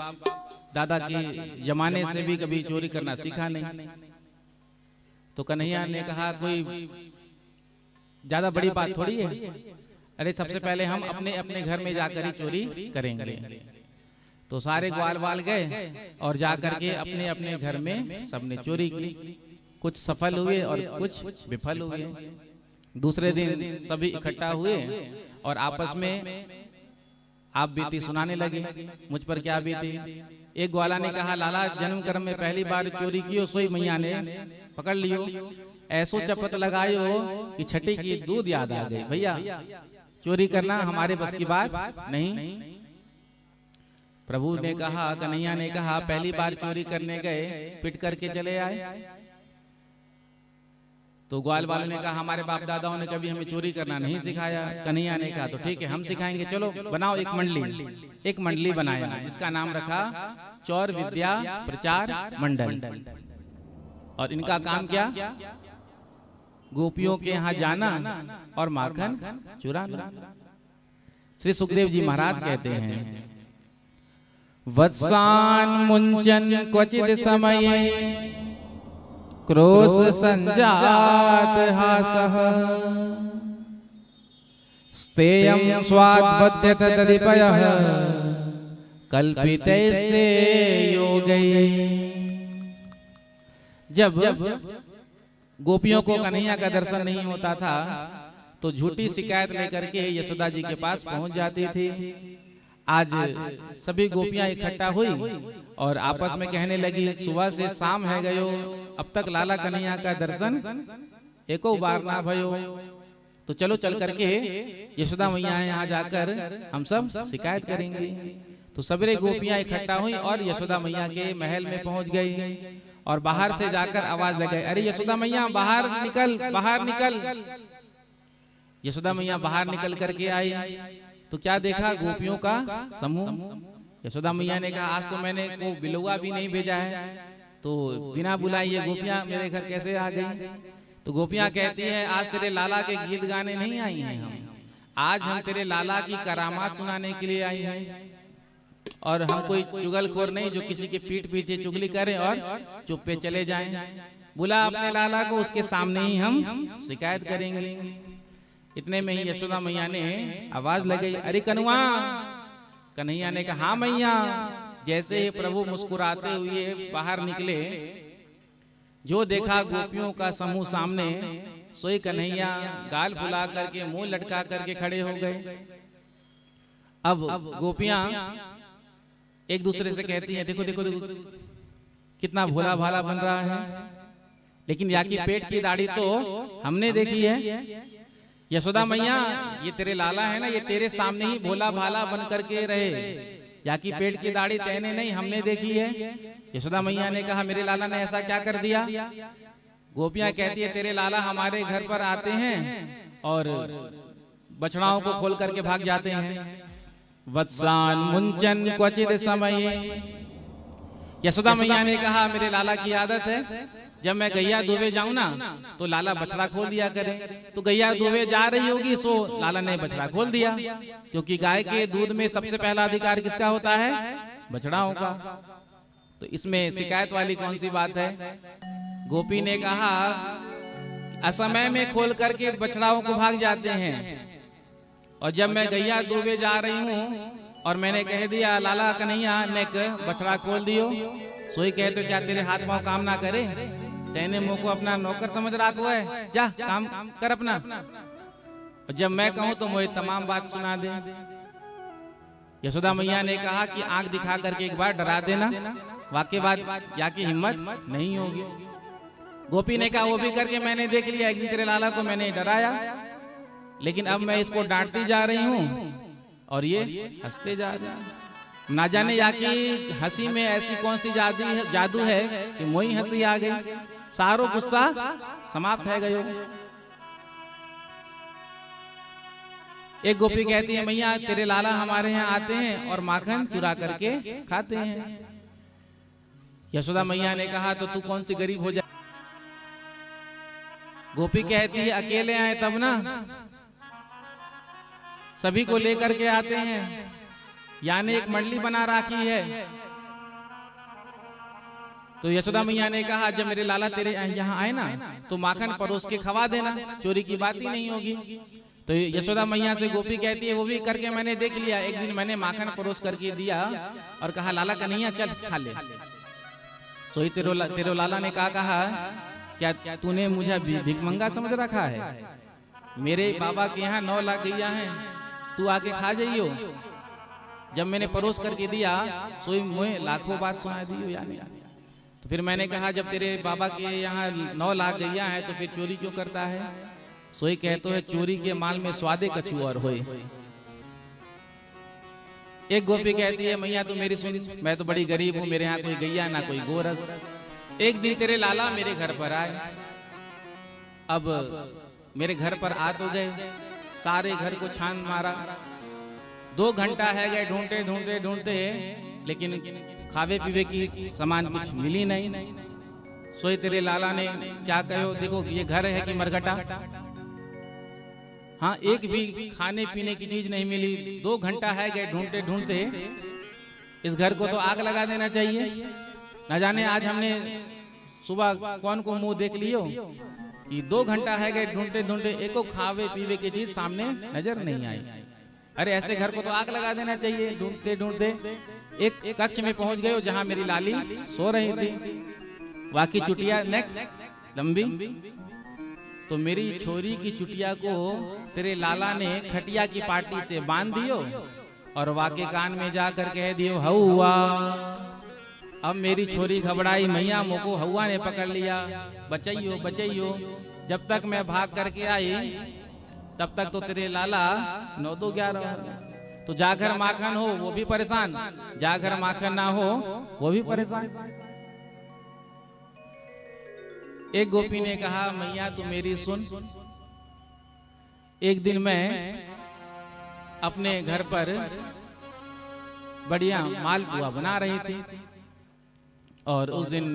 दादा के जमाने से भी कभी चोरी करना सीखा नहीं। तो कन्हैया ने कहा कोई ज्यादा बड़ी बात थोड़ी है, अरे सबसे पहले हम अपने अपने घर में जाकर ही चोरी करेंगे। तो सारे ग्वाल बाल गए और जाकर के अपने अपने घर में सबने चोरी की। कुछ सफल हुए और कुछ विफल हुए। दूसरे दिन सभी इकट्ठा हुए और आपस में आप बीती सुनाने लगे, मुझ पर क्या बीती। एक ग्वाला ने कहा लाला जन्म कर्म में पहली बार चोरी की, सोई मैया ने पकड़ लियो, ऐसो चपत लगायो कि छठी की दूध याद आ गई। भैया चोरी करना हमारे बस की बात नहीं। प्रभु ने कहा, कन्हैया ने कहा पहली बार चोरी करने गए, पिट करके चले आए। तो ग्वाल वालों ने कहा हमारे बाप दादाओं ने कभी हमें चोरी करना नहीं सिखाया। कन्हैया ने कहा तो ठीक है हम सिखाएंगे, चलो बनाओ एक मंडली। एक मंडली बनाया जिसका नाम रखा चौर विद्या प्रचार मंडल। और इनका काम क्या? गोपियों के यहाँ जाना और माखन चुराना। श्री सुखदेव जी महाराज कहते हैं वत्सान मुंचन क्वचित समय क्रोश संजात हासः स्तेयं स्वाद्बध्यत तदिपयः कल्पितैस्ते योगै। जब गोपियों को कन्हैया का दर्शन नहीं होता था तो झूठी शिकायत लेकर के यशोदा जी के पास पहुंच जाती थी। आज सभी गोपियां इकट्ठा हुई और आपस में कहने लगी सुबह से शाम है गयो, अब तक लाला कन्हैया का दर्शन एको बार ना भयो, तो चलो चल करके यशोदा मैया यहाँ जाकर हम सब शिकायत करेंगे। तो सबरे गोपियां इकट्ठा हुई और यशोदा मैया के महल में पहुंच गई और बाहर से जाकर आवाज लगाई, अरे यशोदा मैया बाहर निकल, बाहर निकल। यशोदा मैया बाहर निकल करके आई तो क्या देखा, गोपियों का समूह। यशोदा मैया ने कहा आज तो मैंने को बिलुआ भी नहीं भेजा है, तो बिना बुलाए ये गोपियां मेरे घर कैसे आ गई। तो गोपियां कहती है आज तेरे लाला के गीत गाने नहीं आई हैं हम, आज हम तेरे लाला की करामात सुनाने के लिए आई हैं। और हम कोई चुगलखोर नहीं जो किसी के पीठ पीछे चुगली करें और चुप पे चले जाएं। बुला अपने लाला को, उसके सामने ही हम शिकायत करेंगे। इतने में ही यशोदा मैया ने आवाज लगाई, अरे कन्हवा। कन्हैया ने कहा हाँ मैया। जैसे ही प्रभु मुस्कुराते हुए बाहर निकले, जो देखा गोपियों का समूह सामने, सोई कन्हैया गाल फुला करके मुंह लटका करके खड़े हो गए। अब गोपियां एक दूसरे से कहती हैं देखो देखो देखो कितना भोला भाला बन रहा है, लेकिन या की पेट की दाढ़ी तो हमने देखी है। यशोदा मैया ये तेरे लाला है ना, ये तेरे सामने ही भोला भाला बन करके रहे, या की पेट की दाढ़ी तैने नहीं, हमने देखी है। यशोदा मैया ने कहा मेरे लाला ने ऐसा क्या कर दिया। गोपियां कहती है तेरे लाला हमारे घर पर आते हैं और बछड़ाओं को खोल करके भाग जाते हैं। वत्सान मुंचन क्वचित समय। यशोदा मैया ने कहा मेरे लाला की आदत है, जब मैं गैया दुबे जाऊं ना तो लाला बछड़ा खोल दिया करे। तो गैया दुबे जा रही होगी, सो लाला ने बछड़ा खोल दिया, क्योंकि गाय के दूध में सबसे पहला अधिकार किसका होता है, बछड़ाओं का। तो इसमें शिकायत वाली कौन सी बात है। गोपी ने कहा असमय में खोल करके बछड़ाओं को भाग जाते हैं, और जब मैं गैया दुबे जा रही हूँ और मैंने कह दिया लाला कन्हैया ने बछड़ा खोल दियो, सोई कहे तो क्या तेरे हाथ पांव काम ना करे। तेने मुंह को अपना नौकर समझ रहा तो है, जा काम कर अपना। और जब मैं कहूं तो मुझे तमाम बात सुना दे। यशोदा मैया ने कहा कि आंख दिखा करके एक बार डरा देना, वाकई बात या की हिम्मत नहीं होगी। गोपी ने कहा वो भी करके मैंने देख लिया, एक दिन तेरे लाला को मैंने डराया, लेकिन अब मैं इसको डांटती जा रही हूँ और ये हंसते जा रहे हैं। ना जाने या की हंसी में ऐसी कौन सी जादू है कि मोही हंसी आ गई, सारो गुस्सा समाप्त है गयो। एक गोपी कहती है मैया तेरे लाला हमारे यहाँ आते हैं और माखन चुरा करके खाते हैं। यशोदा मैया ने कहा तो तू कौन सी गरीब हो जाए। गोपी कहती है अकेले आए तब ना, सभी को लेकर के आते हैं, यानी एक मंडली बना रखी है। तो यशोदा मैया ने कहा जब मेरे लाला तेरे यहाँ आए ना तो माखन परोस के खवा देना, चोरी की बात ही नहीं होगी। तो यशोदा मैया से गोपी कहती है वो भी करके मैंने देख लिया। एक दिन मैंने माखन परोस करके दिया और कहा लाला कन्हैया चल खा ले। तो तेरे लाला ने कहा क्या तूने मुझे भिखमंगा समझ रखा है, मेरे बाबा के यहाँ 9 लाख गैया हैं, तू आके खा जाइयो। जब मैंने परोस करके दिया सोई मुझे लाखों बात सुना दी यानी। तो फिर मैंने कहा जब तेरे बाबा के यहाँ 9 लाख गैया है तो फिर चोरी क्यों करता है। सोई कहते है चोरी के माल में स्वादे कछु और होए। एक गोपी कहती है मैया तू मेरी सुन, मैं तो बड़ी गरीब हूँ, मेरे यहाँ कोई गैया ना कोई गोरस। एक दिन तेरे लाला मेरे घर पर आए, अब मेरे घर पर आ तो गए, सारे घर को छान मारा, 2 घंटा है गए ढूंढते ढूंढते ढूंढते, लेकिन खावे पीवे की सामान कुछ मिली नहीं। सोई तेरे लाला ने क्या कहो देखो ये घर है कि मरघटा, हाँ एक भी खाने पीने की चीज नहीं मिली, 2 घंटा है गए ढूंढते ढूंढते, इस घर को तो आग लगा देना चाहिए। न जाने आज हमने सुबह कौन को मुंह देख लियो कि 2 घंटा है गए ढूंढते ढूंढते एको खावे पीवे की चीज सामने नजर नहीं आई। अरे ऐसे घर को तो आग लगा देना चाहिए। ढूंढते ढूंढते एक कक्ष में पहुंच गए जहां मेरी लाली सो रही थी, वाकी चुटिया नेक लंबी। तो मेरी छोरी की चुटिया को तेरे लाला ने खटिया की पार्टी से बांध दियो और वाके कान में जाकर कह दियो हौवा। अब मेरी छोरी घबराई, मैया मोको हौवा ने पकड़ लिया, बचाइयो बचाइयो। जब तक मैं भाग करके आई तब तक तो तेरे लाला 9-11। तो जागर माखन हो वो भी परेशान, जागर माखन ना हो वो भी परेशान। एक गोपी ने कहा, मैया तू मेरी सुन, एक दिन मैं अपने घर पर बढ़िया मालपुआ बना रही थी और उस दिन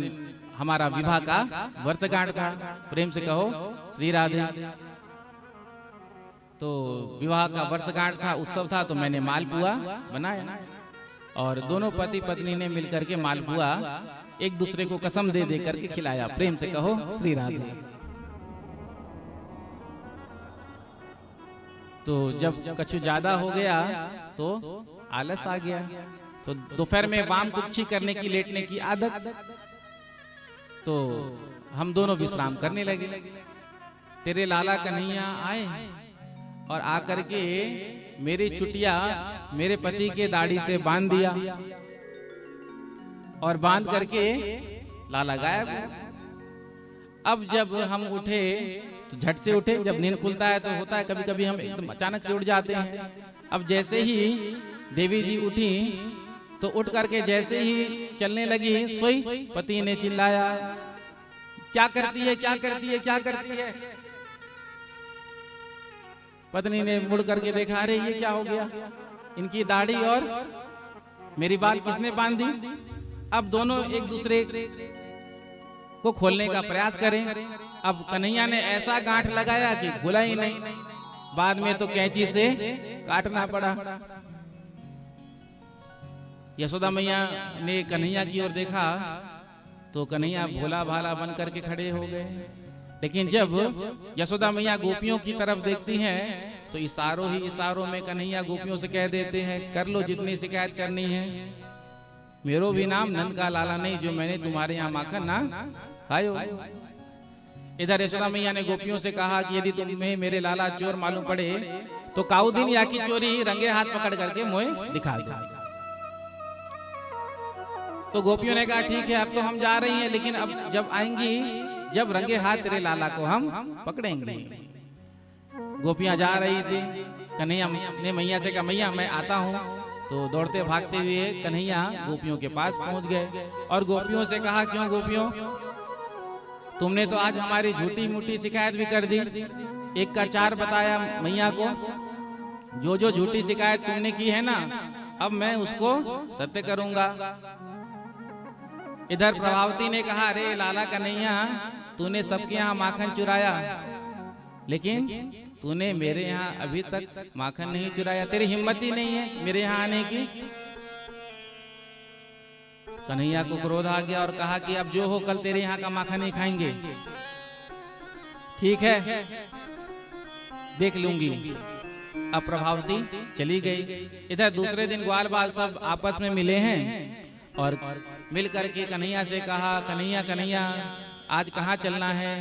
हमारा विवाह का वर्षगांठ था। प्रेम से कहो श्री राधे। तो विवाह का वर्षगांठ था, उत्सव था, तो मैंने मालपुआ बनाया और दोनों पति पत्नी ने मिलकर के मालपुआ एक दूसरे को कसम दे दे करके खिलाया। प्रेम से कहो श्री राधे। तो जब कछु ज्यादा हो गया तो आलस आ गया, तो दोपहर में वाम कुक्षी करने की, लेटने की आदत, तो हम दोनों विश्राम करने लगे। तेरे लाला कन्हैया आए और आकर के मेरी चुटिया मेरे पति के दाढ़ी से बांध दिया और बांध करके लाला गायब। अब जब हम उठे तो झट से उठे, जब नींद खुलता है तो होता है कभी कभी हम एकदम अचानक से उठ जाते हैं। अब जैसे ही देवी जी उठी तो उठ करके जैसे ही चलने लगी, सोई पति ने चिल्लाया, क्या करती है, क्या करती है, क्या करती है। पत्नी ने मुड़ करके देखा, अरे ये क्या हो गया, इनकी दाढ़ी और मेरी बाल किसने बांध दी। अब दोनों एक दूसरे को खोलने का प्रयास करें। अब कन्हैया ने ऐसा गांठ लगाया कि खुला ही नहीं, बाद में तो कैंची से काटना पड़ा। यशोदा मैया ने कन्हैया की ओर देखा तो कन्हैया भोला भाला बन करके खड़े हो गए। लेकिन जब यशोदा मैया गोपियों की तरफ देखती हैं तो इशारों ही इशारों में कन्हैया गोपियों से कह देते हैं, कर लो जितनी शिकायत करनी है, मेरो भी नाम नंद का लाला नहीं जो मैंने तुम्हारे यहाँ माखन ना खायो। इधर यशोदा मैया ने गोपियों से कहा कि यदि तुम्हें मेरे लाला चोर मालूम पड़े तो काऊ दिन या की चोरी रंगे हाथ पकड़ करके मोए दिखा दो। तो गोपियों ने कहा ठीक है, अब तो हम जा रही हैं, लेकिन अब जब आएंगी, जब रंगे हाथ तेरे लाला को हम पकड़ेंगे। गोपियां जा रही थी, कन्हैया ने मैया से कहा, मैया मैं आता हूँ। तो दौड़ते भागते हुए कन्हैया गोपियों के पास पहुंच गए और गोपियों से कहा, क्यों गोपियों, तुमने तो आज हमारी झूठी मूठी शिकायत भी कर दी, एक का चार बताया मैया को, जो जो झूठी शिकायत तुमने की है ना, अब मैं उसको सत्य करूंगा। इधर प्रभावती ने कहा, अरे लाला कन्हैया, तूने सबके यहाँ माखन चुराया, लेकिन तूने मेरे यहाँ अभी तक माखन नहीं चुराया, तेरी हिम्मत ही नहीं है मेरे यहाँ आने की। कन्हैया को क्रोध आ गया और कहा कि अब जो हो कल तेरे यहाँ का माखन नहीं खाएंगे। ठीक है, देख लूंगी। अब प्रभावती चली गई। इधर दूसरे दिन ग्वाल बाल सब आपस में मिले हैं और मिल करके कन्हैया से कहा, कन्हैया कन्हैया आज कहाँ चलना है।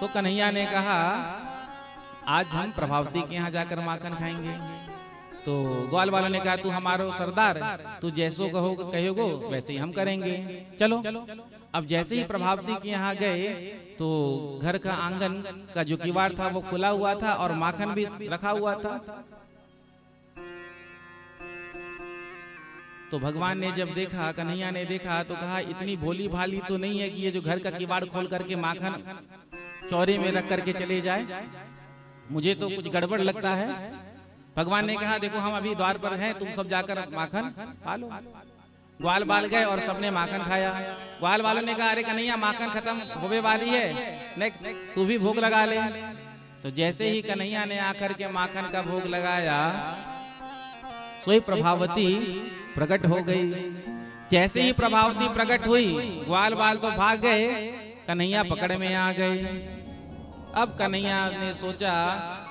तो कन्हैया ने कहा, आज हम प्रभावती के यहाँ जाकर माखन खाएंगे। तो ग्वाल वालों ने कहा, तू हमारो सरदार, तू जैसो कहोगे वैसे ही हम करेंगे, चलो। अब जैसे ही प्रभावती के यहाँ गए तो घर का आंगन का जो किवाड़ था वो खुला हुआ था और माखन भी रखा हुआ था। तो भगवान ने जब देखा, कन्हैया ने देखा तो कहा, इतनी भोली भाली तो नहीं है कि ये जो घर का किवाड़ खोल करके माखन चौरे में रख करके चले जाए, मुझे तो कुछ गड़बड़ लगता है। भगवान ने कहा, देखो हम अभी द्वार पर हैं, तुम सब जाकर माखन खा लो। ग्वाल बाल गए और सबने माखन खाया। ग्वाल वालों ने कहा, अरे कन्हैया माखन खत्म होने वाली है, तू भी भोग लगा ले। तो जैसे ही कन्हैया ने आकर के माखन का भोग लगाया, सोई प्रभावती प्रकट हो गई। जैसे ही प्रभावती प्रकट हुई, ग्वाल बाल तो भाग गए, कन्हैया पकड़ में आ गए। अब कन्हैया ने सोचा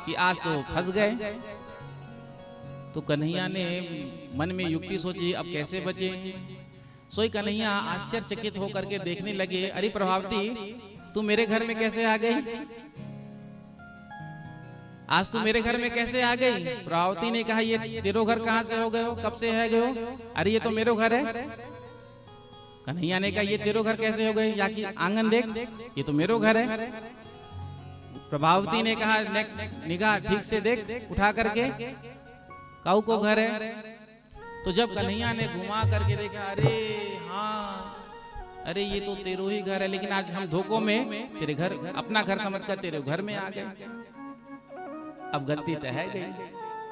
कि आज तो फंस गए। तो कन्हैया ने मन में युक्ति सोची, अब कैसे बचे। सोई कन्हैया आश्चर्यचकित होकर के देखने लगे, अरे प्रभावती तू मेरे घर में कैसे आ गई, आज तू मेरे घर में कैसे आ गई। प्रभावती ने कहा, ये तेरो घर कहाँ से हो गए हो, कब से है गए हो। अरे ये तो मेरो घर है। कन्हैया ने कहा, ये तेरो घर कैसे हो गए, या कि आंगन देख, ये तो मेरो घर है। प्रभावती ने कहा, निगाह ठीक से देख, उठा करके, काऊ को घर है। तो जब कन्हैया ने घुमा करके देखा, अरे हाँ, अरे ये तो तेरो ही घर है, लेकिन आज हम धोखों में तेरे घर, अपना घर समझकर तेरे घर में आ गए। अब गलती तो है गई,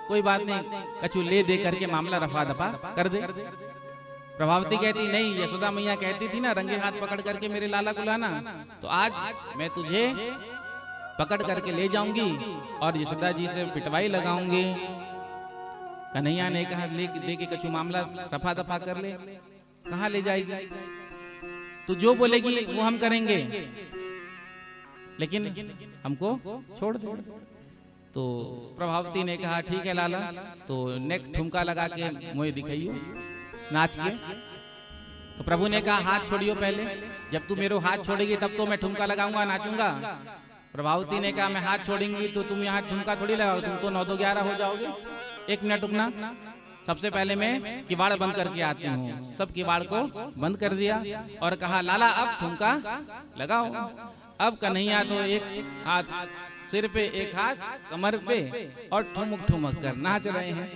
कोई बात नहीं, कछु ले दे करके मामला रफा दफा कर दे। प्रभावती कहती नहीं, यशोदा मैया कहती थी ना रंगे हाथ पकड़ करके मेरे लाला को लाना, तो आज मैं तुझे पकड़ करके ले जाऊंगी और यशोदा जी से पिटवाई लगाऊंगी। कन्हैया ने कहा ले दे के कछु मामला रफा दफा कर ले। कहाँ ले जाएगी? तू जो बोलेगी वो हम करेंगे, लेकिन हमको छोड़ दे। तो प्रभावती ने कहा ठीक है लाला, तो नेक ठुमका लगा के मुझे दिखाइयो नाच के। तो प्रभु ने कहा हाथ छोड़ियो पहले, जब तू मेरे हाथ छोड़ेगी तब तो मैं ठुमका लगाऊंगा, नाचूंगा। प्रभावती ने कहा मैं हाथ छोड़ेंगी तो तुम यहाँ ठुमका थोड़ी लगाओ, तुम तो 9-2-11 हो जाओगे। 1 मिनट रुकना, सबसे पहले मैं किवाड़ बंद करके आती हूँ। सब किवाड़ को बंद कर दिया और कहा लाला अब ठुमका लगाओ। अब कन्हैया तो एक हाथ सिर पे, एक हाथ कमर पे और ठुमक ठुमक कर नाच रहे हैं।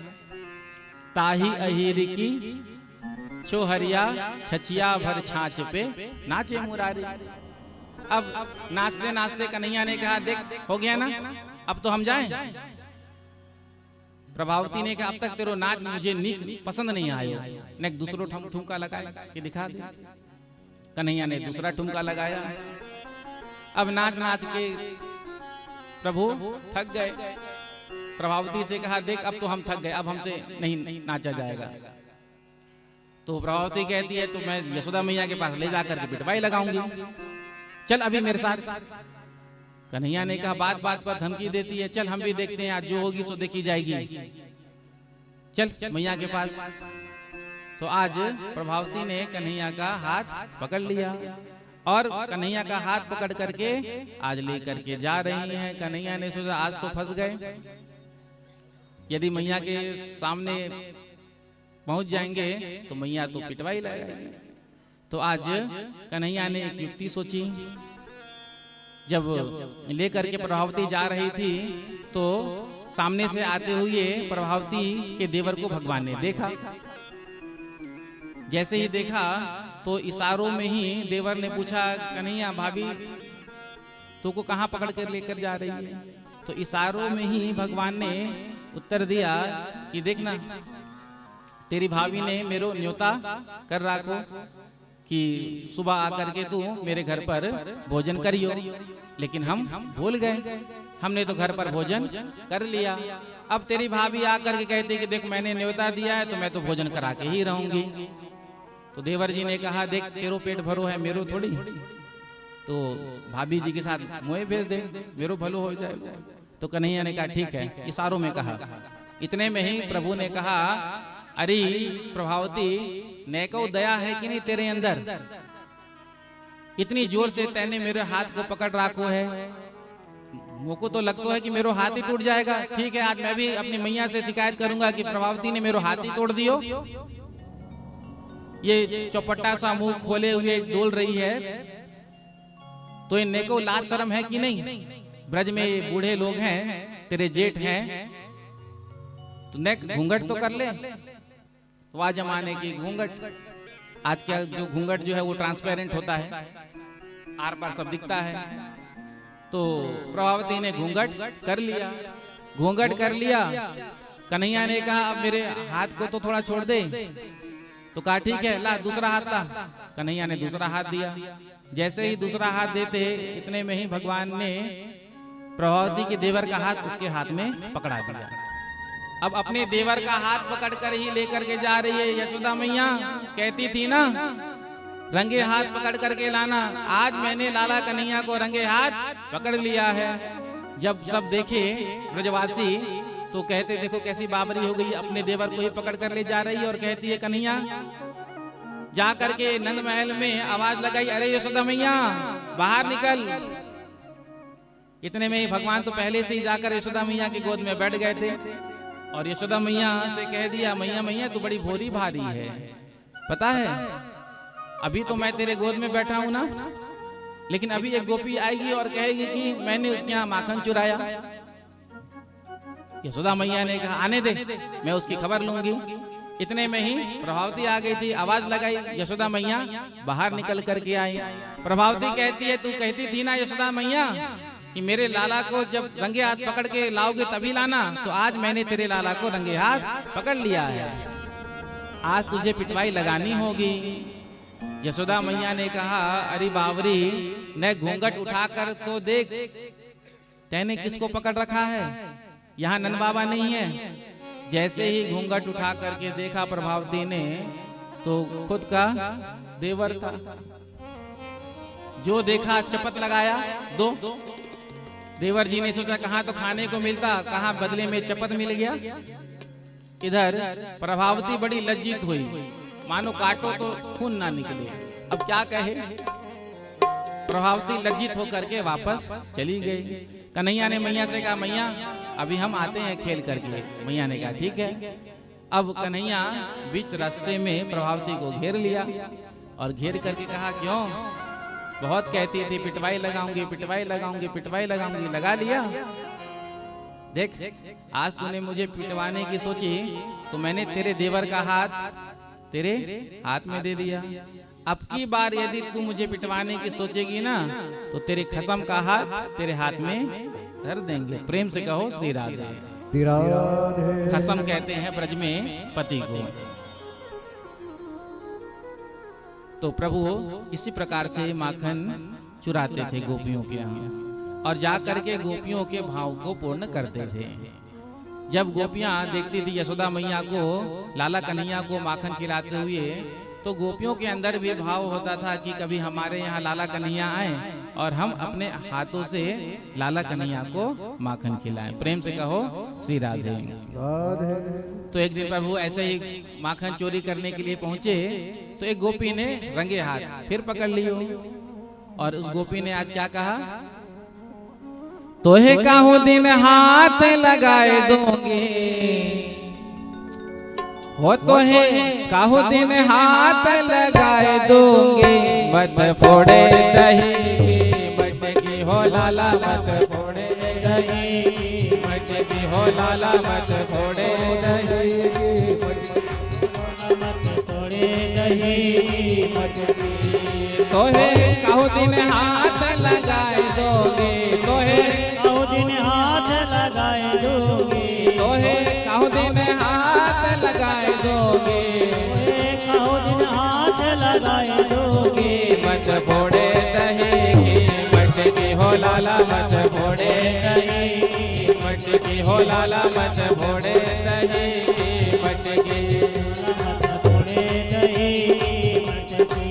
ताही अहिरी की छोहरिया छछिया भर छाछ पे नाचे मुरारी। अब नाचते नाचते कन्हैया ने कहा देख हो गया ना, अब तो हम जाएं। प्रभावती ने कहा अब तक तेरो नाच मुझे पसंद नहीं आयो, ने दूसरो ठुमका लगाया कि दिखा दे। कन्हैया ने दूसरा ठुमका लगाया। अब नाच नाच के प्रभु थक गए। प्रभावती से कहा देख अब तो हम थक गए, अब हमसे नहीं नाचा जाएगा। तो प्रभावती कहती है तो मैं यशोदा मैया के पास ले जाकर के पिटवाई लगाऊंगी, चल अभी मेरे साथ। कन्हैया ने कहा बात बात पर धमकी देती है, चल हम भी देखते हैं, आज जो होगी सो देखी जाएगी, चल मैया के पास। तो आज प्रभावती ने कन्हैया का हाथ पकड़ लिया और कन्हैया का हाथ पकड़ करके आज ले करके जा रही हैं। कन्हैया ने सोचा आज तो फंस गए, यदि मैया के सामने पहुंच जाएंगे तो मैया तो पिटवाई लगाएगी। तो आज कन्हैया ने एक युक्ति सोची। जब लेकर के प्रभावती जा रही थी तो सामने से आते हुए प्रभावती के देवर को भगवान ने देखा। जैसे ही देखा तो इशारों में ही देवर ने पूछा कन्हैया भाभी तू को कहाँ पकड़ कर लेकर जा रही है? तो इशारों में ही भगवान ने उत्तर दिया कि देखना तेरी भाभी ने मेरो न्योता कर रखो कि सुबह आकर के तू मेरे घर पर भोजन करियो, लेकिन हम भूल गए, हमने तो घर पर भोजन कर लिया। अब तेरी भाभी आकर के कहती कि देख मैंने न्योता दिया है तो मैं तो भोजन करा के ही रहूंगी। तो देवर जी ने कहा देख तेरो पेट भरो है मेरो थोड़ी, तो भाभी जी के साथ मुझे भेज दे, मेरो भलो हो जाएगा। तो कन्हैया ने कहा ठीक है, इशारों में कहा। इतने में ही प्रभु ने कहा अरे प्रभावती नेको दया है कि नहीं तेरे अंदर? इतनी जोर से तैने मेरे हाथ को पकड़ रखो है, मुझको तो लगता है कि मेरा हाथ ही टूट जाएगा। ठीक है आज मैं भी अपनी मैया से शिकायत करूंगा कि प्रभावती ने मेरा हाथ ही तोड़ दियो। ये चौपट्टा सा मुंह खोले हुए डोल रही है, तो इन नेको लाज शर्म है कि नहीं? ब्रज में ये बूढ़े लोग हैं, तेरे जेठ हैं, तो नेक घूंघट तो कर ले। वह जमाने की घूंघट, आज का जो घूंघट जो है वो ट्रांसपेरेंट होता है, आर पार सब दिखता है। तो प्रभावती ने घूंघट कर लिया, घूंघट कर लिया। कन्हैया ने कहा अब मेरे हाथ को तो थोड़ा छोड़ दे। तो कहा ठीक है ला दूसरा हाथ ला। कन्हैया ने दूसरा हाथ दिया। जैसे ही दूसरा हाथ देते इतने में ही भगवान ने प्रभावती के देवर का हाथ उसके हाथ में पकड़ा दिया। अब अपने देवर का हाथ पकड़ कर ही लेकर के जा रही है। यशोदा मैया कहती थी ना रंगे हाथ पकड़ करके लाना, आज मैंने लाला कन्हैया को रंगे हाथ पकड़ लिया है। जब सब देखे ब्रजवासी तो कहते देखो कैसी बाबरी हो गई, अपने देवर को ही पकड़ कर ले जा रही है और कहती है कन्हैया जा करके नंद महल में आवाज लगाई अरे यशोदा मैया बाहर निकल। इतने में ही भगवान तो पहले से ही जाकर यशोदा मैया की गोद में बैठ गए थे और यशोदा मैया से कह दिया मैया मैया तू बड़ी भोरी भारी है, पता है अभी तो मैं तेरे गोद में बैठा हूं ना, लेकिन अभी एक गोपी आएगी और कहेगी कि मैंने उसके यहाँ माखन चुराया। यशोदा मैया ने कहा आने दे, मैं उसकी खबर लूंगी। इतने में ही प्रभावती आ गई थी, आवाज लगाई, यशोदा मैया बाहर निकल करके आई। प्रभावती कहती है, तू कहती थी ना यशोदा मैया कि मेरे लाला को जब रंगे हाथ पकड़ के लाओगे तभी लाना, तो आज मैंने तेरे लाला को रंगे हाथ पकड़ लिया है, आज तुझे पिटवाई लगानी होगी। यशोदा मैया ने कहा, अरे बावरी, न घूंघट उठाकर तो देख, तैने किसको पकड़ रखा है, यहाँ नन बाबा नहीं है। जैसे ही घूंघट उठा करके देखा प्रभावती ने, तो खुद का देवर था। जो देखा चपत लगाया दो। देवर जी ने सोचा कहाँ तो खाने को मिलता, कहाँ बदले में चपत मिल गया। इधर प्रभावती बड़ी लज्जित हुई, मानो काटो तो खून ना निकले, अब क्या कहे। प्रभावती लज्जित होकर के वापस चली गई। कन्हैया ने मैया से कहा, मैया अभी हम आते हैं खेल करके। मैया ने कहा ठीक है। अब कन्हैया बीच रास्ते में प्रभावती को घेर लिया और घेर करके कहा, क्यों, बहुत कहती थी पिटवाई लगाऊंगी, पिटवाई लगाऊंगी, पिटवाई लगाऊंगी, लगा लिया। देख, आज तूने मुझे पिटवाने की सोची तो मैंने तेरे देवर का हाथ तेरे हाथ में दे दिया। अब की बार यदि तू मुझे पिटवाने की सोचेगी ना, तो तेरे खसम का हाथ तेरे हाथ में धर देंगे। प्रेम से कहो श्री राधे। खसम कहते हैं ब्रज में पति को। तो प्रभु इसी प्रकार से माखन चुराते थे गोपियों के यहाँ और जा करके गोपियों के भाव को पूर्ण करते थे। जब गोपियां देखती थी यशोदा मैया को, लाला कन्हैया को माखन खिलाते हुए, तो गोपियों के अंदर भी भाव होता था कि कभी हमारे यहाँ लाला कन्हैया आए और हम अपने हाथों से लाला कन्हैया को माखन खिलाएं। प्रेम से कहो श्री राधे। तो एक दिन प्रभु ऐसे ही माखन चोरी करने के लिए पहुंचे, तो एक गोपी ने रंगे हाथ फिर पकड़ लियो। और उस गोपी ने आज क्या कहा, तोहे काहू दिन हाथ लगाए दोगे, हो तोहे काहू दिन हाथ लगाए दोगे, मत फोड़े दही मटकी हो लाला, मत फोड़े दही मटकी हो लाला, मत फोड़े दही मत फोड़े दही मटकी। तोहे काहू दिन हाथ लगाए दोगे, तोहे काहू दिन हाथ लगाए दोगे, तोहे काहू दिन हाथ लगाए दोगे, काहू दिन हाथ लगाए दोगे, मत फोड़े दही मटकी हो लाला, मत फोड़े दही मटकी हो लाला, मत फोड़े दही मटकी, मत फोड़े दही मटकी।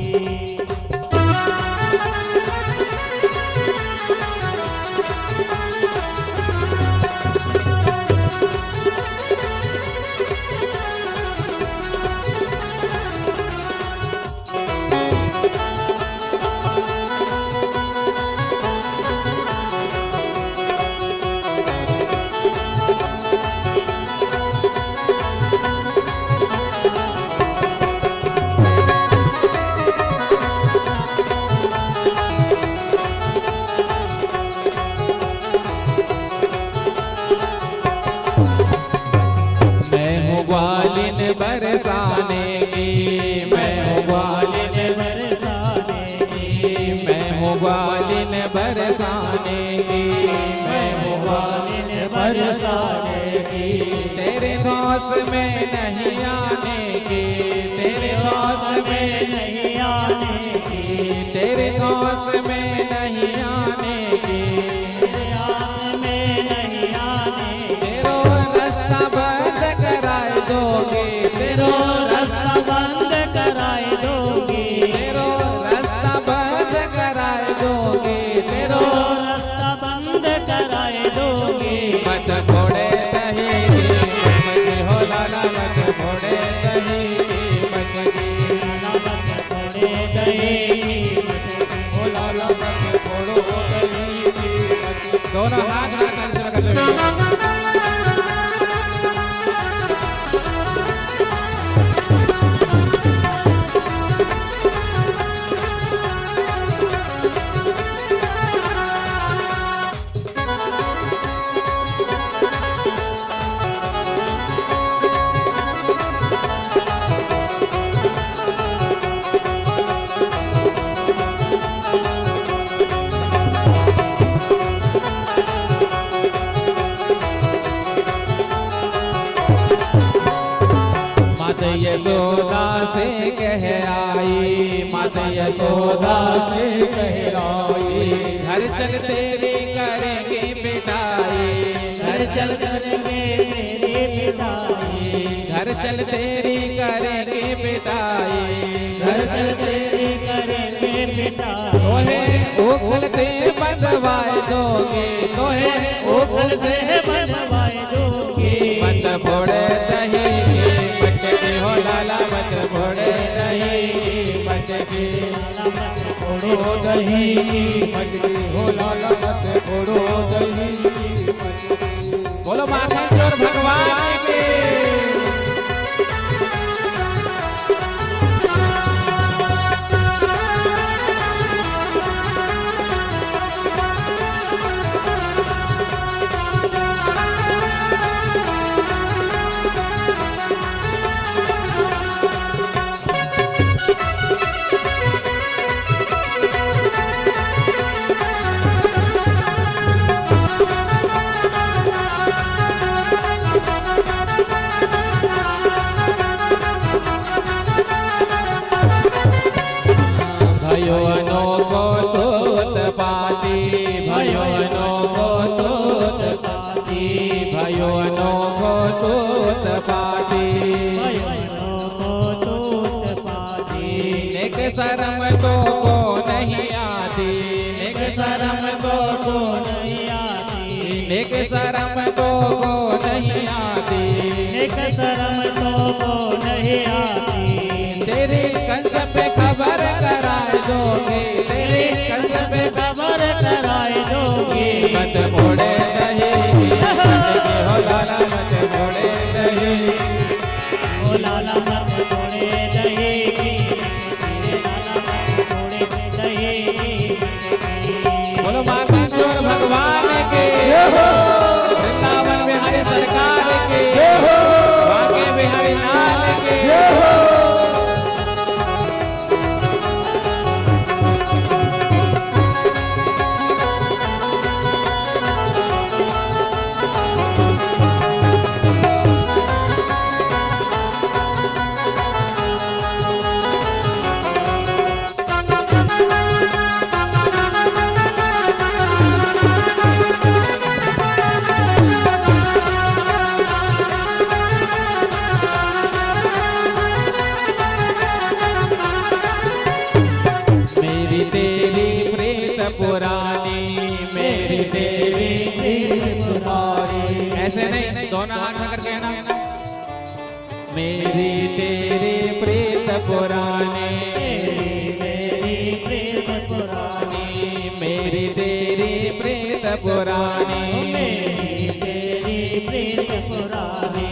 ग्वालिन बरसाने की, मैं हूँ ग्वालिन बरसाने की, मैं हूँ ग्वालिन बरसाने की, मैं हूँ ग्वालिन बरसाने की। तेरे धौस में नहीं आने की, तेरे धौस में नहीं आने की, तेरे धौस में नहीं आने की, तेरे हाथ में नहीं आने की। तेरो रास्ता बंद कराए दोगे, तेरो रास्ता बंद कराए दोगे, तेरो रास्ता बंद कराए दोगे, तेरो रास्ता बंद कराए दोगे। मत फोड़े दही मटकी हो लाला, मत फोड़े दही मटकी, मत फोड़े दही मटकी हो लाला, मत फोड़ो दही। यशोदा से कह आई, माता यशोदा से कहलाई, घर चल तेरी करेंगे पिटाई, घर चल करेंगे तेरी पिटाई, घर चल तेरी करेंगे पिटाई, घर चल तेरी करेंगे पिटाई। तोहे उखल ते बंधवाए दोगे, तोहे ओखल से बंधवाए दोगे, मत फोड़े दही मटके हो लाला, मत फोड़े दही मटके। फोड़ो दही की मटकी हो लाला, मत फोड़ो दही की मटकी। बोलो माखन चोर भगवान के। भयोनो को तोत पाती, भयोनो को तोत पाती, भयोनो को तोत पाती, नेक शरम तो को नहीं आती, नेक शरम तो को नहीं आती, नेक शरम तो को नहीं आती, एक शरम तो को नहीं आती। तेरे कंस पे खबर कराए दोगे, तेरे कंस पे खबर कराए दोगे, मत फोड़े दही मटके हो लाला, मत फोड़े दही। ओ लाला मत तोड़े दही, लाला मत तोड़े दही। बोलो माखन चोर भगवान के, वृंदावन बिहारी सरकार के, बांके बिहारी लाल के। मेरी तेरी प्रीत पुरानी, मेरी तेरी प्रीत पुरानी, ऐसे नहीं, दोनों हाथ पकड़ के ना। मेरी तेरी प्रीत पुरानी, मेरी प्रेम पुरानी, मेरी तेरी प्रीत पुरानी, तेरी प्रेम पुरानी।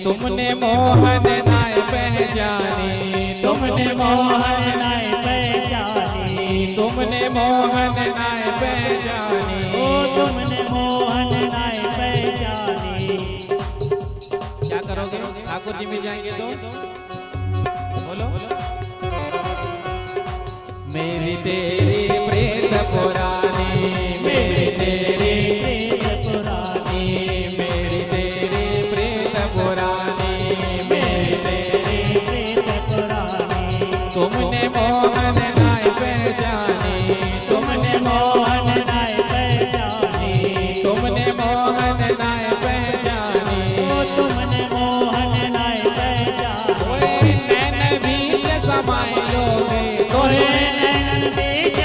तुमने मोहन नाय पहचानी, तुमने मोहन नाय पहचानी, तुमने मोहन नाय पहचानी। ओ तुमने मोहन नाय पहचानी। क्या करोगे ठाकुर जी मिल जाएंगे तो बोलो। मेरी तेरी प्रीत पुरानी, मेरी तेरी प्रेम पुरानी, मेरी तेरी प्रीत पुरानी, मेरी तेरी। प्रेम पुरानी। तुमने मोहन नाय पहचानी, तुमने मोहन नाय पहचानी, तुमने मोहन नाय पहचानी। ओ तुमने मोहन नाय पहचानी। ओए नैन बीच समाए लोगे, तोरे नैनन बीच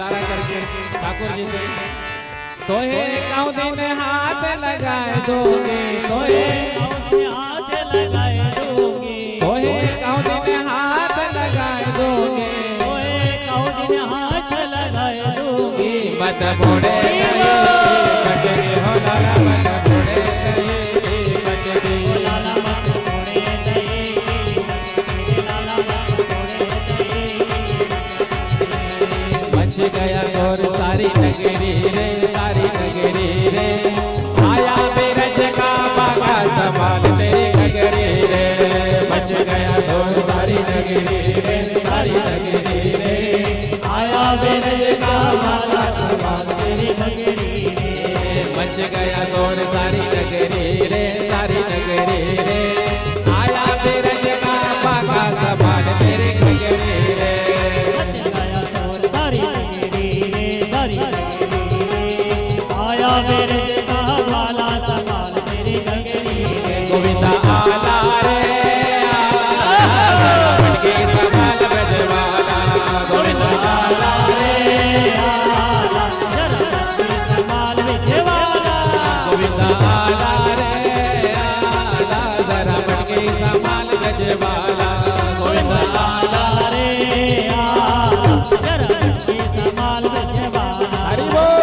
इशारा करके ठाकुर जी से तोहे कहूँ दिन हाथ लगाए दोगे, तोहे हाथ लगाए दोगे, तोहे कहूँ दिन हाथ लगाए दोगे, तोहे कहूँ दिन हाथ लगाए दोगे। मत मोड़े कटरे हो लाला, मत मोड़े कटरे लाला मत मोड़े दहेगी, लाला मत मोड़े दहेगी। मच गया शोर सारी नगरी रे, सारी नगरी रे, आया बिरज का बागा संभाल तेरी नगरी रे। मच गया शोर सारी नगरी रे, सारी नगरी रे, आया बिरज का बागा संभाल तेरी नगरी रे। मच गया शोर सारी नगरी रे, सारी नगरी रे, आया बिरज का बागा संभाल तेरी नगरी रे। मच गया शोर सारी नगरी रे, सारी नगरी रे, आया बिरज का बागा संभाल तेरी नगरी रे। गोविंदा आला रे मटके संभाल ब्रजवाला, गोविंदा आला रे आला जरा संभाल विजयवाला, गोविंदा आला रे आला जरा मटके संभाल ब्रजवाला, गोविंदा आला रे आला जरा संभाल विजयवाला। हरि बोल।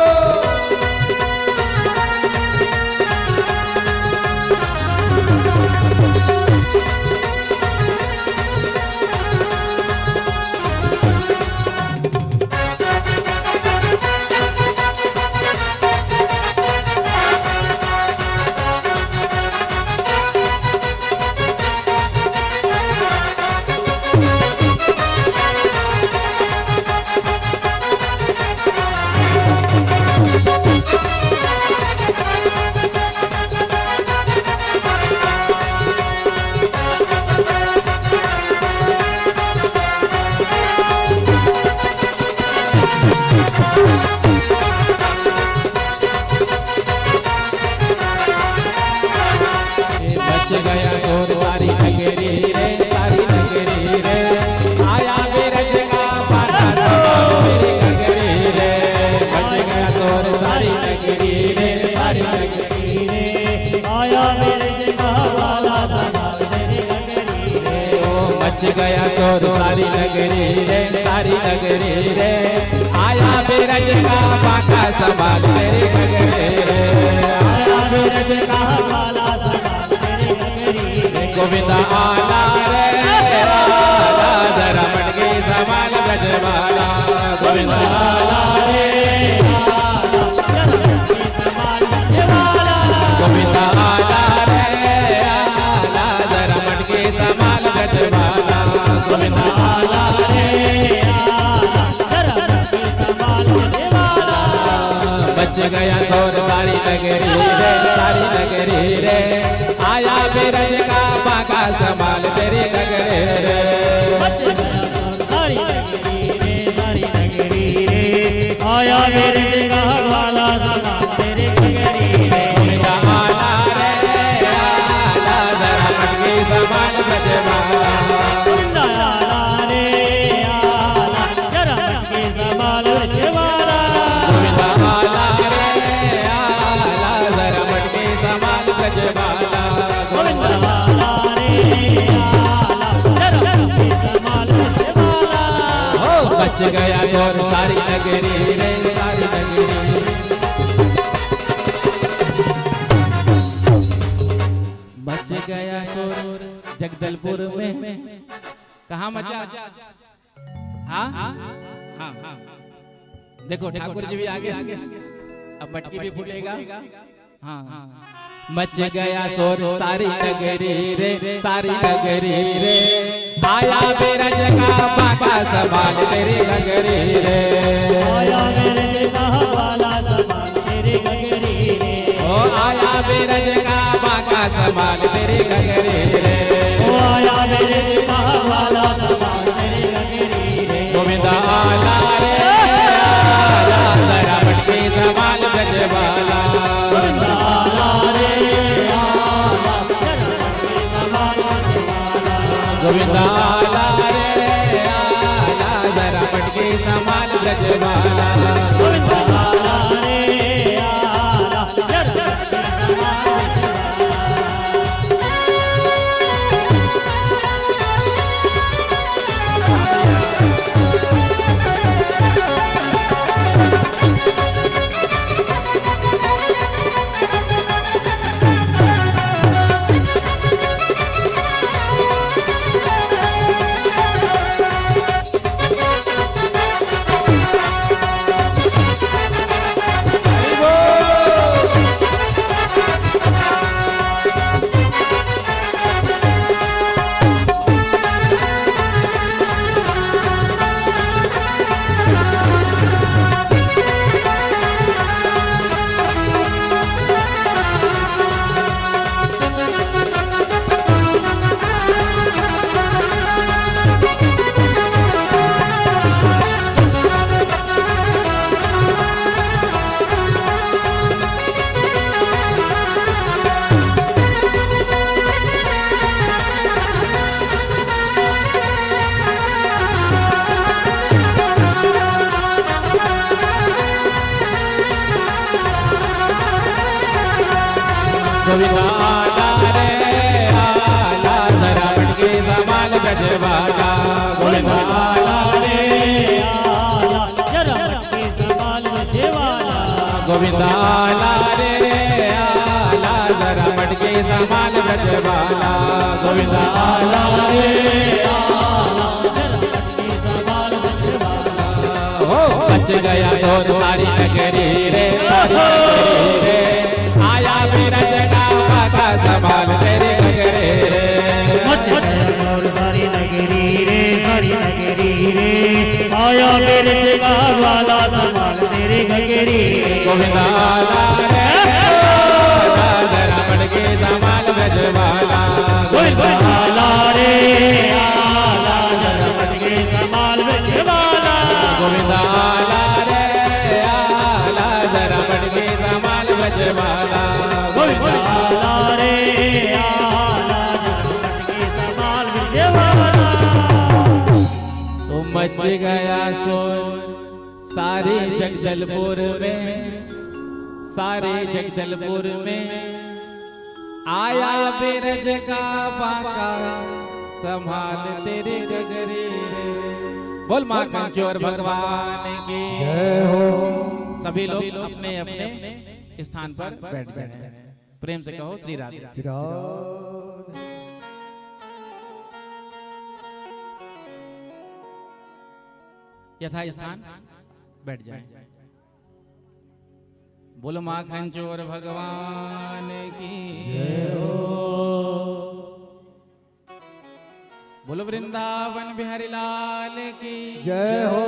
मच गया शोर सारी नगरी रे, सारी नगरी रे, आया बिरज का बागा संभाल मेरी नगरी रे। मच गया शोर सारी नगरी रे, सारी नगरी रे आया बिरज का बागा संभाल तेरी नगरी रे। ओ मच गया शोर सारी नगरी रे, सारी नगरी रे, आया बिरज का बागा संभाल मेरी नगरी रे। आया बिरज का बागा संभाल तेरी नगरी रे। गोविंदा आला रे आला जरा मटके संभाल ब्रजवाला, गोविंदा आला रे आला जरा संभाल विजयवाला, गोविंदा आला रे आला जरा मटके संभाल ब्रजवाला, गोविंदा आला रे आला जरा संभाल विजयवाला। बच गया शोर सारी नगरी रे, सारी नगरी रे, आया बिरज का बागा संभाल तेरी नगरी रे। सारी नगरी रे, सारी नगरी रे, आया बिरज का बागा संभाल तेरी नगरी रे। गोविंदा आला रे आला जरा मटके संभाल ब्रजवाला, गोविंदा आला रे आला जरा मटके संभाल विजयवाला, गोविंदा आला रे आला जरा मटके संभाल ब्रजवाला, गोविंदा आला रे आला जरा मटके संभाल विजयवाला। हो बच गया शोर सारी नगरी रे, सारी नगरी बच गया शोर जगदलपुर में। कहाँ मचा? हाँ हाँ देखो ठाकुर जी भी आगे, अब मटकी भी फूटेगा। हाँ मच गया शोर सारी नगरी रे, सारी नगरी रे, आया बिरज का बागा संभाल तेरी नगरी रे। आया बिरज का बागा संभाल तेरी नगरी रे। ओ आया बिरज का बागा संभाल तेरी नगरी रे। ओ आया बिरज का बागा संभाल तेरी नगरी रे। गोविंदा आला रे आला जरा मटकी संभाल ब्रजवाला, गोविंदा आला रे आला जरा मटकी संभाल ब्रजवाला, गोविंदा आला रे आला जरा मटकी संभाल ब्रजवाला गोविंद आला रे आला जरा गोविंद आला रे आला जरा मटके समान ब्रजवाला गोविंद आला रे आला जरा मटके समान ब्रजवाला गोविंद आला रे आला जरा मटके समान ब्रजवाला गोविंद आला रे आला जरा मटके समान ब्रजवाला हो बच गया तो सारी नगरी रे सारी नगरी रे आया बिरज का माता संभाल तेरे नगरे रे मच गया और सारी नगरी रे सारी नगरी रे आया मेरे जगह वाला संभाल तेरे नगरी गोविंद आला रे आला जरा मटके समान ब्रजवाला गोविंद आला रे आला जरा मटके समान ब्रजवाला गोविंद आला रे आला जरा मटके समान ब्रजवाला गोविंद आला रे आला जरा मटके समान ब्रजवाला तो मच गया शोर सारे जगदलपुर में सारे जगदलपुर में आया बिरज का बाका संभाल तेरे गगरे रे बोल माँ कंचोर भगवान की जय हो। सभी लोग अपने अपने स्थान पर बैठ जाए प्रेम से कहो श्री राधे राधे। यथा स्थान बैठ जाए बोलो माखन चोर भगवान की बोलो वृंदावन बिहारी लाल की जय हो।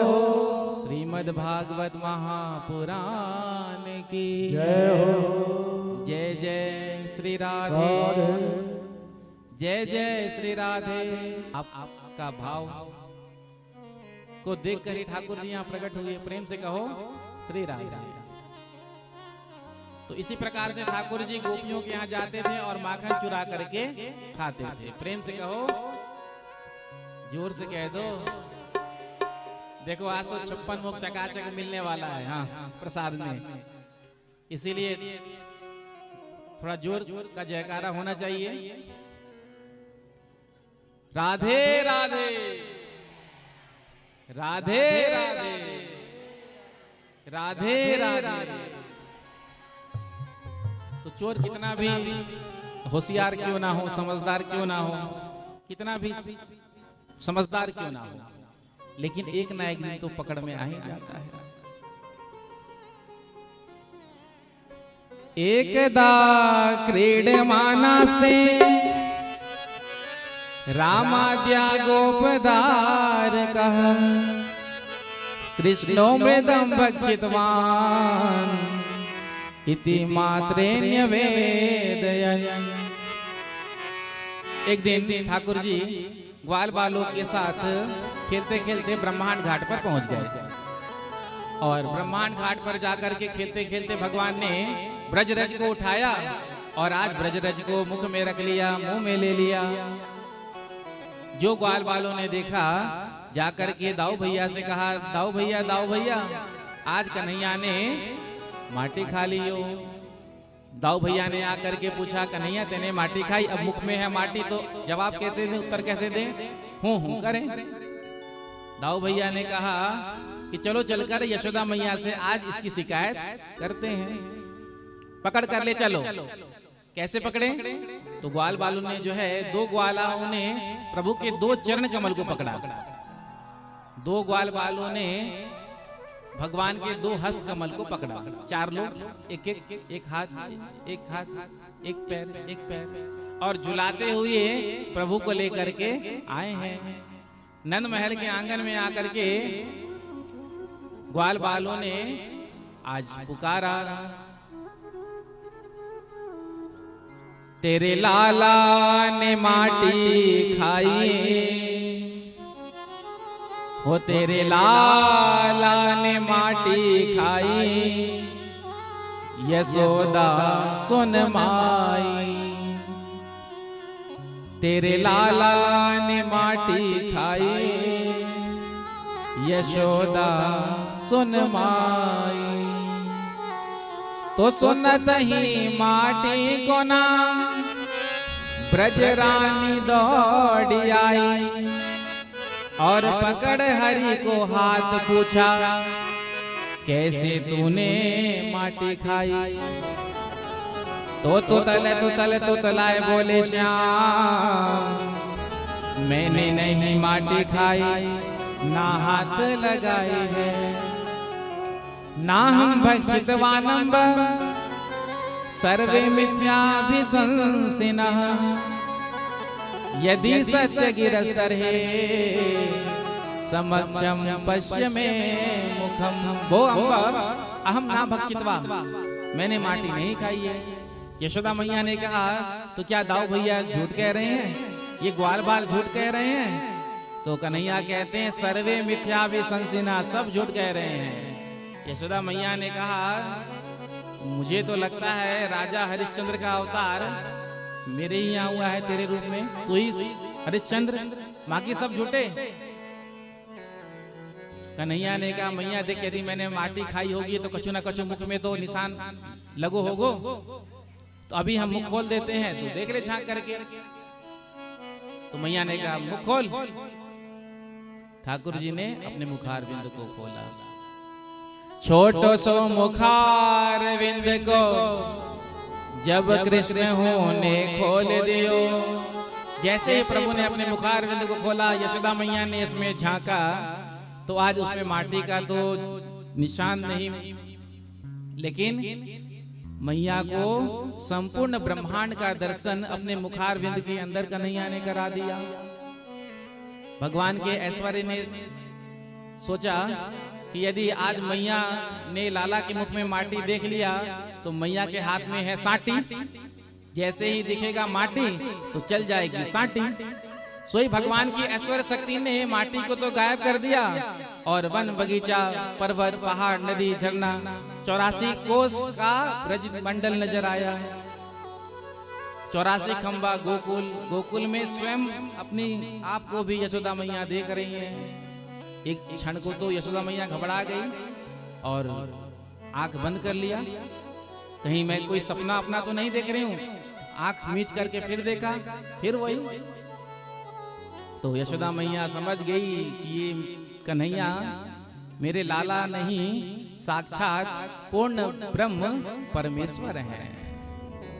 श्रीमद् भागवत महापुराण की जय हो। जय जय श्री राधे जय जय श्री राधे। आपका भाव को देखकर ही ठाकुर जी यहाँ प्रकट हुए प्रेम से कहो श्री राधे। तो इसी प्रकार से ठाकुर जी गोपियों के यहाँ जाते थे और माखन चुरा करके खाते थे प्रेम से कहो जोर से कह दो। देखो आज तो 56 मुख चकाचक मिलने वाला है हाँ प्रसाद में, इसीलिए थोड़ा जोर का जयकारा होना चाहिए। राधे राधे राधे राधे राधे राधे। तो चोर कितना भी होशियार क्यों ना हो, समझदार क्यों ना हो, कितना भी समझदार क्यों ना हो, लेकिन एक ना एक दिन तो पकड़ में आ ही जाता है। एकदा क्रीडमानास्ते रामाद्या गोपदारकः कृष्णो मृदं भक्षितवान् इति मात्रेण्य वेदयन्। एक दिन ठाकुर जी ग्वाल बालों के साथ खेलते खेलते ब्रह्मांड घाट पर पहुंच गए और ब्रह्मांड घाट पर जाकर के खेलते खेलते भगवान ने ब्रजरज को उठाया और आज ब्रजरज को मुख में रख लिया, मुंह में ले लिया। जो ग्वाल बालों ने देखा जाकर के दाऊ भैया से कहा, दाऊ भैया आज कन्हैया ने माटी खा ली हो। दाऊ भैया ने आकर के पूछा, कन्हैया तेने माटी खाई? अब मुख में है माटी तो जवाब कैसे दे, उत्तर कैसे दे? हूं करें। दाऊ भैया ने कहा कि चलो चलकर यशोदा मैया से आज इसकी शिकायत करते हैं, पकड़ कर ले चलो। कैसे पकड़े? तो ग्वाल बालों ने जो है, दो ग्वालाओं ने प्रभु के दो चरण कमल को पकड़ा। दो ग्वाल बालों ने भगवान के दो हस्त कमल को पकड़ा। चार लोग, एक हाथ एक पैर, और झुलाते हुए प्रभु को लेकर के आए हैं। नंद महल के आंगन में आकर के ग्वाल बालों ने आज पुकारा, तेरे लाला ने माटी खाई हो, तेरे लाला ने माटी खाई, यशोदा सुन माई। तेरे लाला ने माटी खाई, यशोदा सुन माई। तो सुनत ही माटी को ना ब्रजरानी दौड़ी आई, और पकड़ हरि को हाथ पूछा, कैसे तूने माटी खाई? तो तलाए बोले, श्याम मैंने नहीं माटी खाई, ना हाथ लगाई है, ना हम भक्षितवानंब सर्वे मिथ्याभिशंसिनः, यदि सत्य गिरस्तर है समक्षम पश्य में मुखम। वो अम्बा अहम ना भक्षितवा, मैंने माटी नहीं खाई है। यशोदा मैया ने कहा, तो क्या दाऊ भैया झूठ कह रहे हैं? ये ग्वाल बाल झूठ कह रहे हैं? तो कन्हैया कहते हैं, सर्वे मिथ्याभिशंसिनः, सब झूठ कह रहे हैं। यशोदा मैया ने कहा, मुझे तो लगता है राजा हरिश्चंद्र का अवतार मेरे ही यहाँ हुआ है, तेरे रूप में, तू ही हरिश्चंद्र, बाकी सब झूठे। कन्हैया ने कहा, मैया देख, यदि मैंने माटी खाई होगी तो कछु ना कछु मुख में तो निशान लगो होगो, तो अभी हम मुख खोल देते हैं, तू देख ले झांक करके। तो मैया ने कहा, मुख खोल। ठाकुर जी ने अपने मुखार बिंद को खोला। छोटो सो मुखार बिंद को जब कृष्ण होने खोल दियो। जैसे ही प्रभु ने अपने मुखार बिंद को खोला, यशोदा मैया ने इसमें झांका, तो आज उसमें माटी का तो निशान नहीं, लेकिन मैया को संपूर्ण ब्रह्मांड का दर्शन अपने मुखार बिंद के अंदर कन्हैया ने करा दिया। भगवान के ऐश्वर्य ने सोचा कि यदि आज मैया ने लाला के मुख में माटी देख लिया तो मैया के हाथ में है साटी, जैसे ही दिखेगा माटी तो चल जाएगी साटी। सोई भगवान की ऐश्वर्य शक्ति ने माटी को तो गायब कर दिया, और वन बगीचा पर्वत पहाड़ नदी झरना 84 कोस का ब्रज मंडल नजर आया। 84 खंबा गोकुल, गोकुल में स्वयं अपनी आप को भी यशोदा मैया देख रही हैं। एक क्षण को तो यशोदा मैया घबरा गई और आंख बंद कर लिया, कहीं मैं कोई सपना अपना तो नहीं देख रही हूँ। आंख मीच करके फिर देखा, फिर वही। तो यशोदा मैया समझ गई कि ये कन्हैया मेरे लाला नहीं, साक्षात पूर्ण ब्रह्म परमेश्वर हैं।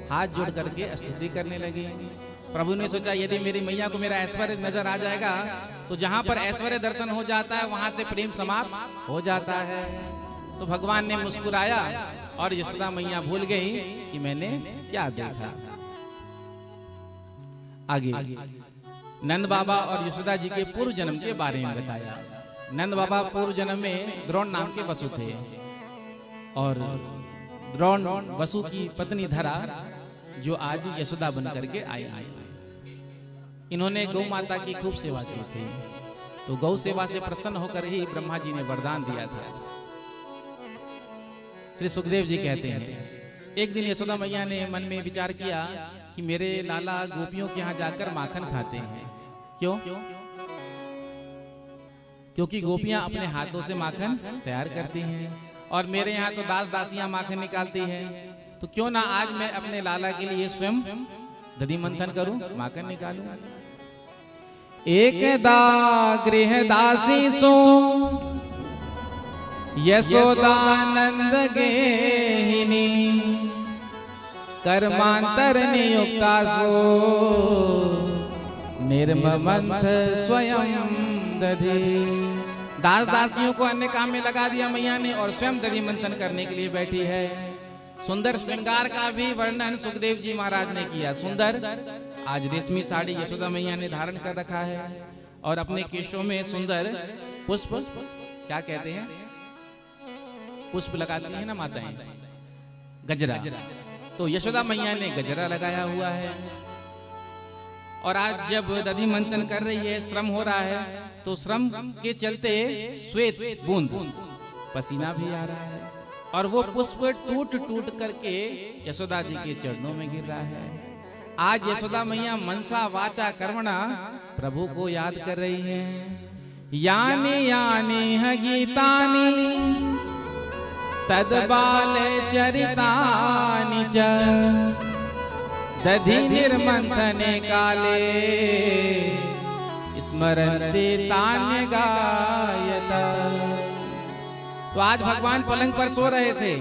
हाथ जोड़ करके स्तुति करने लगे। प्रभु ने सोचा यदि मेरी मैया को मेरा ऐश्वर्य नजर आ जाएगा तो जहां पर ऐश्वर्य दर्शन हो जाता है वहां से प्रेम समाप्त हो जाता है। तो भगवान ने मुस्कुराया और यशोदा मैया भूल गई कि मैंने क्या देखा। आगे नंद बाबा और यशोदा जी के पूर्व जन्म के बारे में बताया। नंद बाबा पूर्व जन्म में द्रोण नाम के वसु थे और द्रोण वसु की पत्नी धरा जो आज यशोदा बन करके आई। इन्होंने गौ माता की खूब सेवा की थी, तो गौ सेवा से प्रसन्न होकर ही ब्रह्मा जी ने वरदान दिया था। श्री सुखदेव जी कहते हैं एक दिन यशोदा मैया ने मन में विचार किया कि मेरे लाला गोपियों के यहाँ जाकर माखन खाते हैं, क्यों? क्योंकि गोपियां अपने हाथों से माखन तैयार करती हैं और मेरे यहाँ तो दास दासियां माखन निकालती हैं। तो क्यों ना आज मैं अपने लाला के लिए स्वयं दधि मंथन करूं, माखन निकालूं। एकदा गृह दासी सो यशोदानंद गेहिनी कर्मांतर नियुक्ता सो निर्ममंथ स्वयं दधि। दास दासियों को अन्य काम में लगा दिया मैया ने और स्वयं दधि मंथन करने के लिए बैठी है। सुंदर श्रृंगार का भी वर्णन सुखदेव जी महाराज ने किया। सुंदर आज रेशमी साड़ी यशोदा मैया ने धारण कर रखा है और अपने केशों में सुंदर पुष्प, क्या कहते हैं, पुष्प लगाती है ना माताएं, गजरा। तो यशोदा मैया ने गजरा लगाया हुआ है और आज जब दधि मंथन कर रही है, श्रम हो रहा है, तो श्रम के चलते श्वेत बूंद पसीना भी आ रहा है और वो पुष्प टूट टूट करके यशोदा जी के चरणों में गिर रहा है। आज यशोदा मैया मनसा वाचा कर्मणा प्रभु को याद कर रही हैं। यानी यानी ह गीतानि तद बाल चरितानि च दधि निर्मंथने काले स्मरन्ते तान्य गायत। तो आज भगवान पलंग पर सो रहे थे,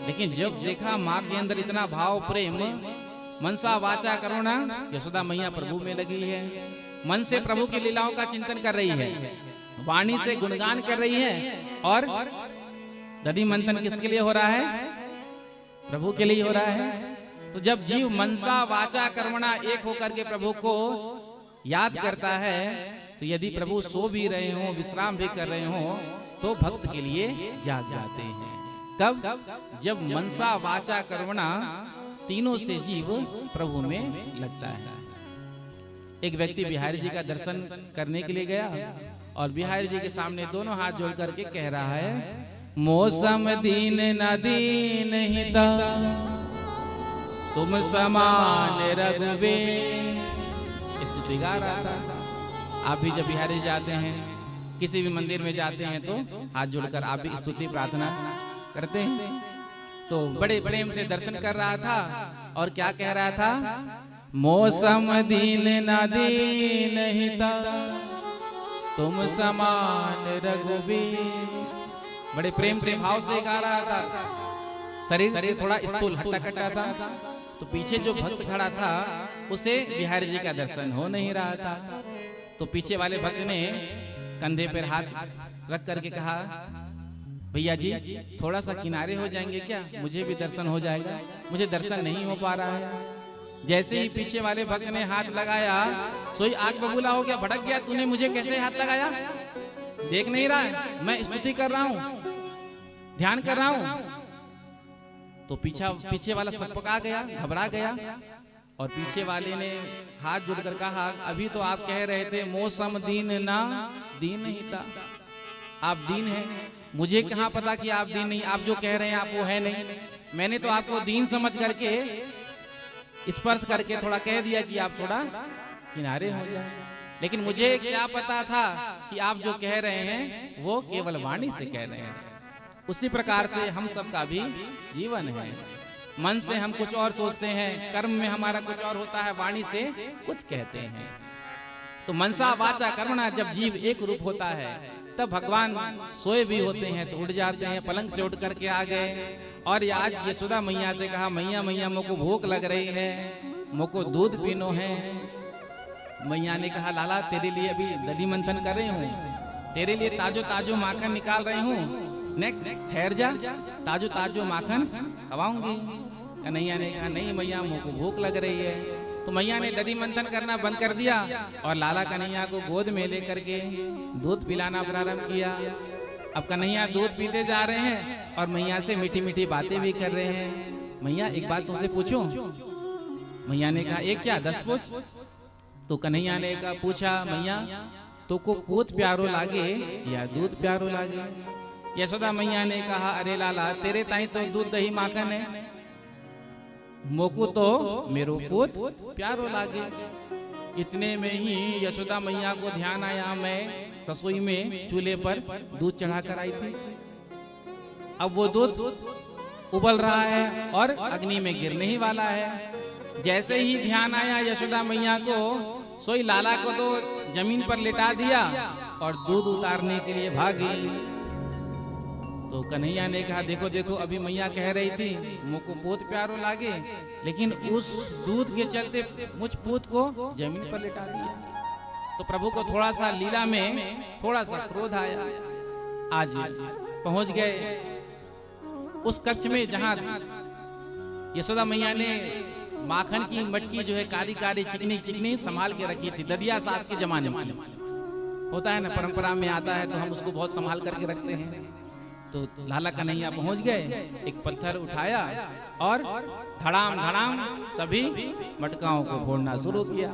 लेकिन जब देखा माँ के अंदर इतना भाव प्रेम, मनसा वाचा करुणा, यशोदा मैया प्रभु में लगी है। मन से प्रभु की लीलाओं का चिंतन कर रही है, वाणी से गुणगान कर रही है और दधि मंथन किसके लिए हो रहा है? प्रभु के लिए हो रहा है। तो जब जीव मनसा वाचा कर्मणा एक होकर के प्रभु को याद करता है, तो यदि प्रभु सो भी रहे हो, विश्राम भी कर रहे हो, तो भक्त के लिए जाग जाते हैं। कब? जब मनसा वाचा कर्मणा तीनों से जीव प्रभु में लगता है। एक व्यक्ति बिहारी जी का दर्शन करने के लिए गया और बिहारी जी के सामने दोनों हाथ जोड़ करके कह रहा है, मौसम दीन न दीन हिता तुम समान रघुवीर। स्तुति गा रहा था। आप भी जब बिहारी जाते हैं, किसी भी मंदिर में जाते हैं, तो हाथ जोड़कर आप भी स्तुति प्रार्थना करते हैं। तो बड़े प्रेम से दर्शन कर रहा था और क्या कह रहा था? मौसम दीन न दीन हिता तुम समान रघुवीर। बड़े प्रेम से भाव से गा रहा था। शरीर थोड़ा स्थूल हट्टा कट्टा था, तो पीछे जो भक्त खड़ा था उसे बिहारी जी का दर्शन हो नहीं रहा था। तो पीछे वाले भक्त ने कंधे पर हाथ रख करके कहा, भैया जी थोड़ा सा किनारे हो जाएंगे क्या, मुझे भी दर्शन हो जाएगा, मुझे दर्शन नहीं हो पा रहा है। जैसे ही पीछे वाले भक्त ने हाथ लगाया, सोई आग बबूला हो गया, भड़क गया, तूने मुझे कैसे हाथ लगाया, देख नहीं रहा है मैं स्तुति कर रहा हूँ, ध्यान कर रहा हूँ। तो पीछे वाला सकपका गया, घबरा गया और पीछे वाले ने हाथ जोड़कर कहा, अभी तो आप कह रहे थे मौसम दीन ना दीन ही था, आप दीन हैं, मुझे कहाँ पता कि आप दीन नहीं, आप जो कह रहे हैं आप वो है नहीं। मैंने तो आपको दीन समझ करके स्पर्श करके थोड़ा कह दिया कि आप थोड़ा किनारे हो जाए, लेकिन मुझे क्या पता था कि आप जो कह रहे हैं वो केवल वाणी से कह रहे हैं। उसी प्रकार से हम सबका भी जीवन है। मन से हम कुछ और सोचते हैं, कर्म में हमारा कुछ और होता है, वाणी से कुछ कहते हैं। तो मनसा वाचा कर्मणा जब जीव एक रूप होता है, तब भगवान सोए भी होते हैं तो उठ जाते हैं, पलंग से उठ करके आ गए। और आज यशोदा मैया से कहा, मैया मैया मुझको भूख लग रही है, मुझको दूध पीनो है। मैया ने कहा, लाला तेरे लिए अभी दधि मंथन कर रही हूँ, तेरे लिए ताजो ताजो माखन निकाल रही हूँ, ठहर जा, ताजो ताजो माखन खवाऊंगी। कन्हैया ने कहा, नहीं मैया मुझको भूख लग रही है। तो मैया ने दधि मंथन करना बंद कर दिया और लाला कन्हैया को गोद में लेकर के दूध पिलाना प्रारंभ किया। अब कन्हैया दूध पीते जा रहे हैं और मैया से मीठी मीठी बातें भी कर रहे हैं। मैया एक बात तुमसे पूछूं? मैया ने कहा, एक क्या 10 पूछ। तो कन्हैया ने कहा, पूछा मैया तो को पूत प्यारो लागे या दूध प्यारो लागे? यशोदा मैया ने कहा, अरे लाला तेरे ताई तो दूध दही माखन है, मोकू तो मेरो पूत प्यारो लागे। इतने में ही यशोदा मैया को ध्यान आया, मैं रसोई में चूल्हे पर दूध चढ़ा कर आई थी। अब वो दूध उबल रहा है और अग्नि में गिरने ही वाला है। जैसे ही ध्यान आया यशोदा मैया को, सोई लाला को तो जमीन पर लिटा दिया और दूध उतारने के लिए भागी। तो कन्हैया ने कहा, देखो देखो, अभी मैया कह रही थी मुझको पूत प्यारो लागे, लेकिन उस दूध के चलते मुझ पूत को जमीन पर लिटा दिया। तो प्रभु को थोड़ा सा लीला में थोड़ा सा क्रोध आया। आज पहुंच गए उस कक्ष में जहां यशोदा मैया ने माखन की मटकी जो है कारी कारी चिकनी चिकनी संभाल के रखी थी। ददिया सास के जमाने में होता है ना, परंपरा में आता है तो हम उसको बहुत संभाल करके रखते हैं। तो लाला कन्हैया पहुंच गए, एक पत्थर उठाया और धड़ाम धड़ाम सभी मटकाओं को फोड़ना शुरू किया।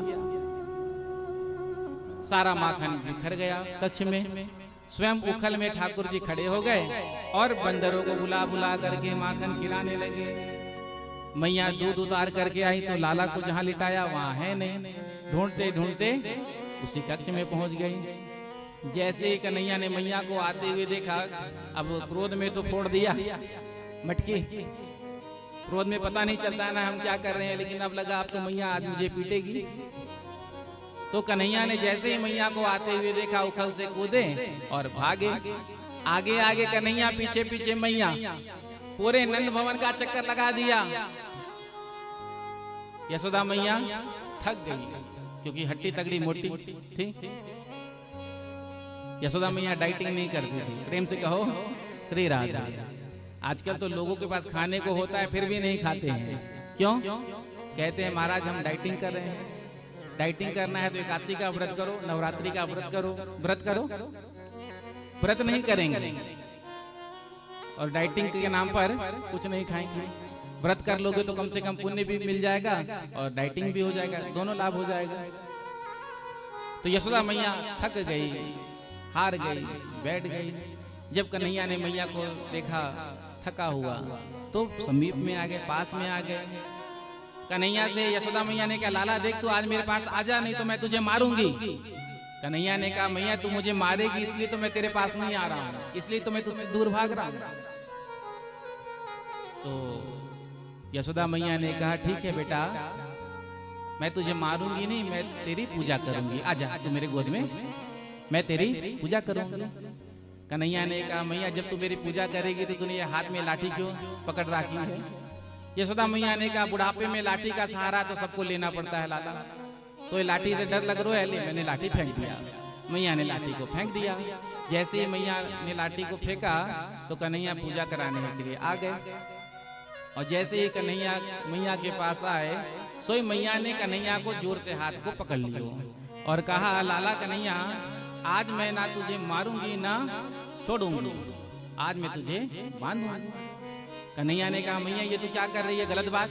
सारा माखन बिखर गया कक्ष में। स्वयं उखल में ठाकुर जी खड़े हो गए और बंदरों को बुला बुला करके माखन खिलाने लगे। मैया दूध उतार करके आई तो लाला को जहां लिटाया वहां है नहीं। ढूंढते ढूंढते उसी कक्ष में पहुंच गई। जैसे ही कन्हैया ने मैया को आते हुए देखा, अब क्रोध में तो फोड़ दिया मटकी। क्रोध में पता नहीं चलता है ना हम क्या कर रहे हैं, लेकिन अब लगा अब तो मैया आज मुझे पीटेगी। तो कन्हैया ने जैसे ही मैया को आते हुए देखा, उखल से कूदे और भागे। आगे आगे कन्हैया, पीछे पीछे मैया। पूरे नंद भवन का चक्कर लगा दिया। यशोदा मैया थक गई क्योंकि हट्टी तगड़ी मोटी थी। यशोदा मैया डाइटिंग नहीं करती थी। प्रेम से कहो श्री राधे। आजकल तो लोगों के पास खाने को होता है फिर भी नहीं खाते हैं। क्यों? कहते हैं महाराज हम डाइटिंग कर रहे हैं। डाइटिंग करना है तो एकादशी का व्रत करो, नवरात्रि का व्रत करो। व्रत नहीं करेंगे और डाइटिंग के नाम पर कुछ नहीं खाएंगे। व्रत कर लोगे तो कम से कम पुण्य भी मिल जाएगा और डाइटिंग भी हो जाएगा, दोनों लाभ हो जाएगा। तो यशोदा मैया थक गई, हार गई, बैठ गई। जब कन्हैया ने मैया को देखा थका हुआ तो समीप में आ गए, पास में आ गए। कन्हैया से यशोदा मैया ने कहा, लाला देख तू आज मेरे पास आ जा, नहीं तो मैं तुझे मारूंगी। कन्हैया ने कहा, मैया तू मुझे मारेगी इसलिए तो मैं तेरे पास नहीं आ रहा हूँ, इसलिए तो मैं तुझसे दूर भाग रहा हूँ। तो यशोदा मैया ने कहा, ठीक है बेटा, मैं तुझे मारूंगी नहीं, मैं तेरी पूजा करूंगी। आजा तू मेरे गोद में, मैं तेरी पूजा करूंगी। कन्हैया ने कहा, मैया जब तू मेरी पूजा करेगी तो तूने ये हाथ में लाठी क्यों पकड़ रखी है? यशोदा मैया ने कहा, बुढ़ापे में लाठी का सहारा तो सबको लेना पड़ता है लाला, तो ये लाठी से डर लग रहा है, ले मैंने लाठी फेंक दिया। मैया ने लाठी को फेंक दिया। जैसे ही मैया ने लाठी को फेंका तो कन्हैया पूजा कराने के लिए आ गए। और जैसे ही कन्हैया मैया के पास आए, सोई मैया ने कन्हैया को जोर से हाथ को पकड़ लियो और कहा, लाला कन्हैया आज मैं ना तुझे मारूंगी ना छोड़ूंगी, आज मैं तुझे बांधूंगी। कन्हैया ने कहा, मैया ये तू क्या कर रही है, गलत बात।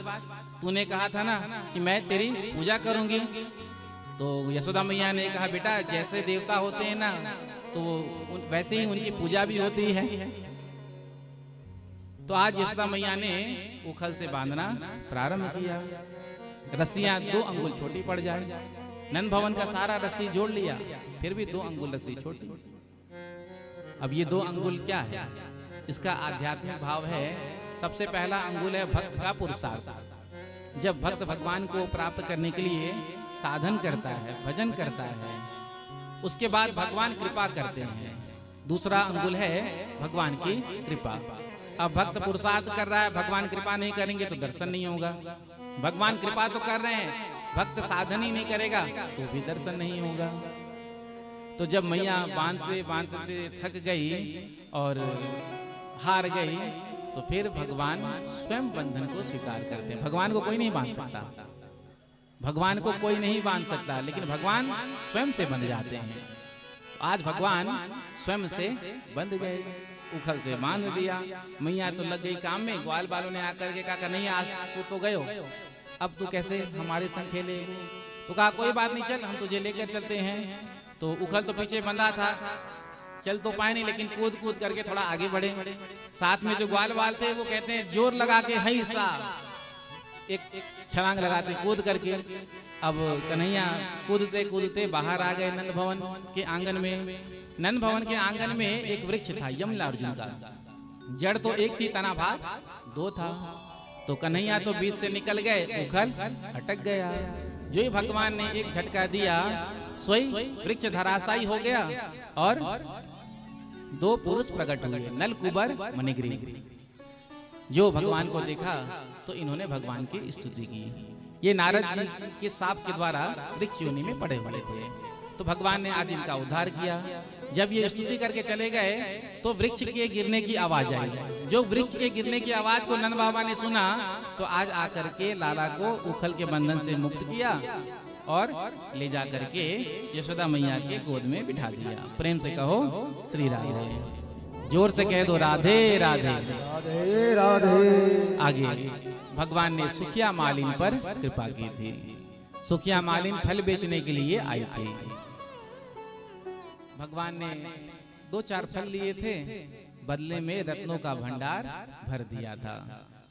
तूने कहा था ना कि मैं तेरी पूजा करूंगी। तो यशोदा मैया ने कहा, बेटा जैसे देवता होते हैं ना तो वैसे ही उनकी पूजा भी होती है। तो आज यशोदा मैया ने उखल से बांधना प्रारंभ किया। रस्सियां 2 अंगुल छोटी पड़ जाए। नंद भवन का सारा रस्सी जोड़ लिया, फिर भी 2 अंगुल रस्सी छोटी। अब ये 2 अंगुल क्या है? इसका आध्यात्मिक भाव है। सबसे पहला अंगुल है भक्त का पुरुषार्थ। जब भक्त भगवान को प्राप्त करने के लिए साधन करता है, भजन करता है, उसके बाद भगवान कृपा करते हैं। दूसरा अंगुल है भगवान की कृपा। अब भक्त पुरुषार्थ कर रहा है, भगवान कृपा नहीं करेंगे तो दर्शन नहीं होगा। भगवान कृपा तो कर रहे हैं, भक्त साधन ही नहीं करेगा तो भी दर्शन नहीं होगा। तो जब मैया बांधते बांधते थक गई और हार गई तो फिर भगवान स्वयं बंधन को स्वीकार करते हैं। भगवान को कोई नहीं बांध सकता, भगवान को कोई नहीं बांध सकता, लेकिन भगवान स्वयं से बंध जाते हैं। आज भगवान स्वयं से बंध गए, उखल से बांध दिया। मैया तो लग गई काम में। ग्वाल बालों ने आकर के कहा, नहीं आज तू तो गयो, अब तू कैसे हमारे संग खेले? तो कहा कोई बात नहीं, चल हम तुझे लेकर चलते हैं। तो उखल तो पीछे बंधा था, चल तो पाए नहीं, लेकिन कूद कूद करके थोड़ा आगे बढ़े। साथ में जो ग्वाल बाल थे वो कहते हैं जोर लगा के हई सा, एक छलांग लगाते कूद करके अब कन्हैया कूदते कूदते बाहर आ गए नंद भवन के आंगन में। नंद भवन के आंगन में एक वृक्ष था यमला अर्जुन का। जड़ तो एक थी, तना भाग दो था। तो कन्हैया तो बीच से निकल गए, उखल अटक गया। जो ही भगवान ने एक झटका दिया, सोई वृक्ष धराशायी हो गया और दो पुरुष प्रकट हुए, नल कुबर मणिग्रीव। जो भगवान को देखा तो इन्होंने भगवान की स्तुति की। ये नारद जी के साप के द्वारा वृक्ष योनि में पड़े हुए थे, तो भगवान ने आज इनका उद्धार किया। जब ये स्तुति करके चले गए तो वृक्ष के गिरने की आवाज आई। जो वृक्ष के गिरने की आवाज को नंद बाबा ने सुना तो आज आकर के लाला को उखल के बंधन से मुक्त किया और ले जा करके यशोदा मैया के गोद में बिठा दिया। प्रेम से कहो श्री राधे, जोर से कह दो राधे राधे राधे राधे। आगे भगवान ने सुखिया मालिन पर कृपा की थी। सुखिया मालिन फल बेचने के लिए आई थी। भगवान ने 2-4 फल लिए थे, बदले में रत्नों का भंडार भर दिया था।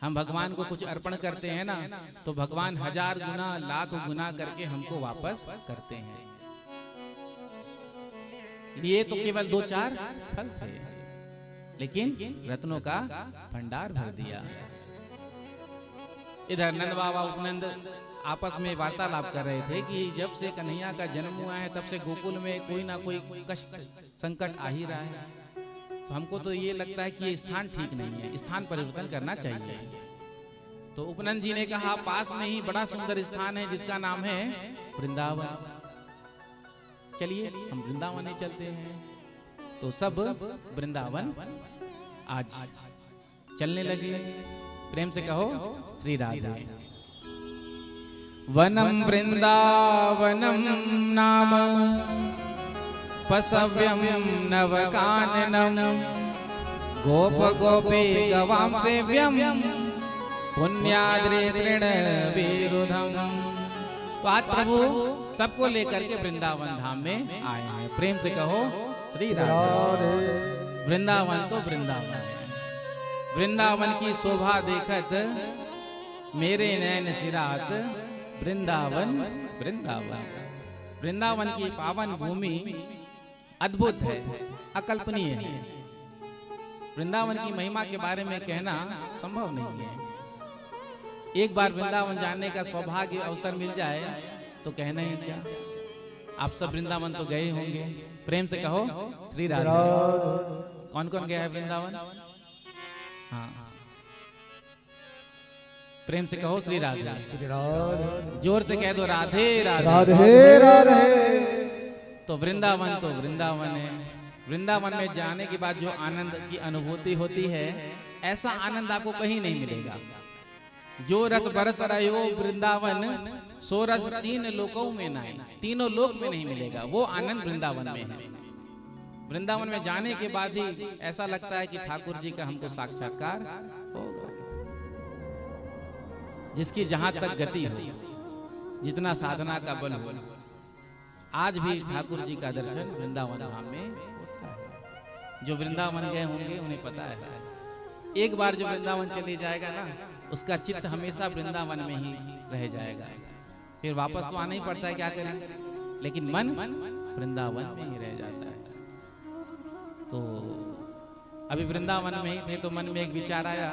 हम भगवान को कुछ अर्पण करते हैं ना, तो भगवान 1000 गुना लाख गुना करके हमको वापस करते हैं। लिए तो केवल 2-4 फल थे, लेकिन रत्नों का भंडार भर दिया। इधर नंद बाबा उपनंद आपस में वार्तालाप कर रहे थे कि जब से कन्हैया का जन्म हुआ है तब से गोकुल में कोई ना कोई कष्ट संकट आ ही रहा है। तो हमको तो ये लगता है कि ये स्थान ठीक नहीं है, स्थान परिवर्तन करना चाहिए। तो उपनंद जी ने कहा पास में ही बड़ा सुंदर स्थान है जिसका नाम है वृंदावन, चलिए हम वृंदावन ही चलते हैं। तो सब वृंदावन आज चलने लगे। प्रेम से कहो श्री राधे। वनम वृंदावनम नाम पसव्यम नवकाननम गोप गोपी गवाम सेव्यम पुण्याद्रि तृण विरुधम। तो आज प्रभु सबको लेकर के वृंदावन धाम में आए हैं। प्रेम से कहो श्री राधे। वृंदावन तो वृंदावन है। वृंदावन की शोभा देखत मेरे नैन सिरात वृंदावन वृंदावन। वृंदावन की पावन भूमि अद्भुत है, अकल्पनीय है। वृंदावन की महिमा के बारे में कहना संभव नहीं है। एक बार वृंदावन जाने का सौभाग्य अवसर मिल जाए तो कहना ही क्या। आप सब वृंदावन तो गए होंगे। प्रेम से कहो श्री राधे। कौन कौन गया है वृंदावन? हाँ, प्रेम से कहो श्री राधे। जोर से कह दो राधे राधे राधे राधे। तो वृंदावन है। वृंदावन में जाने के बाद जो आनंद की अनुभूति होती है, ऐसा आनंद आपको कहीं नहीं मिलेगा। जो रस बरस रहो वृंदावन सो रस 3 लोकों में नहीं, तीनों लोक में नहीं मिलेगा। वो आनंद वृंदावन में है। वृंदावन में जाने के बाद ही ऐसा लगता है कि ठाकुर जी का हमको साक्षात्कार होगा। जिसकी जहां तक गति हो, जितना साधना का बल हो, आज भी ठाकुर जी का दर्शन वृंदावन धाम में होता है। जो वृंदावन गए होंगे उन्हें पता है। एक बार जो वृंदावन चले जाएगा ना, उसका चित्त हमेशा वृंदावन में ही रह जाएगा। फिर वापस तो आना ही पड़ता है, क्या करें, लेकिन मन वृंदावन में ही रह जाता है। तो अभी वृंदावन में ही थे तो मन में एक विचार आया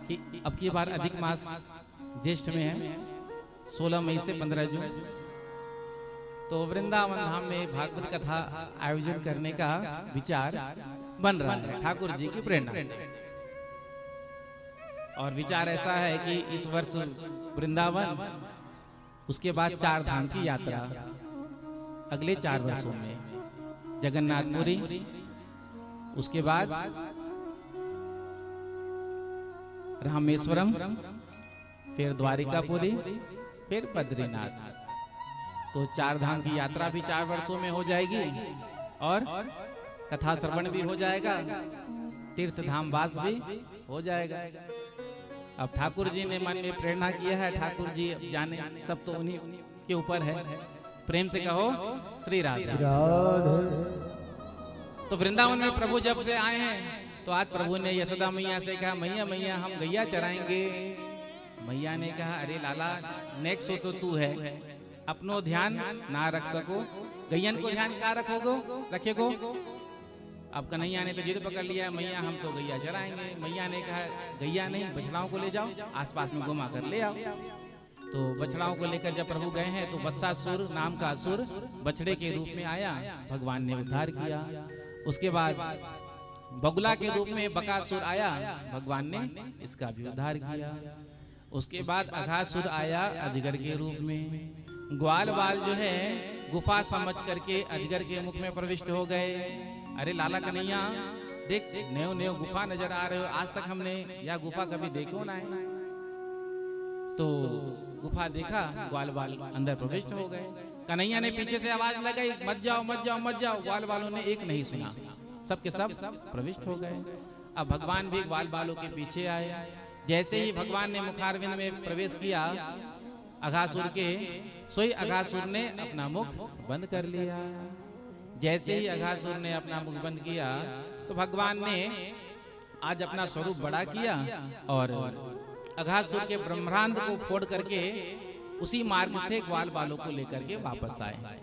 कि अब की बार अधिक मास ज्येष्ठ में है, 16 मई से 15 जून, तो वृंदावन धाम में भागवत कथा आयोजन करने का विचार बन रहा है ठाकुर जी की प्रेरणा से। और विचार ऐसा है कि इस वर्ष वृंदावन, उसके बाद 4 धाम की यात्रा अगले 4 वर्षों में, जगन्नाथपुरी, उसके बाद रामेश्वरम, फिर द्वारिकापुरी, फिर बद्रीनाथ। तो 4 धाम की यात्रा भी 4 वर्षों में हो जाएगी और कथा श्रवण भी हो जाएगा, तीर्थ धाम वास भी हो जाएगा। अब ठाकुर जी ने मन में प्रेरणा किया है, ठाकुर जी जाने, सब तो उन्हीं के ऊपर है। प्रेम से कहो श्री राधे। तो वृंदावन में प्रभु जब से आए हैं तो आज प्रभु ने यशोदा मैया से कहा, मैया मैया हम गैया चराएंगे, मैया ने कहा अरे लाला नेक्स्ट हो तो तू है, अपनो ध्यान ना रख सको, गैयन को ध्यान क्या रखेगो। अब कन्हैया ने तो जिद पकड़ लिया, मैया हम तो गैया चराएंगे। मैया ने कहा गैया नहीं, बछड़ाओं को ले जाओ, आसपास में घुमा कर ले आओ। तो बछड़ाओं को लेकर जब प्रभु गए हैं तो वत्सासुर नाम का असुर बछड़े के रूप में आया, भगवान ने उद्धार किया। उसके बाद बगुला के रूप में बकासुर आया, भगवान ने इसका भी उद्धार किया। उसके बाद अघासुर आया अजगर के रूप में। ग्वाल बाल जो है गुफा समझ करके अजगर के मुख में प्रविष्ट हो गए। अरे लाला कन्हैया देख, नयो नयो गुफा नजर आ रहे हो, आज तक हमने यह गुफा कभी देखो ना है। तो गुफा देखा, ग्वाल बाल अंदर प्रविष्ट हो गए। कन्हैया ने पीछे से आवाज लगाई, मत जाओ मत जाओ मत जाओ। ग्वाल बालों ने एक नहीं सुना, सबके सब प्रविष्ट हो गए। अब भगवान भी ग्वाल बालों के पीछे आए। जैसे ही भगवान ने मुखारविंद में प्रवेश किया अघासुर के, सोई अघासुर ने अपना मुख बंद कर लिया। जैसे ही अघासुर ने अपना मुख बंद किया तो भगवान ने आज अपना स्वरूप बड़ा किया और अघासुर के ब्रह्मांड को फोड़ करके उसी मार्ग से ग्वाल बालों को लेकर के वापस आए।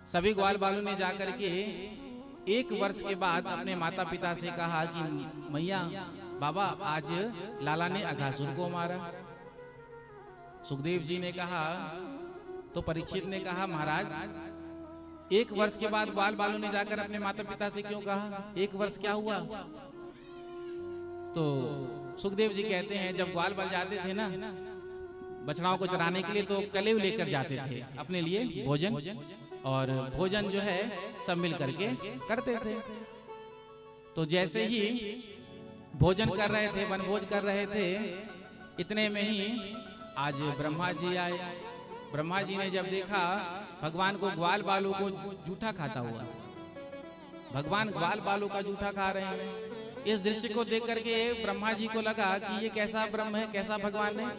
सभी ग्वाल बालों ने जाकर के 1 वर्ष के बाद अपने माता पिता से कहा कि मैया बाबा आज लाला ने अघासुर को मारा। सुखदेव जी ने कहा, तो परीक्षित ने कहा महाराज 1 वर्ष के बाद ग्वाल बालों ने जाकर अपने माता पिता से क्यों कहा, 1 वर्ष क्या हुआ। तो सुखदेव जी कहते हैं जब ग्वाल बाल जाते थे ना बछड़ाओं को चराने के लिए तो कलेव लेकर जाते थे अपने लिए भोजन, और भोजन जो है सब मिल करके करते थे। तो जैसे ही भोजन कर रहे थे, वनभोज कर रहे थे, इतने में ही आज ब्रह्मा जी आए। ब्रह्मा जी ने जब देखा भगवान को ग्वाल बालों को जूठा खाता हुआ, भगवान ग्वाल बालों का जूठा खा रहे हैं, इस दृश्य को देख करके ब्रह्मा जी को लगा कि ये कैसा ब्रह्म है, कैसा भगवान है।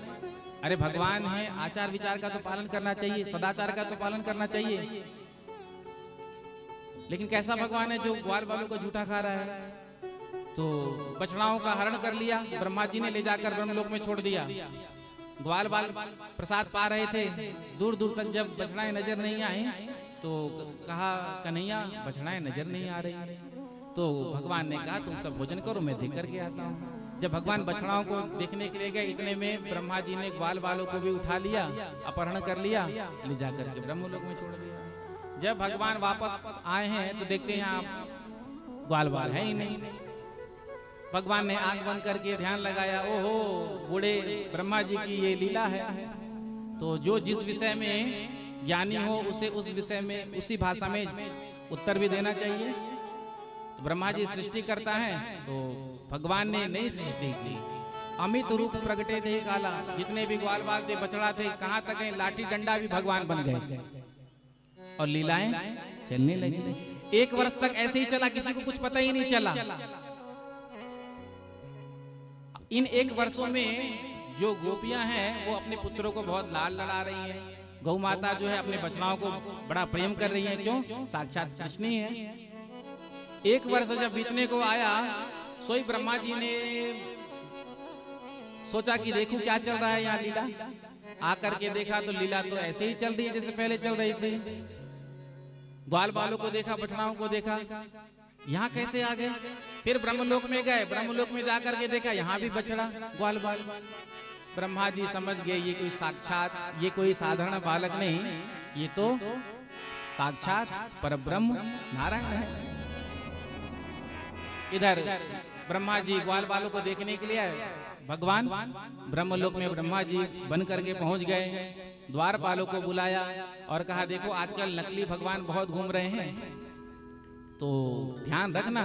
अरे भगवान है, आचार विचार का तो पालन करना चाहिए, सदाचार का तो पालन करना चाहिए, लेकिन कैसा भगवान है जो ग्वाल बालों को जूठा खा रहा है। तो बछड़ाओं का हरण कर लिया, ब्रह्मा जी ने ले जाकर ब्रह्मलोक में छोड़ दिया। ग्वाल बाल प्रसाद पा रहे थे, दूर दूर तक जब बछड़ाएं नजर नहीं आई तो कहा कन्हैया बछड़ाएं नजर नहीं आ रही। तो भगवान ने कहा तुम सब भोजन करो, मैं देख करके आता हूँ। जब भगवान बछड़ाओं को देखने के लिए गए, इतने में ब्रह्मा जी ने ग्वाल बालों को भी उठा लिया, अपहरण कर लिया, ले जाकर के ब्रह्मलोक में छोड़ दिया। जब भगवान वापस आए हैं तो देखते हैं यहाँ ग्वाल बाल है ही नहीं। भगवान ने आंख बंद करके ध्यान लगाया, ओहो बूढ़े ब्रह्मा जी की ये लीला है। तो जो जिस विषय में ज्ञानी हो उसे उस विषय में उसी भाषा में उत्तर भी देना चाहिए। तो ब्रह्मा जी सृष्टि करता है तो भगवान ने नई सृष्टि की, अमित रूप प्रगटे थे काला। जितने भी ग्वाल बाल थे, बछड़ा थे, कहां तक है लाठी डंडा भी भगवान बन गए और लीलाएं चलने लगी। 1 वर्ष तक ऐसे ही चला, किसी को कुछ पता ही नहीं चला। इन 1 वर्षों में जो गोपियां हैं वो अपने पुत्रों को बहुत लाल लड़ा रही हैं। गौ माता जो है अपने बछड़ाओं को बड़ा प्रेम कर रही है, क्यों? साक्षात कृष्ण ही है। 1 वर्ष जब बीतने को आया, सोई ब्रह्मा जी ने सोचा कि देखूं क्या चल रहा है यहाँ लीला। आकर के देखा तो लीला तो ऐसे ही चल रही है जैसे पहले चल रही थी। ग्वाल बालों को देखा, बछड़ाओं को देखा, यहाँ कैसे आ गए। फिर ब्रह्मलोक में गए, ब्रह्मलोक में जाकर के देखा यहाँ भी बछड़ा ग्वाल बाल। ब्रह्मा जी समझ गए ये कोई साक्षात, ये कोई साधारण बालक नहीं, ये तो साक्षात परब्रह्म नारायण है। इधर ब्रह्मा जी ग्वाल बालों को देखने के लिए आए। भगवान ब्रह्मलोक में ब्रह्मा जी बन करके पहुंच गए। द्वारपालों को बुलाया और कहा देखो आजकल नकली भगवान बहुत घूम रहे हैं, तो ध्यान रखना।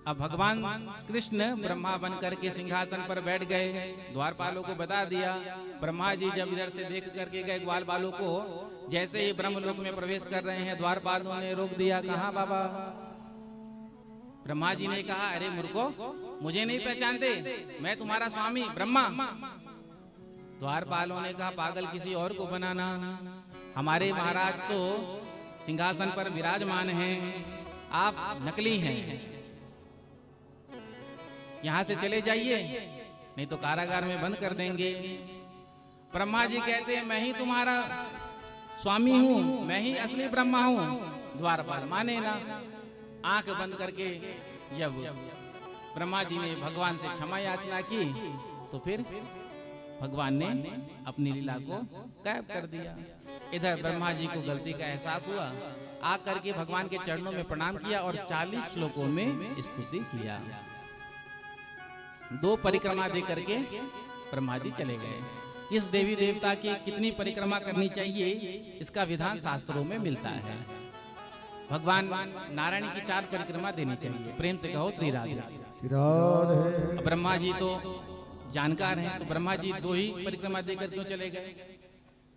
अब भगवान कृष्ण ब्रह्मा बन करके सिंहासन पर बैठ गए। द्वारपालों को बता दिया। ब्रह्मा जी जब इधर से देख करके गए ग्वाल बालों को, जैसे ही ब्रह्मलोक में प्रवेश कर रहे हैं, द्वारपालों ने रोक दिया। कहाँ बाबा? ब्रह्मा जी ने कहा अरे मूर्खो, मुझे नहीं पहचानते, मैं तुम्हारा स्वामी ब्रह्मा। द्वारपालों ने कहा पागल, किसी और को बनाना, हमारे महाराज तो सिंहासन पर विराजमान हैं, आप नकली हैं, यहां से चले जाइए। नहीं तो कारागार में बंद कर देंगे। ब्रह्मा जी कहते हैं मैं ही तुम्हारा स्वामी हूँ, मैं ही असली ब्रह्मा हूँ। द्वारपाल माने ना। आंख बंद करके जब ब्रह्मा जी ने भगवान से क्षमा याचना की तो फिर भगवान ने अपनी लीला को गायब कर दिया। इधर ब्रह्मा जी को गलती का एहसास हुआ, आकर के भगवान के चरणों में प्रणाम किया और 40 श्लोकों में स्तुति किया। 2 परिक्रमा दे करके ब्रह्मा जी चले गए। किस देवी देवता की कितनी परिक्रमा करनी चाहिए इसका विधान शास्त्रों में मिलता है। भगवान नारायण की 4 परिक्रमा देनी चाहिए। प्रेम से कहो श्री राधे। ब्रह्मा जी तो जानकार हैं, तो ब्रह्मा जी 2 ही परिक्रमा देकर क्यों चले गए?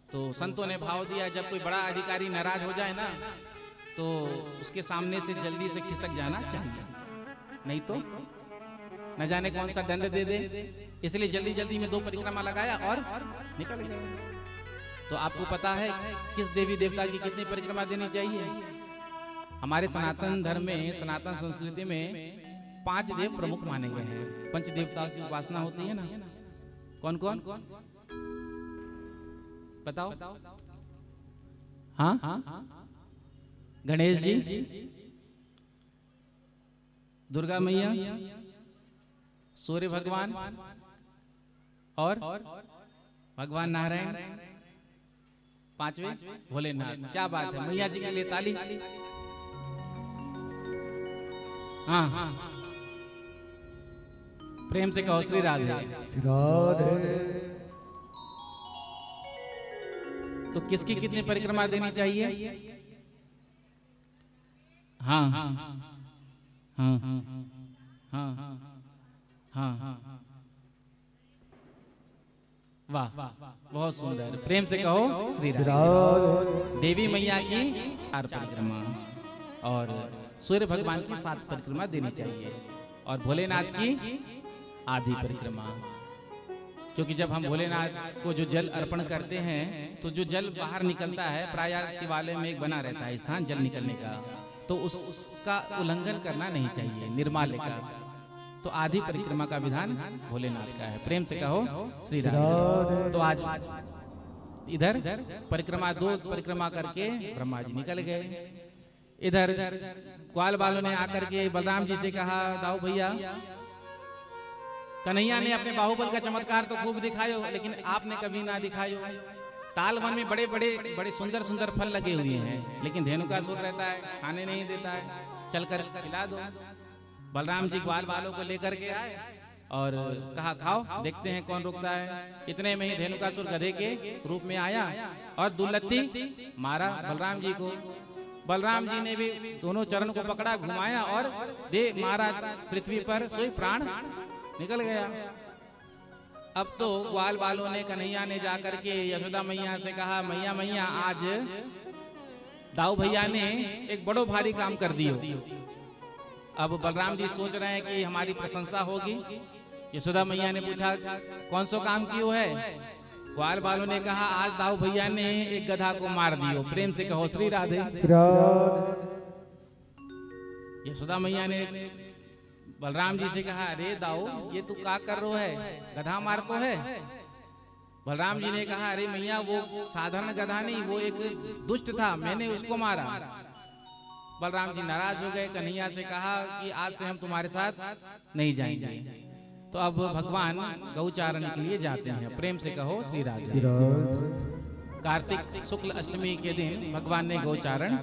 तो संतों ने भाव दिया जब कोई बड़ा अधिकारी नाराज हो जाए ना तो उसके सामने से जल्दी से खिसक जाना चाहिए, नहीं तो न जाने कौन सा दंड दे दे। इसलिए जल्दी जल्दी में 2 परिक्रमा लगाया और निकल गए। तो आपको पता है किस देवी देवता की कितनी परिक्रमा देनी चाहिए? हमारे सनातन धर्म में, सनातन संस्कृति में 5 देव प्रमुख माने गए हैं। 5 देवताओं की उपासना होती है ना। कौन कौन बताओ? हाँ, गणेश जी, दुर्गा मैया, सूर्य भगवान और भगवान नारायण, 5वें भोलेनाथ। क्या बात है, मैया जी के लिए ताली। हाँ, प्रेम से कहो श्री राधे। तो किसकी कितनी परिक्रमा देनी चाहिए? हाँ हाँ हाँ हाँ हाँ, वाह, बहुत सुंदर। प्रेम से कहो श्री राधे। देवी मैया की 4 परिक्रमा और सूर्य भगवान की 7 परिक्रमा देनी चाहिए और भोलेनाथ की आधी परिक्रमा। क्योंकि जब हम भोलेनाथ को जो जल अर्पण करते हैं तो जो जल बाहर निकलता है, प्राय शिवालय में एक बना रहता है स्थान जल निकलने का, तो उसका उल्लंघन करना नहीं चाहिए, निर्माल्य का। तो आधी परिक्रमा का विधान भोलेनाथ का है। प्रेम से कहो श्री राधे। तो आज इधर परिक्रमा 2 परिक्रमा करके ब्रह्मा जी निकल गए। इधर ग्वाल वालों ने आकर के बलराम जी से कहा, दाऊ भैया, कन्हैया ने अपने बाहुबल का चमत्कार तो खूब दिखायो, लेकिन आपने कभी ना दिखायो। ताल वन में बड़े सुंदर सुंदर फल लगे हुए हैं, लेकिन धेनुकासुर रहता है, खाने नहीं देता है, चलकर खिला दो। बलराम जी ग्वाल वालों को लेकर के आए और कहा, खाओ, देखते हैं कौन रुकता है। इतने में ही धेनुकासुर गधे के रूप में आया और दुलत्ती मारा बलराम जी को। बलराम जी ने भी दोनों चरण को पकड़ा, घुमाया और दे मारा पृथ्वी पर, सोई प्राण निकल गया। अब तो ग्वाल वालों ने, कन्हैया ने जाकर के यशोदा मैया से कहा, मैया मैया, आज दाऊ भैया ने एक बड़ो भारी काम कर दियो। अब बलराम जी सोच रहे हैं कि हमारी प्रशंसा होगी। यशोदा मैया ने पूछा, कौन सा काम कियो है? ग्वाल वालों ने कहा, आज दाऊ भैया ने एक गधा को मार दियो। प्रेम से कहो श्री राधे। यशोदा मैया ने बलराम जी से कहा, अरे दाऊ, ये तू क्या कर रहा है? गधा मार तो है। बलराम जी ने कहा, अरे मैया, वो साधारण गधा नहीं, वो एक दुष्ट था, मैंने उसको मारा। बलराम जी नाराज हो गए। कन्हैया से कहा कि आज से हम तुम्हारे साथ नहीं जाएंगे। तो अब भगवान गौचारण के लिए जाते हैं। प्रेम से कहो श्री राधे। कार्तिक शुक्ल अष्टमी के दिन भगवान ने गौचारण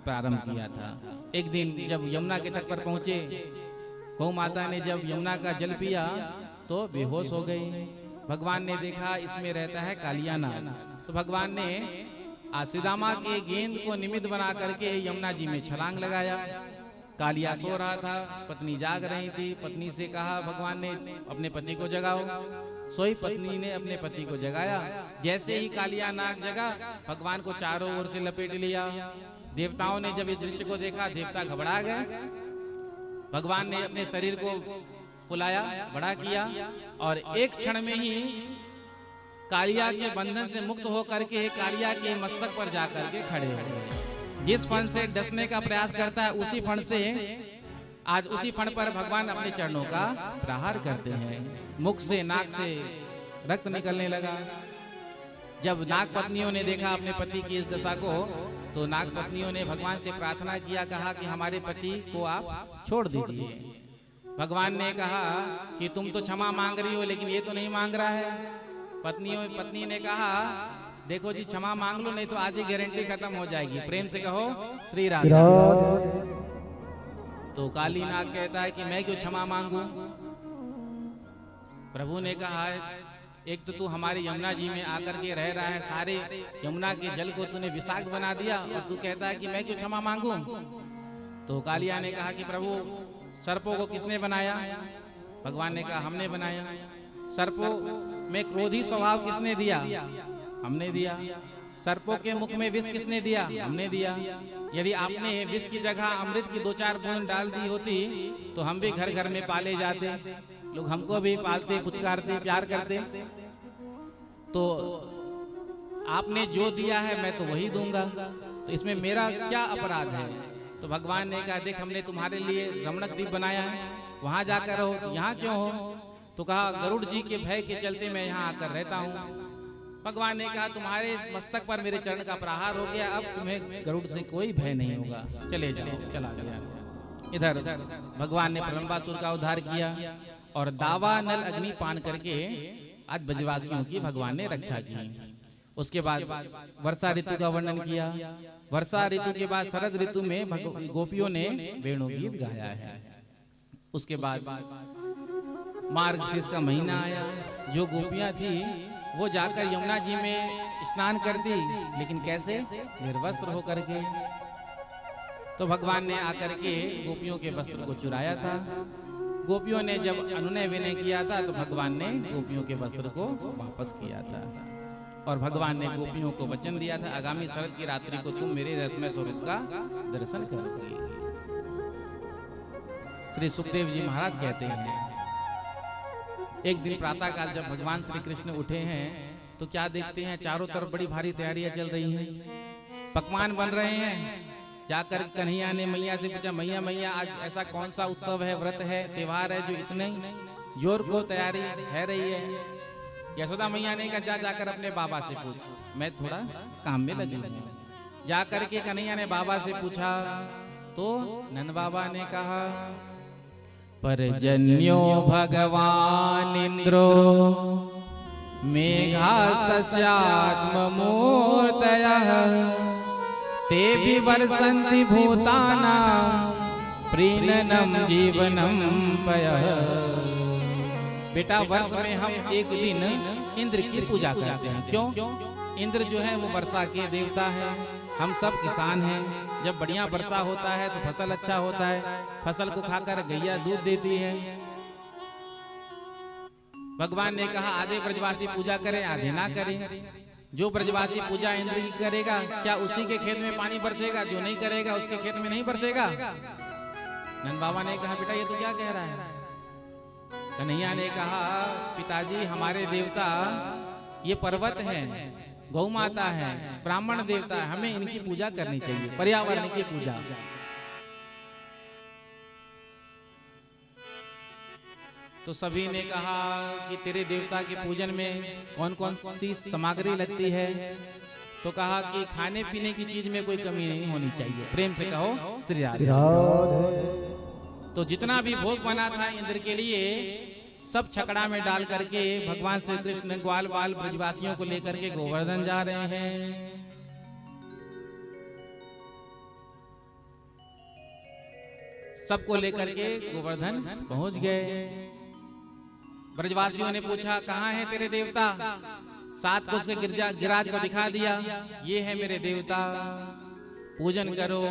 प्रारंभ किया था। एक दिन जब यमुना के तट पर पहुंचे, गौ माता ने जब यमुना का जल पिया तो बेहोश हो गई। भगवान ने देखा इसमें रहता है कालिया नाग, तो भगवान ने आसिदामा के गेंद को निमित्त बना करके यमुना जी में छलांग लगाया। कालिया सो रहा था, पत्नी जाग रही थी। पत्नी से कहा भगवान ने, अपने पति को जगाओ। सोई पत्नी ने अपने पति को जगाया। जैसे ही कालिया नाग जगा, भगवान को चारों ओर से लपेट लिया। देवताओं ने जब इस दृश्य को देखा, देवता घबरा गए। भगवान ने अपने शरीर को फुलाया, बड़ा किया और एक क्षण में ही कालिया के बंधन से मुक्त होकर के कालिया के मस्तक पर जाकर के खड़े हो गए। जिस फण से डसने का प्रयास करता है, उसी फण से आज उसी फण पर भगवान अपने चरणों का प्रहार करते हैं। मुख से नाक से रक्त निकलने लगा। जब नाग पत्नियों ने देखा अपने पति की इस दशा को, तो नाग पत्नियों ने भगवान से प्रार्थना किया, कहा कि हमारे पति को आप छोड़ दीजिए। भगवान ने कहा कि तुम तो क्षमा मांग रही हो, लेकिन ये तो नहीं मांग रहा है। पत्नी ने कहा, देखो जी क्षमा मांग लो, नहीं तो आज ही गारंटी खत्म हो जाएगी। प्रेम से कहो श्री राधे। तो काली नाग कहता है कि मैं क्यों क्षमा मांगू। प्रभु ने कहा, एक तो तू हमारी यमुना जी में आकर के रह रहा है, सारे यमुना के जल को तूने विषाक्त बना दिया, और तू कहता है कि मैं क्यों क्षमा मांगू। तो कालिया ने कहा कि प्रभु सर्पों को किसने बनाया। भगवान ने कहा हमने बनाया। सर्पों में क्रोधी स्वभाव किसने दिया, हमने दिया। सर्पों के मुख में विष किसने दिया, हमने दिया। यदि आपने विष की जगह अमृत की 2-4 बूंद डाल दी होती, तो हम भी घर घर में पाले जाते, लोग हमको भी पालते, पुचकारते, प्यार करते। तो आपने जो दिया है मैं तो वही दूंगा, तो इसमें मेरा क्या अपराध है। तो भगवान ने कहा, देख हमने तुम्हारे लिए रमणक द्वीप बनाया है, वहां जाकर रहो। तो यहाँ क्यों हो। तो कहा गरुड़ जी के भय के चलते मैं यहाँ आकर रहता हूँ। भगवान ने कहा, तुम्हारे इस मस्तक पर मेरे चरण का प्रहार हो गया, अब तुम्हें गरुड़ से कोई भय नहीं होगा, चले जाओ। चला गया। इधर भगवान ने प्रलंबासुर का उद्धार किया और दावा नल अग्नि पान करके आज ब्रजवासियों की भगवान ने रक्षा की। उसके बाद वर्षा ऋतु का वर्णन किया। वर्षा ऋतु के बाद शरद ऋतु में गोपियों ने वेणु गीत गाया है। उसके बाद मार्गशीर्ष का महीना आया। जो गोपियां थी वो जाकर यमुना जी में स्नान करती, लेकिन कैसे, निर्वस्त्र होकर के। तो भगवान ने आकर के गोपियों के वस्त्र को चुराया था। गोपियों ने जब अनुनय विनय किया था, तो भगवान ने गोपियों के वस्त्र को वापस किया था। और भगवान ने गोपियों को वचन दिया था, आगामी शरद की रात्रि को तुम मेरे रसमय स्वरूप का दर्शन करोगे। श्री सुखदेव जी महाराज कहते हैं, एक दिन प्रातः काल जब भगवान श्री कृष्ण उठे हैं, तो क्या देखते हैं, चारों तरफ बड़ी भारी तैयारियां चल रही हैं, पकवान बन रहे हैं। जाकर कन्हैया ने मैया से पूछा, मैया मैया आज ऐसा कौन सा उत्सव है, व्रत है, त्योहार है, जो इतने जोर को तैयारी है रही है। यशोदा मैया ने कहा, जाकर अपने बाबा से पूछ, मैं थोड़ा काम में लगी हूँ। जाकर के कन्हैया ने बाबा से पूछा, तो नंद बाबा ने कहा, परजन्यो भगवान इंद्रो मेघास्तस्यात्ममूर्तयः ते विवर्षन्ति भूतानां प्रीणनं जीवनं पयः। बेटा वर्ष में हम एक दिन इंद्र की पूजा करते हैं। क्यों? इंद्र जो है वो वर्षा के देवता है, हम सब किसान हैं। जब बढ़िया वर्षा होता है तो फसल अच्छा होता है, फसल को खाकर गैया दूध देती है। भगवान ने कहा, आधे ब्रजवासी पूजा करें, आधे ना करें। जो ब्रजवासी पूजा इंद्र की करेगा, क्या उसी के खेत में पानी बरसेगा? जो नहीं करेगा उसके खेत में नहीं बरसेगा। नंद बाबा ने कहा, बेटा ये तो क्या कह रहा है। कन्हैया ने कहा, पिताजी हमारे देवता ये पर्वत है, गौ माता है, ब्राह्मण देवता है, हमें इनकी पूजा करनी चाहिए, पर्यावरण की पूजा। तो सभी ने कहा कि तेरे देवता के पूजन में कौन कौन सी सामग्री लगती है। तो कहा कि खाने पीने की चीज में कोई कमी नहीं होनी चाहिए। प्रेम से कहो श्री राधे। तो जितना भी भोग बना था इंद्र के लिए, सब छकड़ा में डाल करके भगवान श्री कृष्ण ग्वाल बाल ब्रजवासियों को लेकर के गोवर्धन जा रहे हैं। सबको लेकर के गोवर्धन पहुंच गए। ब्रजवासियों ने पूछा, कहाँ है तेरे देवता? 7 कोस के गिरिराज को दिखा दिया, ये है मेरे देवता, पूजन करो।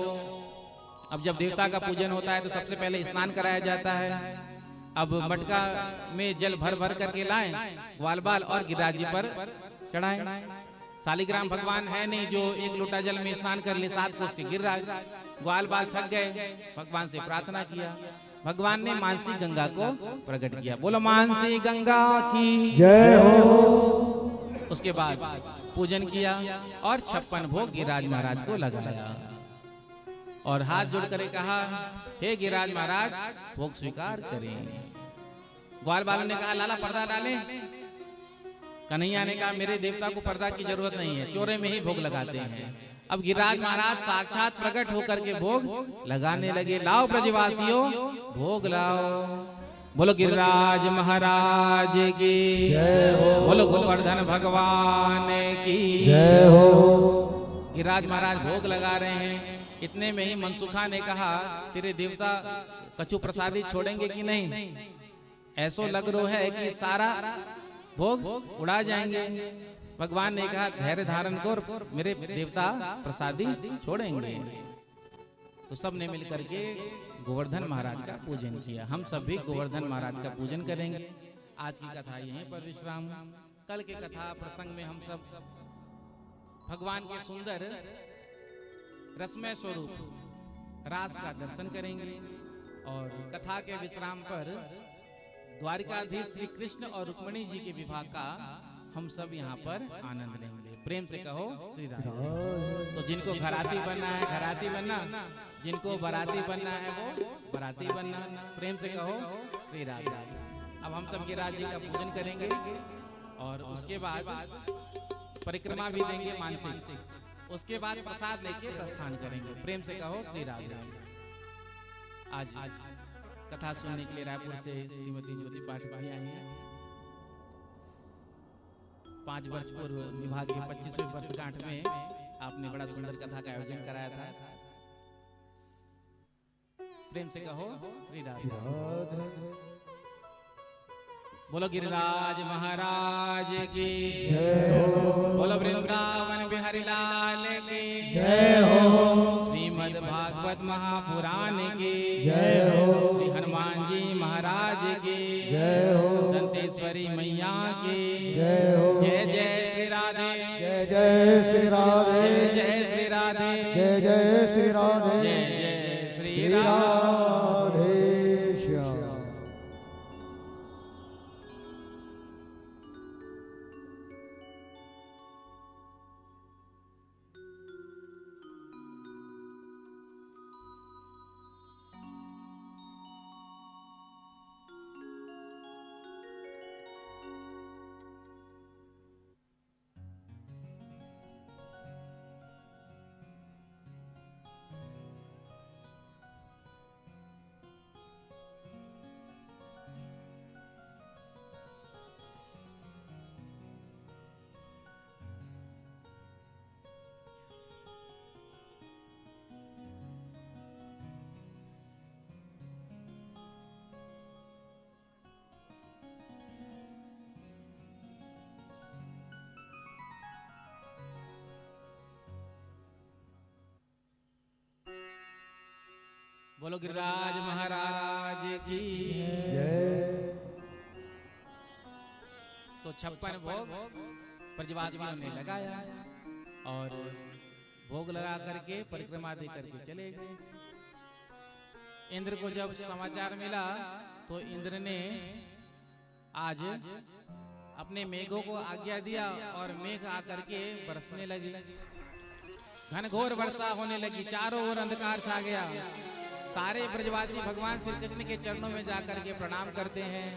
अब जब देवता का पूजन होता है तो सबसे पहले स्नान कराया जाता है। अब मटका में जल भर भर करके लाएं, ग्वाल बाल और गिरिराज जी पर चढ़ाएं। शालिग्राम भगवान है नहीं जो 1 लोटा जल में स्नान कर ले। 7 कोस के गिरिराज, ग्वाल बाल थक गए, भगवान से प्रार्थना किया। भगवान ने मानसी गंगा को प्रकट किया। बोलो मानसी गंगा की जय हो। उसके बाद पूजन किया और 56 भोग गिरिराज महाराज को लगाया। और हाथ जोड़ कर कहा, हे गिरिराज महाराज भोग स्वीकार करें। ग्वाल बालों ने कहा, लाला पर्दा डालें। कन्हैया ने कहा, मेरे देवता को पर्दा की जरूरत नहीं है, चोरे में ही भोग लगाते हैं। अब गिरिराज महाराज साक्षात प्रकट होकर के भोग लगाने लगे। लाओ ब्रजवासियों भोग लाओ। बोलो गिरिराज महाराज की जय हो। बोलो गोवर्धन भगवान की जय हो। गिरिराज महाराज भोग लगा रहे हैं। इतने में ही मनसुखा ने कहा, तेरे देवता कछु प्रसादी छोड़ेंगे कि नहीं? ऐसो लग रहा है कि सारा भोग उड़ा जाएंगे। भगवान ने कहा, धैर्य धारण कर, मेरे देवता प्रसादी छोड़ेंगे। तो सब ने मिलकर के गोवर्धन महाराज का पूजन किया। हम सब भी गोवर्धन महाराज का पूजन करेंगे। आज की कथा यहीं पर विश्राम। कल के कथा प्रसंग में हम सब भगवान के सुंदर रसमय स्वरूप रास का दर्शन करेंगे। और कथा के विश्राम पर द्वारिकाधीश श्री कृष्ण और रुक्मिणी जी के विवाह का हम सब यहाँ पर आनंद लेंगे। प्रेम से कहो श्री राधे। तो जिनको घराती बनना है घराती बनना, जिनको बराती बनना है वो बराती बनना। प्रेम से कहो श्री राधे। अब हम सब गिरिराज जी का पूजन करेंगे और उसके बाद परिक्रमा भी देंगे मानसिक। उसके बाद प्रसाद लेके प्रस्थान करेंगे। प्रेम से कहो श्री राधे। आज कथा सुनने के लिए रायपुर से श्रीमती ज्योति पाठक आई हैं। 5 वर्ष पूर्व विवाह के 25वें वर्षगांठ में आपने बड़ा सुंदर कथा का आयोजन कराया था। प्रेम से कहो श्री राधे। बोलो गिरिराज महाराज की जय हो। बोलो वृंदावन बिहारी लाल की जय हो। श्रीमद् भागवत महापुराण की जय हो। श्री हनुमान जी महाराज की जय हो। दंतेश्वरी मैया की जय हो। जय जय श्री राधे। जय जय श्री राधे। जय जय श्री राधे। जय जय श्री राधे। जय जय श्री श्री राधे। राधे श्याम। बोलो गिरिराज महाराज की जय। तो 56 भोग ब्रजवासियों ने लगाया और भोग लगा करके परिक्रमा दे करके चले गए। इंद्र को जब समाचार मिला तो इंद्र ने आज अपने मेघों को आज्ञा दिया और मेघ आकर के बरसने लगे। घनघोर वर्षा होने लगी, चारों ओर अंधकार छा गया। सारे ब्रजवासी भगवान श्री कृष्ण के चरणों में जाकर के प्रणाम करते हैं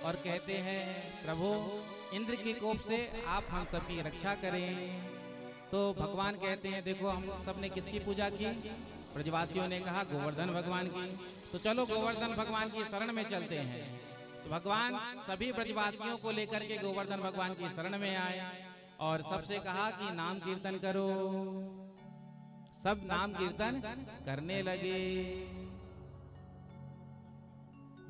और कहते हैं, प्रभु इंद्र के कोप से आप हम सबकी रक्षा करें। तो भगवान कहते हैं, देखो हम सबने किसकी पूजा की? ब्रजवासियों ने कहा गोवर्धन भगवान की। तो चलो गोवर्धन भगवान की शरण में चलते हैं। तो भगवान सभी ब्रजवासियों को लेकर के गोवर्धन भगवान की शरण में आए और सबसे कहा कि नाम कीर्तन करो। सब नाम कीर्तन करने लगे।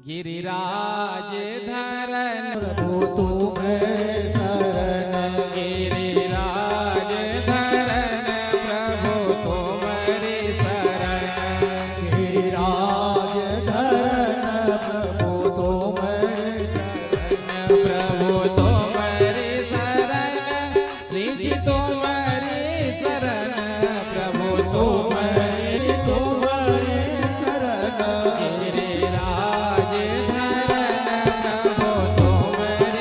गिरिराज धरन प्रभु तुम्हें शरण। गिरिराज धरन प्रभु तुम्हारी शरण। गिरिराज धरन प्रभु तुम्हें शरण। प्रभु तुम्हारी शरण। श्री जी तुम्हारी शरण। प्रभु तुम्हारी तुम्हारे शरण। गिरिराज धरन प्रभु तुम्हारी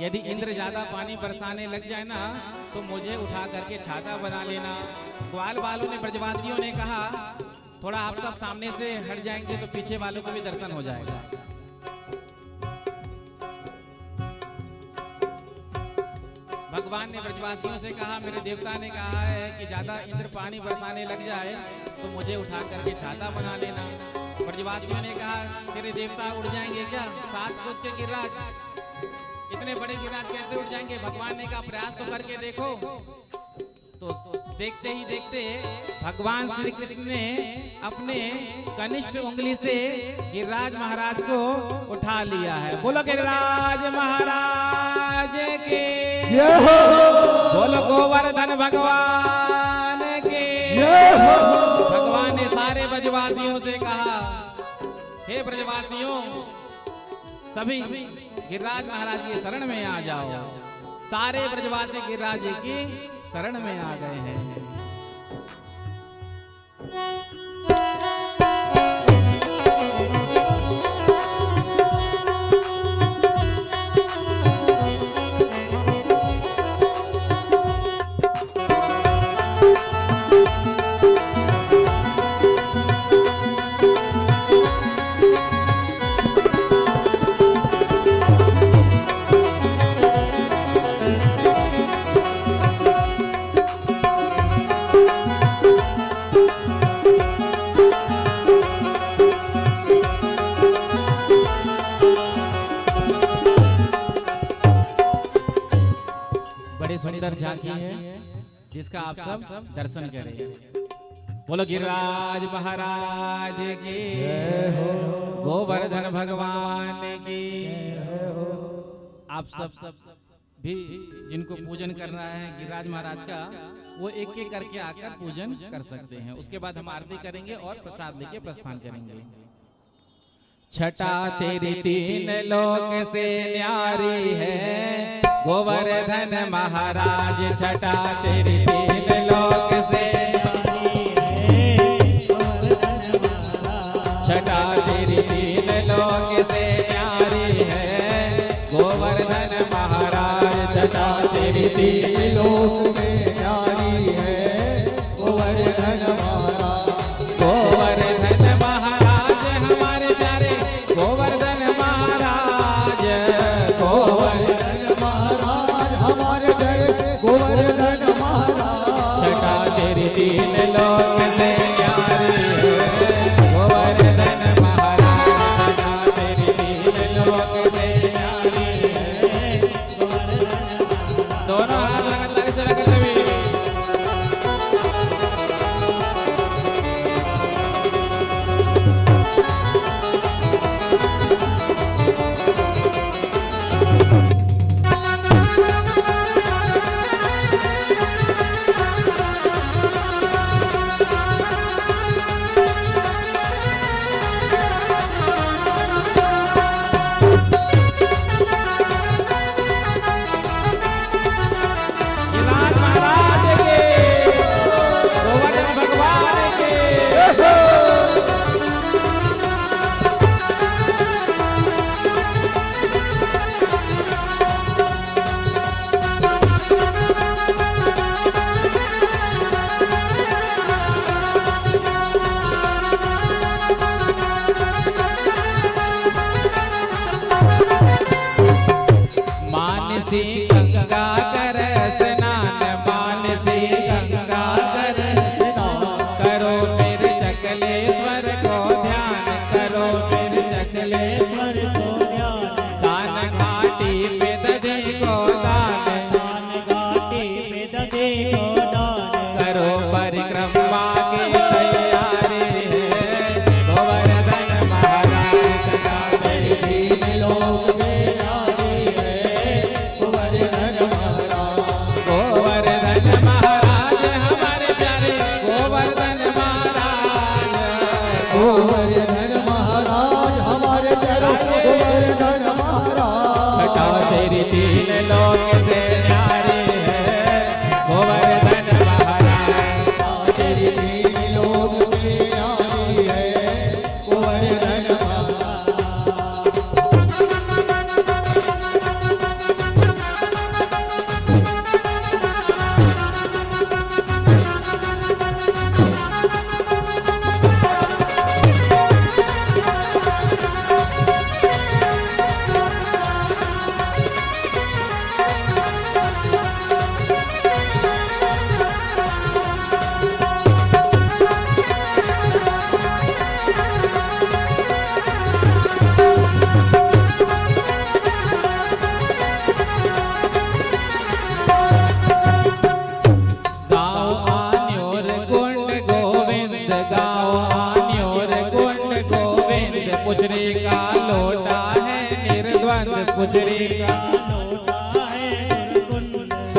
यदि इंद्र ज्यादा पानी बरसाने लग जाए ना तो मुझे उठा करके छाता बना लेना। ग्वाल वालों ने, ब्रजवासियों ने कहा थोड़ा आप सब सामने से हट जाएंगे तो पीछे वालों को भी दर्शन हो जाएगा। भगवान ने ब्रजवासियों से कहा, मेरे देवता ने कहा है कि ज्यादा इंद्र पानी बरसाने लग जाए तो मुझे उठा करके छाता बना लेना। ब्रजवासियों ने कहा, तेरे देवता उड़ जाएंगे क्या? 7 कोस के गिरिराज, इतने बड़े गिरिराज कैसे उड़ जाएंगे? भगवान ने कहा, प्रयास तो करके देखो। तो देखते ही देखते भगवान श्री कृष्ण ने अपने कनिष्ठ उंगली से गिरिराज महाराज को उठा लिया है। बोलो गिरिराज महाराज के, बोलो गोवर्धन भगवान के। भगवान ने सारे ब्रजवासियों से कहा, हे ब्रजवासियों, सभी गिरिराज महाराज की शरण में आ जाओ। सारे ब्रजवासी गिरिराज जी की शरण में आ गए हैं। सुंदर झांकी है जिसका आप सब दर्शन करें। बोलो गिरिराज महाराज की, गोवर्धन भगवान की। आप सब भी जिनको पूजन करना है गिरिराज महाराज का, वो एक एक करके आकर पूजन कर सकते हैं। उसके बाद हम आरती करेंगे और प्रसाद लेके प्रस्थान करेंगे। छटा तेरी 3 लोक से न्यारी है, गोवर्धन महाराज छटा तेरी 3 लोक से न्यारी है। छटा तेरी 3 लोक से न्यारी है, गोवर्धन महाराज छटा तेरी 3 लोक में न्यारी है, गोवर्धन महाराज। गोवर्धन महाराज हमारे प्यारे, गोवर्धन महाराज, गोवर्धन महाराज हमारे प्यारे, गोवर्धन महाराज। छटा तेरी 3 लोक से न्यारी है, गोवर्धन महाराज छटा तेरी 3 लोक से न्यारी है, गोवर्धन। दोनों हाथ लगातार से लगाते हुए गंगा कर स्नान, मानसी गंगा कर स्नान। करो फिर चकलेश्वर को ध्यान, करो फिर चकलेश्वर को ध्यान। दान घाटी पे दधी को दान, दान घाटी पे दधी को दान। करो परिक्रमा की तैयारी है, गोवर्धन महाराज छटा तेरी 3 लोक में न्यारी है, गोवर्धन महाराज। गोवर्धन महाराज हमारे प्यारे, गोवर्धन महाराज, गोवर्धन महाराज हमारे प्यारे, गोवर्धन महाराज। छटा तेरी 3 लोक से न्यारी है, गोवर्धन महाराज। छटा तेरी 3 लोक से न्यारी है, गोवर्धन महाराज।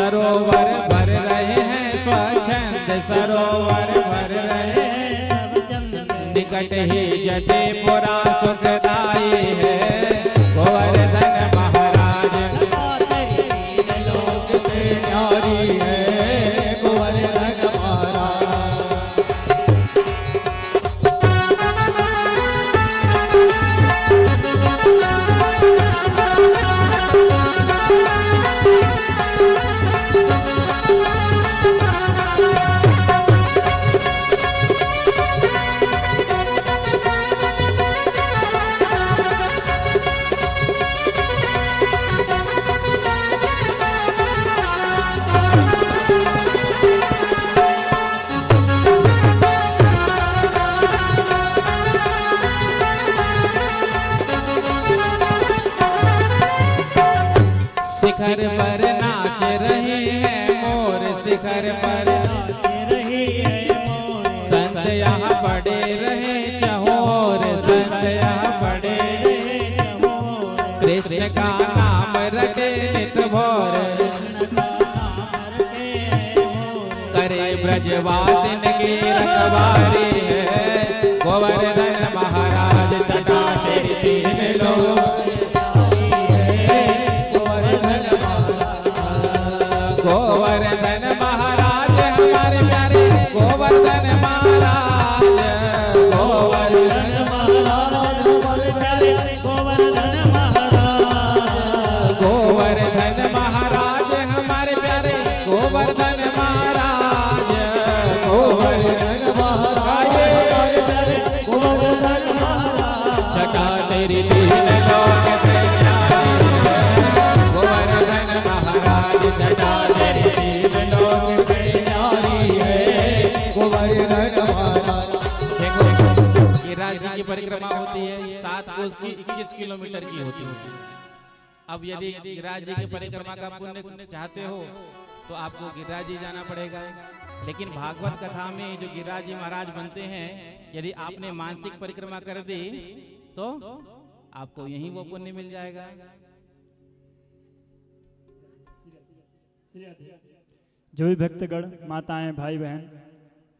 सरोवर भर रहे हैं, स्वच्छंद सरोवर भर रहे हैं। निकट ही जटेपुरा सुखदाई है, गोवर्धन महाराज लोक से न्यारी है, गोवर्धन महाराज। शिखर पर नाच रहे हैं मोर, शिखर पर नाच रहे हैं मोर। संत यहाँ पड़े रहे चहोर, संत यहाँ पड़े रहे। कृष्ण का नाम रटे नित भोर, करे ब्रजवासिन की रखवारी है। गोवर्धन महाराज छटा तेरी तीन लोग, गोवर्धन महाराज हमारे प्यारे, गोवर्धन महाराज, गोवर्धन महाराज हमारे प्यारे, गोवर्धन महाराज। गोवर्धन महाराज हमारे प्यारे, गोवर्धन महाराज, गोवर्धन महाराज हमारे प्यारे, गोवर्धन महाराज। छटा तेरी तीन लोक से न्यारी है, गोवर्धन महाराज छटा तेरी तीन लोक से न्यारी है। गोवर्धन महाराज। देखो गिरिराज जी की परिक्रमा होती है 7 कोस की 21 किलोमीटर की होती है। अब यदि गिरिराज जी की परिक्रमा का पुण्य चाहते हो तो आपको गिरिराज जी जाना पड़ेगा। लेकिन भागवत कथा में जो गिरिराज जी महाराज बनते हैं, यदि आपने मानसिक परिक्रमा कर दी तो आपको यहीं वो पुण्य मिल जाएगा। जो भी भक्तगण, माताएं, भाई बहन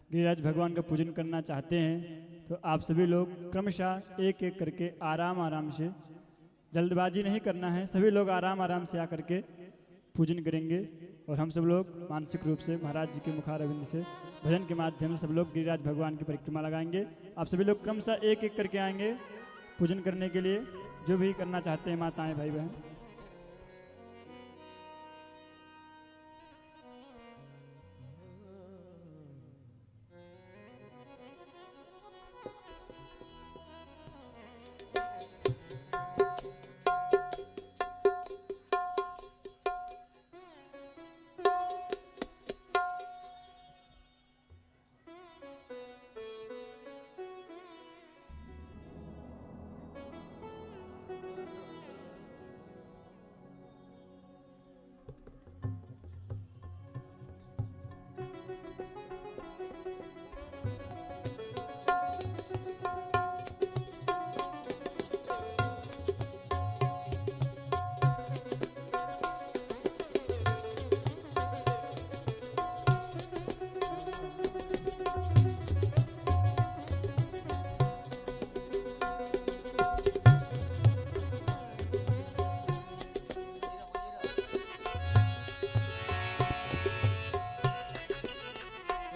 गिरिराज भगवान का पूजन करना चाहते हैं तो आप सभी लोग क्रमशः एक एक करके आराम आराम से, जल्दबाजी नहीं करना है, सभी लोग आराम आराम से आकर के पूजन करेंगे। और हम सब लोग मानसिक रूप से महाराज जी के मुखारविंद से भजन के माध्यम से सब लोग गिरिराज भगवान की परिक्रमा लगाएंगे। आप सभी लोग क्रमशः एक एक करके आएंगे पूजन करने के लिए, जो भी करना चाहते हैं माताएं, भाई बहन।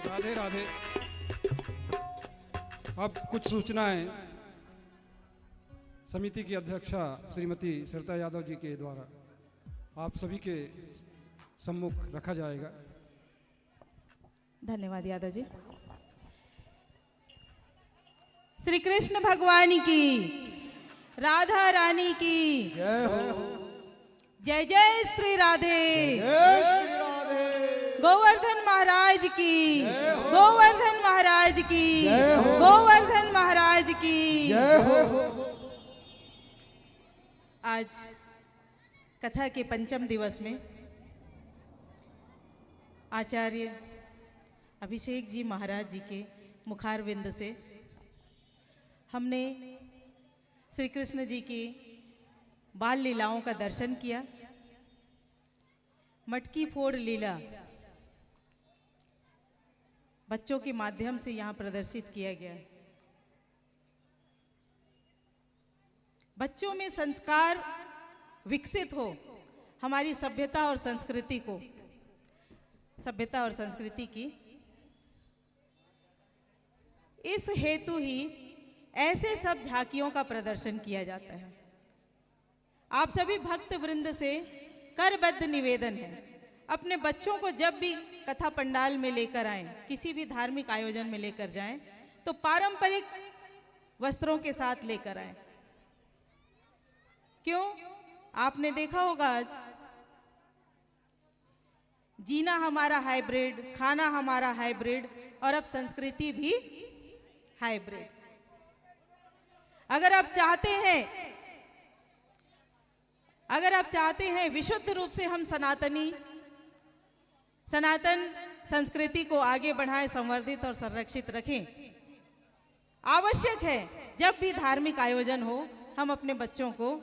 राधे राधे। अब कुछ सूचनाएं समिति की अध्यक्षा श्रीमती सरिता यादव जी के द्वारा आप सभी के सम्मुख रखा जाएगा। धन्यवाद यादव जी। श्री कृष्ण भगवान की, राधा रानी की जय हो। जय जय श्री राधे। जय श्री राधे। गोवर्धन महाराज की, गोवर्धन महाराज की, गोवर्धन महाराज की जय हो। आज कथा के पंचम दिवस में आचार्य अभिषेक जी महाराज जी के मुखारविंद से हमने श्री कृष्ण जी की बाल लीलाओं का दर्शन किया। मटकी फोड़ लीला बच्चों के माध्यम से यहाँ प्रदर्शित किया गया। बच्चों में संस्कार विकसित हो, हमारी सभ्यता और संस्कृति की, इस हेतु ही ऐसे सब झांकियों का प्रदर्शन किया जाता है। आप सभी भक्त वृंद से करबद्ध निवेदन है, अपने बच्चों को जब भी कथा पंडाल में लेकर आएं, किसी भी धार्मिक आयोजन में लेकर जाएं, तो पारंपरिक वस्त्रों के साथ लेकर आएं। क्यों? आपने देखा होगा आज जीना हमारा हाइब्रिड, खाना हमारा हाइब्रिड, और अब संस्कृति भी हाइब्रिड। अगर आप चाहते हैं विशुद्ध रूप से हम सनातन संस्कृति को आगे बढ़ाएं, संवर्धित और संरक्षित रखें, आवश्यक है जब भी धार्मिक आयोजन हो हम अपने बच्चों को,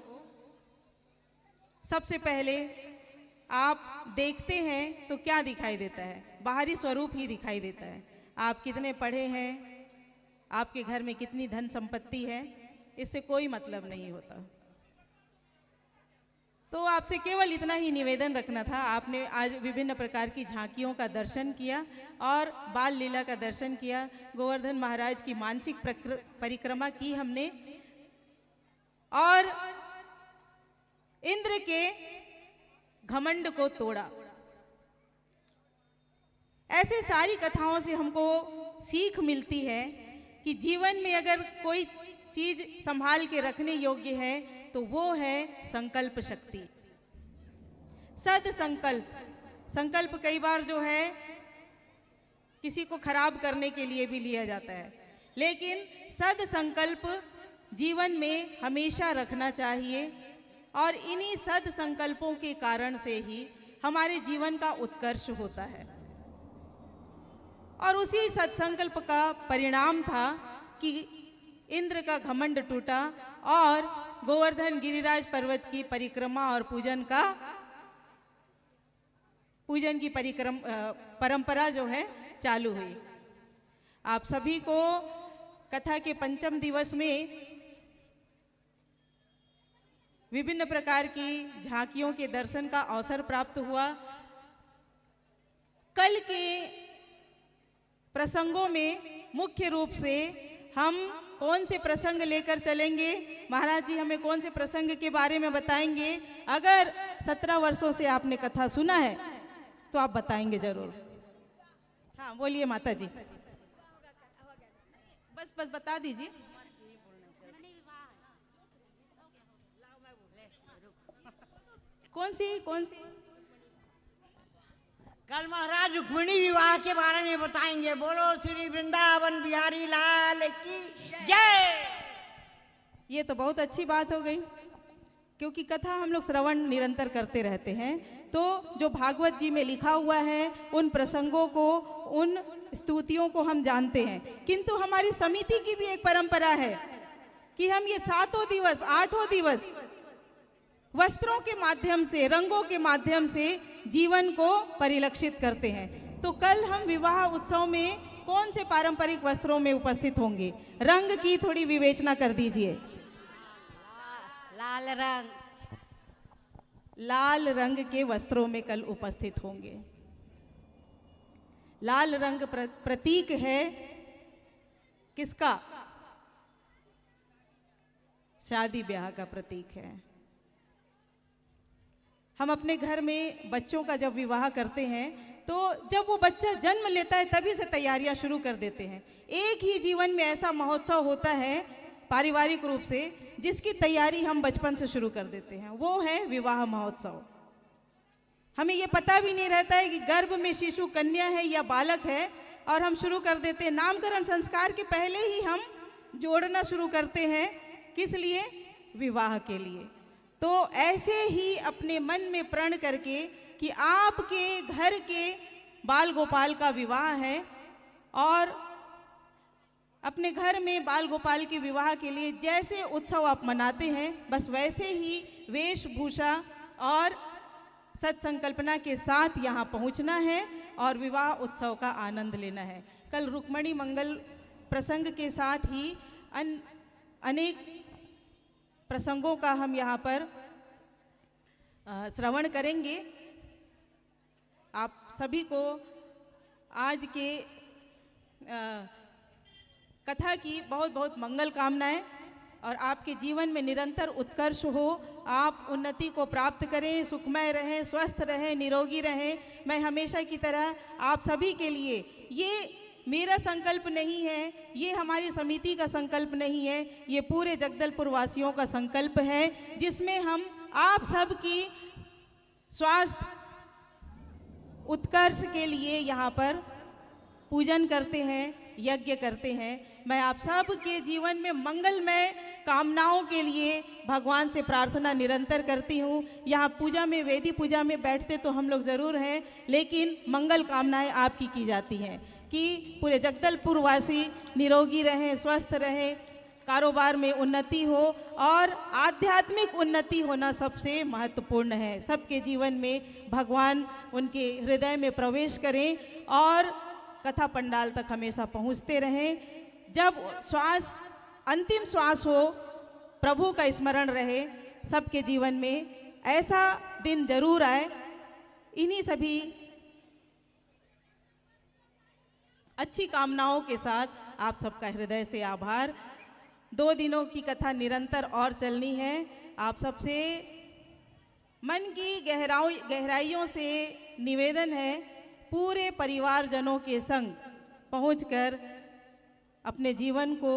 सबसे पहले आप देखते हैं तो क्या दिखाई देता है? बाहरी स्वरूप ही दिखाई देता है। आप कितने पढ़े हैं, आपके घर में कितनी धन संपत्ति है, इससे कोई मतलब नहीं होता। तो आपसे केवल इतना ही निवेदन रखना था। आपने आज विभिन्न प्रकार की झांकियों का दर्शन किया और बाल लीला का दर्शन किया, गोवर्धन महाराज की मानसिक परिक्रमा की हमने, और इंद्र के घमंड को तोड़ा। ऐसे सारी कथाओं से हमको सीख मिलती है कि जीवन में अगर कोई चीज संभाल के रखने योग्य है तो वो है संकल्प शक्ति, सद संकल्प। संकल्प कई बार जो है किसी को खराब करने के लिए भी लिया जाता है, लेकिन सद संकल्प जीवन में हमेशा रखना चाहिए, और इन्हीं सद संकल्पों के कारण से ही हमारे जीवन का उत्कर्ष होता है। और उसी सत्संकल्प का परिणाम था कि इंद्र का घमंड टूटा और गोवर्धन गिरिराज पर्वत की परिक्रमा और पूजन की परंपरा जो है चालू हुई। आप सभी को कथा के पंचम दिवस में विभिन्न प्रकार की झांकियों के दर्शन का अवसर प्राप्त हुआ। कल के प्रसंगों में मुख्य रूप से हम कौन से प्रसंग लेकर चलेंगे, महाराज जी हमें कौन से प्रसंग के बारे में बताएंगे? अगर 17 वर्षों से आपने कथा सुना है तो आप बताएंगे जरूर। हाँ बोलिए माता जी, बस बता दीजिए। कौन सी? कल महाराज रुक्मिणी विवाह के बारे में बताएंगे। बोलो श्री वृंदावन बिहारी लाल की जय। ये तो बहुत अच्छी बात हो गई, क्योंकि कथा हम लोग श्रवण निरंतर करते रहते हैं, तो जो भागवत जी में लिखा हुआ है उन प्रसंगों को, उन स्तुतियों को हम जानते हैं। किंतु हमारी समिति की भी एक परंपरा है कि हम ये 7 दिवस 8 दिवस वस्त्रों के माध्यम से, रंगों के माध्यम से जीवन को परिलक्षित करते हैं। तो कल हम विवाह उत्सव में कौन से पारंपरिक वस्त्रों में उपस्थित होंगे? रंग की थोड़ी विवेचना कर दीजिए। लाल रंग के वस्त्रों में कल उपस्थित होंगे। लाल रंग प्रतीक है किसका? शादी ब्याह का प्रतीक है। हम अपने घर में बच्चों का जब विवाह करते हैं तो जब वो बच्चा जन्म लेता है तभी से तैयारियां शुरू कर देते हैं। एक ही जीवन में ऐसा महोत्सव होता है पारिवारिक रूप से जिसकी तैयारी हम बचपन से शुरू कर देते हैं, वो है विवाह महोत्सव। हमें ये पता भी नहीं रहता है कि गर्भ में शिशु कन्या है या बालक है, और हम शुरू कर देते हैं। नामकरण संस्कार के पहले ही हम जोड़ना शुरू करते हैं। किस लिए? विवाह के लिए। तो ऐसे ही अपने मन में प्रण करके कि आपके घर के बाल गोपाल का विवाह है, और अपने घर में बाल गोपाल के विवाह के लिए जैसे उत्सव आप मनाते हैं, बस वैसे ही वेशभूषा और सत संकल्पना के साथ यहाँ पहुँचना है और विवाह उत्सव का आनंद लेना है। कल रुक्मणी मंगल प्रसंग के साथ ही अनेक प्रसंगों का हम यहाँ पर श्रवण करेंगे। आप सभी को आज के कथा की बहुत बहुत मंगल कामनाएं और आपके जीवन में निरंतर उत्कर्ष हो, आप उन्नति को प्राप्त करें, सुखमय रहें, स्वस्थ रहें, निरोगी रहें। मैं हमेशा की तरह आप सभी के लिए, ये मेरा संकल्प नहीं है, ये हमारी समिति का संकल्प नहीं है, ये पूरे जगदलपुर वासियों का संकल्प है, जिसमें हम आप सब की स्वास्थ्य उत्कर्ष के लिए यहाँ पर पूजन करते हैं, यज्ञ करते हैं। मैं आप सब के जीवन में मंगलमय कामनाओं के लिए भगवान से प्रार्थना निरंतर करती हूँ। यहाँ पूजा में, वेदी पूजा में बैठते तो हम लोग ज़रूर हैं, लेकिन मंगल कामनाएं आपकी की जाती हैं कि पूरे जगदलपुर वासी निरोगी रहें, स्वस्थ रहें, कारोबार में उन्नति हो और आध्यात्मिक उन्नति होना सबसे महत्वपूर्ण है। सबके जीवन में भगवान उनके हृदय में प्रवेश करें और कथा पंडाल तक हमेशा पहुंचते रहें। जब श्वास, अंतिम श्वास हो, प्रभु का स्मरण रहे सबके जीवन में, ऐसा दिन जरूर आए। इन्हीं सभी अच्छी कामनाओं के साथ आप सबका हृदय से आभार। 2 दिनों की कथा निरंतर और चलनी है। आप सबसे मन की गहराइयों से निवेदन है, पूरे परिवारजनों के संग पहुंचकर अपने जीवन को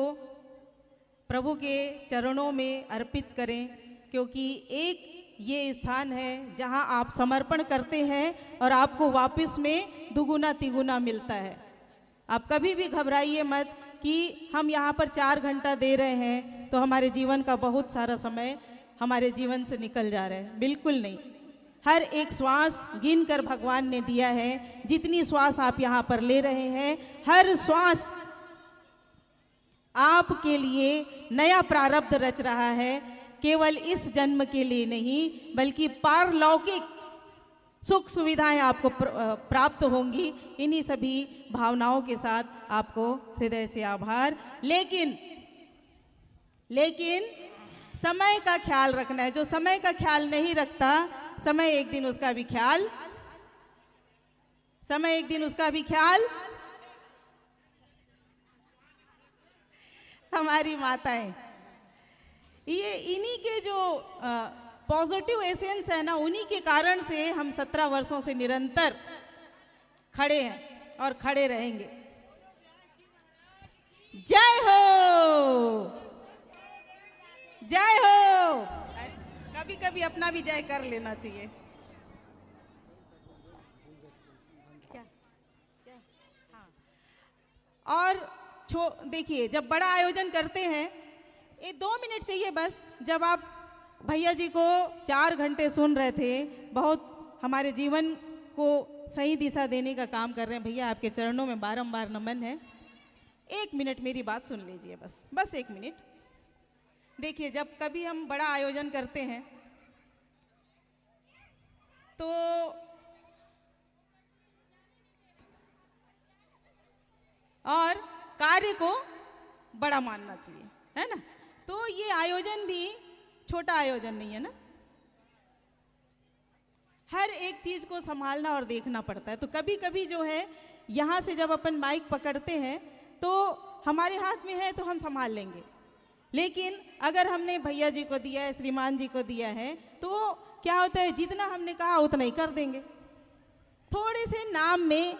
प्रभु के चरणों में अर्पित करें, क्योंकि एक ये स्थान है जहां आप समर्पण करते हैं और आपको वापस में दुगुना तिगुना मिलता है। आप कभी भी घबराइए मत कि हम यहाँ पर 4 घंटा दे रहे हैं तो हमारे जीवन का बहुत सारा समय हमारे जीवन से निकल जा रहा है। बिल्कुल नहीं, हर एक श्वास गिन कर भगवान ने दिया है। जितनी श्वास आप यहाँ पर ले रहे हैं, हर श्वास आपके लिए नया प्रारब्ध रच रहा है। केवल इस जन्म के लिए नहीं, बल्कि पारलौकिक सुख सुविधाएं आपको प्राप्त होंगी। इन्हीं सभी भावनाओं के साथ आपको हृदय से आभार। लेकिन समय का ख्याल रखना है। जो समय का ख्याल नहीं रखता, समय एक दिन उसका भी ख्याल हमारी माताएं, ये इन्हीं के जो पॉजिटिव एसेंस है ना, उन्हीं के कारण से हम 17 वर्षों से निरंतर खड़े हैं और खड़े रहेंगे। जय हो, जय हो। कभी कभी अपना भी जय कर लेना चाहिए। क्या हाँ। और देखिए, जब बड़ा आयोजन करते हैं, ये 2 मिनट चाहिए बस। जब आप भैया जी को 4 घंटे सुन रहे थे, बहुत हमारे जीवन को सही दिशा देने का काम कर रहे हैं भैया, आपके चरणों में बारंबार नमन है। 1 मिनट मेरी बात सुन लीजिए, बस 1 मिनट। देखिए, जब कभी हम बड़ा आयोजन करते हैं तो और कार्य को बड़ा मानना चाहिए, है ना। तो ये आयोजन भी छोटा आयोजन नहीं है ना, हर एक चीज को संभालना और देखना पड़ता है। तो कभी कभी जो है, यहाँ से जब अपन माइक पकड़ते हैं तो हमारे हाथ में है तो हम संभाल लेंगे, लेकिन अगर हमने भैया जी को दिया है, श्रीमान जी को दिया है, तो क्या होता है, जितना हमने कहा उतना ही कर देंगे। थोड़े से नाम में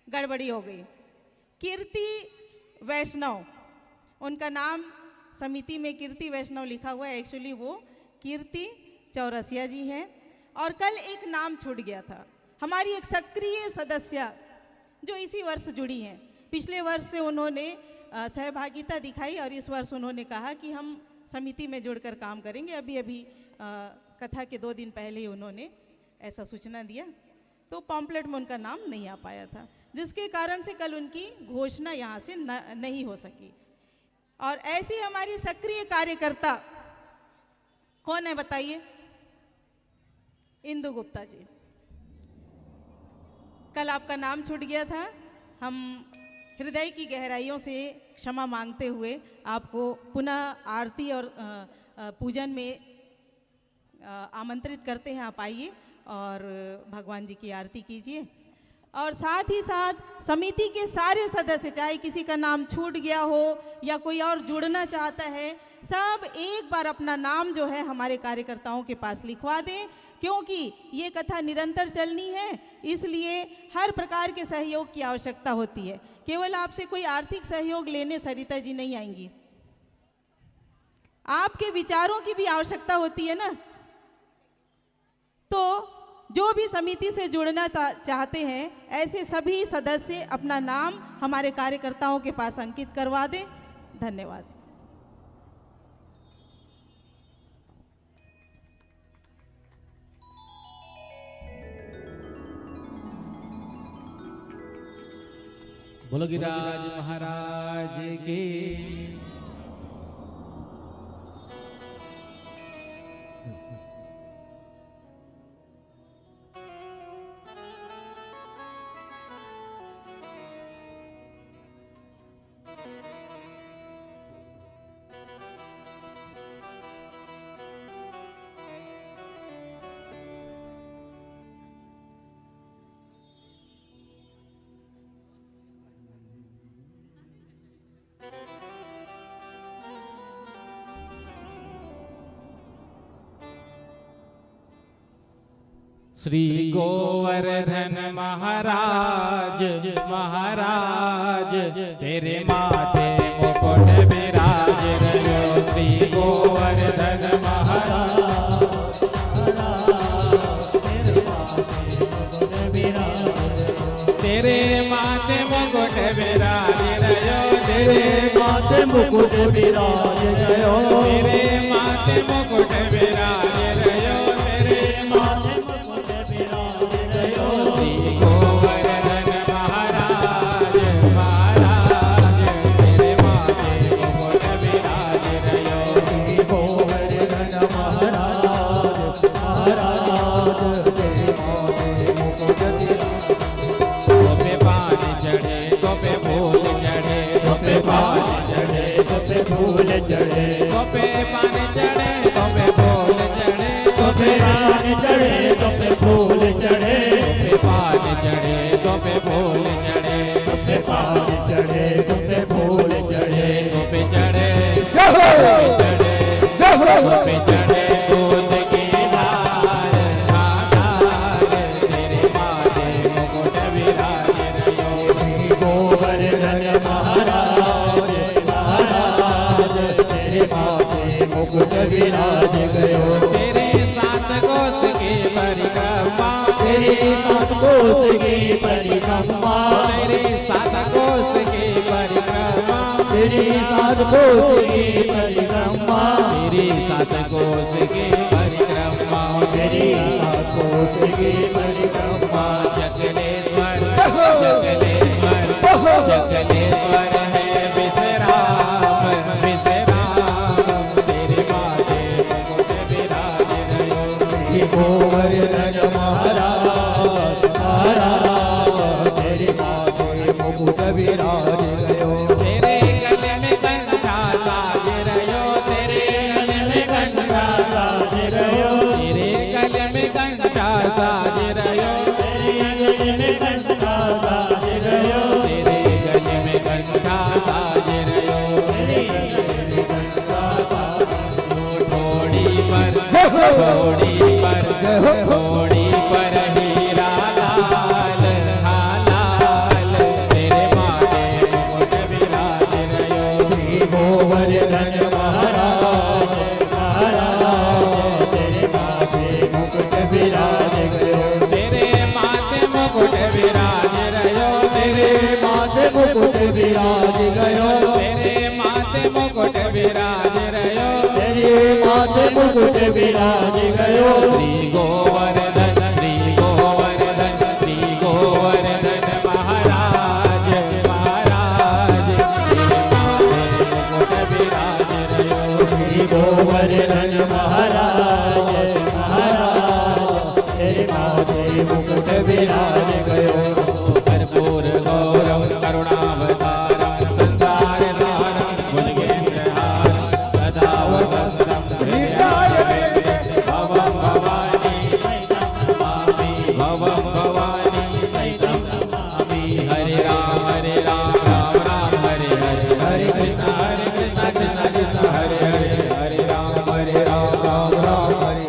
गड़बड़ी हो गई। कीर्ति वैष्णव, उनका नाम समिति में कीर्ति वैष्णव लिखा हुआ है, एक्चुअली वो कीर्ति चौरसिया जी हैं। और कल एक नाम छूट गया था, हमारी एक सक्रिय सदस्य जो इसी वर्ष जुड़ी हैं। पिछले वर्ष से उन्होंने सहभागिता दिखाई और इस वर्ष उन्होंने कहा कि हम समिति में जुड़कर काम करेंगे। अभी कथा के 2 दिन पहले ही उन्होंने ऐसा सूचना दिया, तो पॉम्पलेट में उनका नाम नहीं आ पाया था, जिसके कारण से कल उनकी घोषणा यहाँ से नहीं हो सकी। और ऐसी हमारी सक्रिय कार्यकर्ता कौन है बताइए? इंदु गुप्ता जी, कल आपका नाम छूट गया था। हम हृदय की गहराइयों से क्षमा मांगते हुए आपको पुनः आरती और पूजन में आमंत्रित करते हैं। आप आइए और भगवान जी की आरती कीजिए। और साथ ही साथ समिति के सारे सदस्य, चाहे किसी का नाम छूट गया हो या कोई और जुड़ना चाहता है, सब एक बार अपना नाम जो है हमारे कार्यकर्ताओं के पास लिखवा दें, क्योंकि ये कथा निरंतर चलनी है, इसलिए हर प्रकार के सहयोग की आवश्यकता होती है। केवल आपसे कोई आर्थिक सहयोग लेने सरिता जी नहीं आएंगी, आपके विचारों की भी आवश्यकता होती है ना। तो जो भी समिति से जुड़ना चाहते हैं, ऐसे सभी सदस्य अपना नाम हमारे कार्यकर्ताओं के पास अंकित करवा दें। धन्यवाद। बोलो गिरिराज महाराज की। श्री गोवर्धन महाराज महाराज तेरे माथे मुकुट विराज रहो। श्री गोवर्धन महाराज तेरे माथे मुकुट विराज रहो। तेरे माथे मुकुट विराज रहो। तेरे माथे मुकुट विराज रहो। तेरे माथे श्री गोवर्धन महाराज महाराज तेरे माथे मुकुट विराज रहो। श्री गोवर्धन महाराज महाराज तेरे माथे मुकुट विराज। तो पे पान चढ़े तो पे फूल चढ़े, तो पे पान चढ़े तो पे फूल चढ़े, तो पे पान चढ़े तो पे फूल चढ़े, तो पे पान चढ़े तो पे फूल चढ़े, पे पान चढ़े तो पे फूल चढ़े, तो पे पान चढ़े तो पे फूल चढ़े, तो पे चढ़े तो पे चढ़े दूध की धार धार तेरे माथे मुकुट विराज रहो। श्री गोवर्धन महाराज महाराज तेरे माथे मुकुट विराज गयो। तेरे सात कोस की परिक्रमा, तेरे सात कोस की परिक्रमा, तेरे सात कोस की परिक्रमा, तेरी सात कोस की परिक्रमा, तेरी सात कोस की परिक्रमा, तेरी सात कोस की परिक्रमा। जगलेश्वर जगलेश्वर जगलेश्वर है विश्राम विश्राम तेरे माथे मुकुट विराज रहो। श्री गोवर्धन महाराज महाराज तेरे माथे मुकुट विराज गयो। तेरे गले में कंठा साज रहो। तेरे गले में कंठा साज रहो। तेरे गले में कंठा साज रहो। तेरे गले में कंठा साज रहो। तेरे गले में कंठा साज रहो। तेरे गले में कंठा साज थोड़ी पर थोड़ी पर थोड़ी पर हीरा लाल हालाल तेरे माथे मुकुट विराज रहो। श्री गोवर्धन महाराज महाराज तेरे माथे मुकुट विराज गयो। तेरे माथे मुकुट विराज रहो। तेरे माथे मुकुट विराज गयो। तेरे माथे मुकुट विराज रहो। तेरे माथे मुकुट विराज गयो। श्री गोवर्धन श्री गोवर्धन श्री गोवर्धन महाराज महाराज तेरे माथे मुकुट विराज रहो। श्री गोवर्धन महाराज महाराज माथे मुकुट विराज गयो कर्पूर गौरम करुणावतारम संसार सारम भुजगेन्द्रहारम सदा वसंतम हृदयाय मे भवं भवानी नमामि भवं भवानी नमामि हरे राम राम राम हरे हरे हरे कृष्ण कृष्ण कृष्ण हरे हरे हरे राम राम राम हरे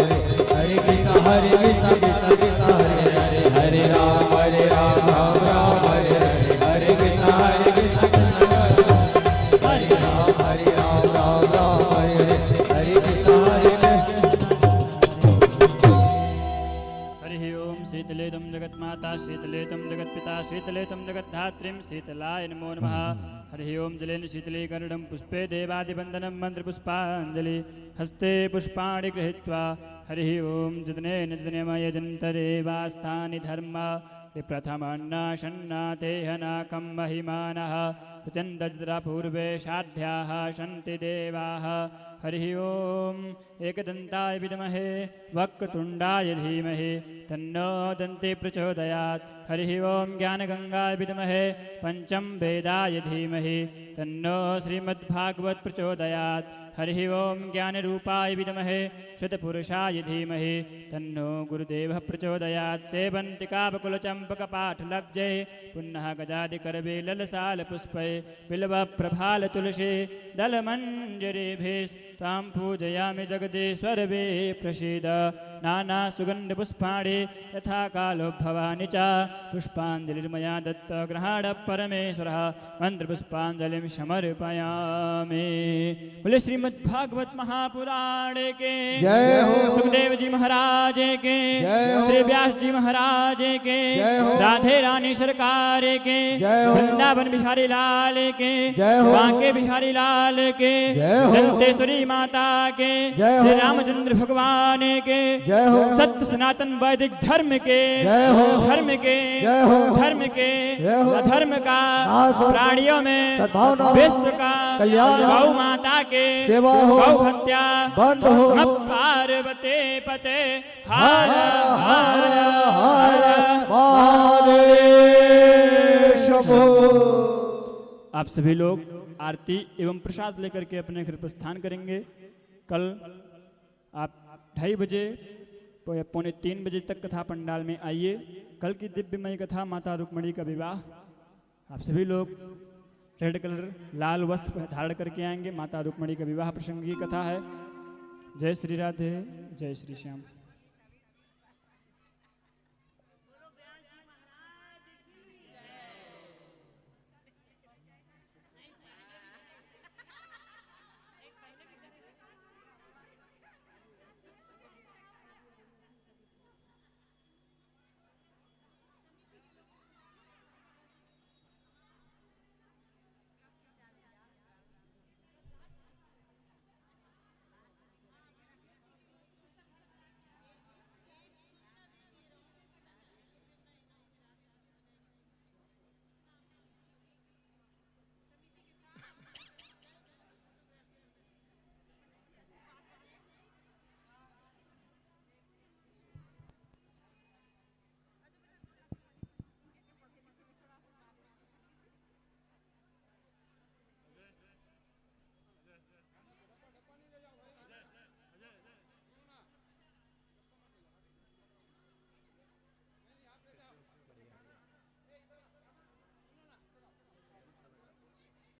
हरे हरे कृष्ण कृष्ण कृष्ण हरे हरे हरे राम राम राम हरे हरे हरे कृष्ण कृष्ण हरे राम राम हरे हरे हरे कृष्ण हरे हरिः ओम शीतले तं जगन्माता शीतले तं जगत्पिता शीतले तं जगद्धात्रीं शीतलाय नमो नमः हरिः ओम जलेन शीतलीकरणं पुष्पे देवादिवन्दनं मन्त्रपुष्पाञ्जलि हस्ते पुष्पाणि गृहीत्वा हरिः ओम जितनेन जितनेमयजन्तदेवास्थानि धर्म प्रथमन्नाशन्नातेहनाकं महिमानः सचन्दद्रा पूर्वे साध्याः सन्ति देवाः हरिः ओम एकदन्ताय विद्महे वक्रतुण्डाय धीमहि तन्नो दन्ती प्रचोदयात् हरिः ओम ज्ञानगंगाय विद्महे पंचम वेदाय धीमहि तन्नो श्रीमद्भागवत प्रचोदयात् हरिः ओम ज्ञानरूपाय विद्महे शतपुरुषाय धीमहि तन्नो गुरुदेवः प्रचोदयात् सेवन्तिकाबकुलचम्पकपाठलब्जे पुनः गजादिकरवे ललसालपुष्पै बिल्वप्रभालतुलसी दलमञ्जरीभिः त्वां पूजयामि जगदीश्वर वे प्रसीद नानासुगन्धपुष्पाणि यथा कालो भवानि च पुष्पाञ्जलिर्मया दत्त गृहाण परमेश्वरः मन्त्रपुष्पाञ्जलिं समर्पयामि। बोले श्रीमद्भागवत महापुराण के जय हो। सुखदेव जी महाराज के जय हो। श्री व्यास जी महाराज के जय हो। राधे रानी सरकार के जय हो। वृंदावन बिहारी लाल के जय हो। बांके बिहारी लाल के जय हो। दंतेश्वरी माता के जय हो। श्री रामचंद्र भगवान के जय हो। सत्य सनातन वैदिक धर्म के जय हो। धर्म के जय हो। धर्म के जय हो। अधर्म का नाश हो। प्राणियों में सद्भावना हो। विश्व का कल्याण हो। गौ माता के सेवा हो। गौ हत्या बंद हो। नमः पार्वते पते हर हर हर महादेव शंभो। आप सभी लोग आरती एवं प्रसाद लेकर के अपने घर प्रस्थान करेंगे। कल आप 2:30 बजे 2:45 बजे तक कथा पंडाल में आइए। कल की दिव्यमयी कथा माता रुक्मणी का विवाह। आप सभी लोग रेड कलर लाल वस्त्र धारण करके आएंगे। माता रुक्मणी का विवाह प्रसंग की कथा है। जय श्री राधे जय श्री श्याम।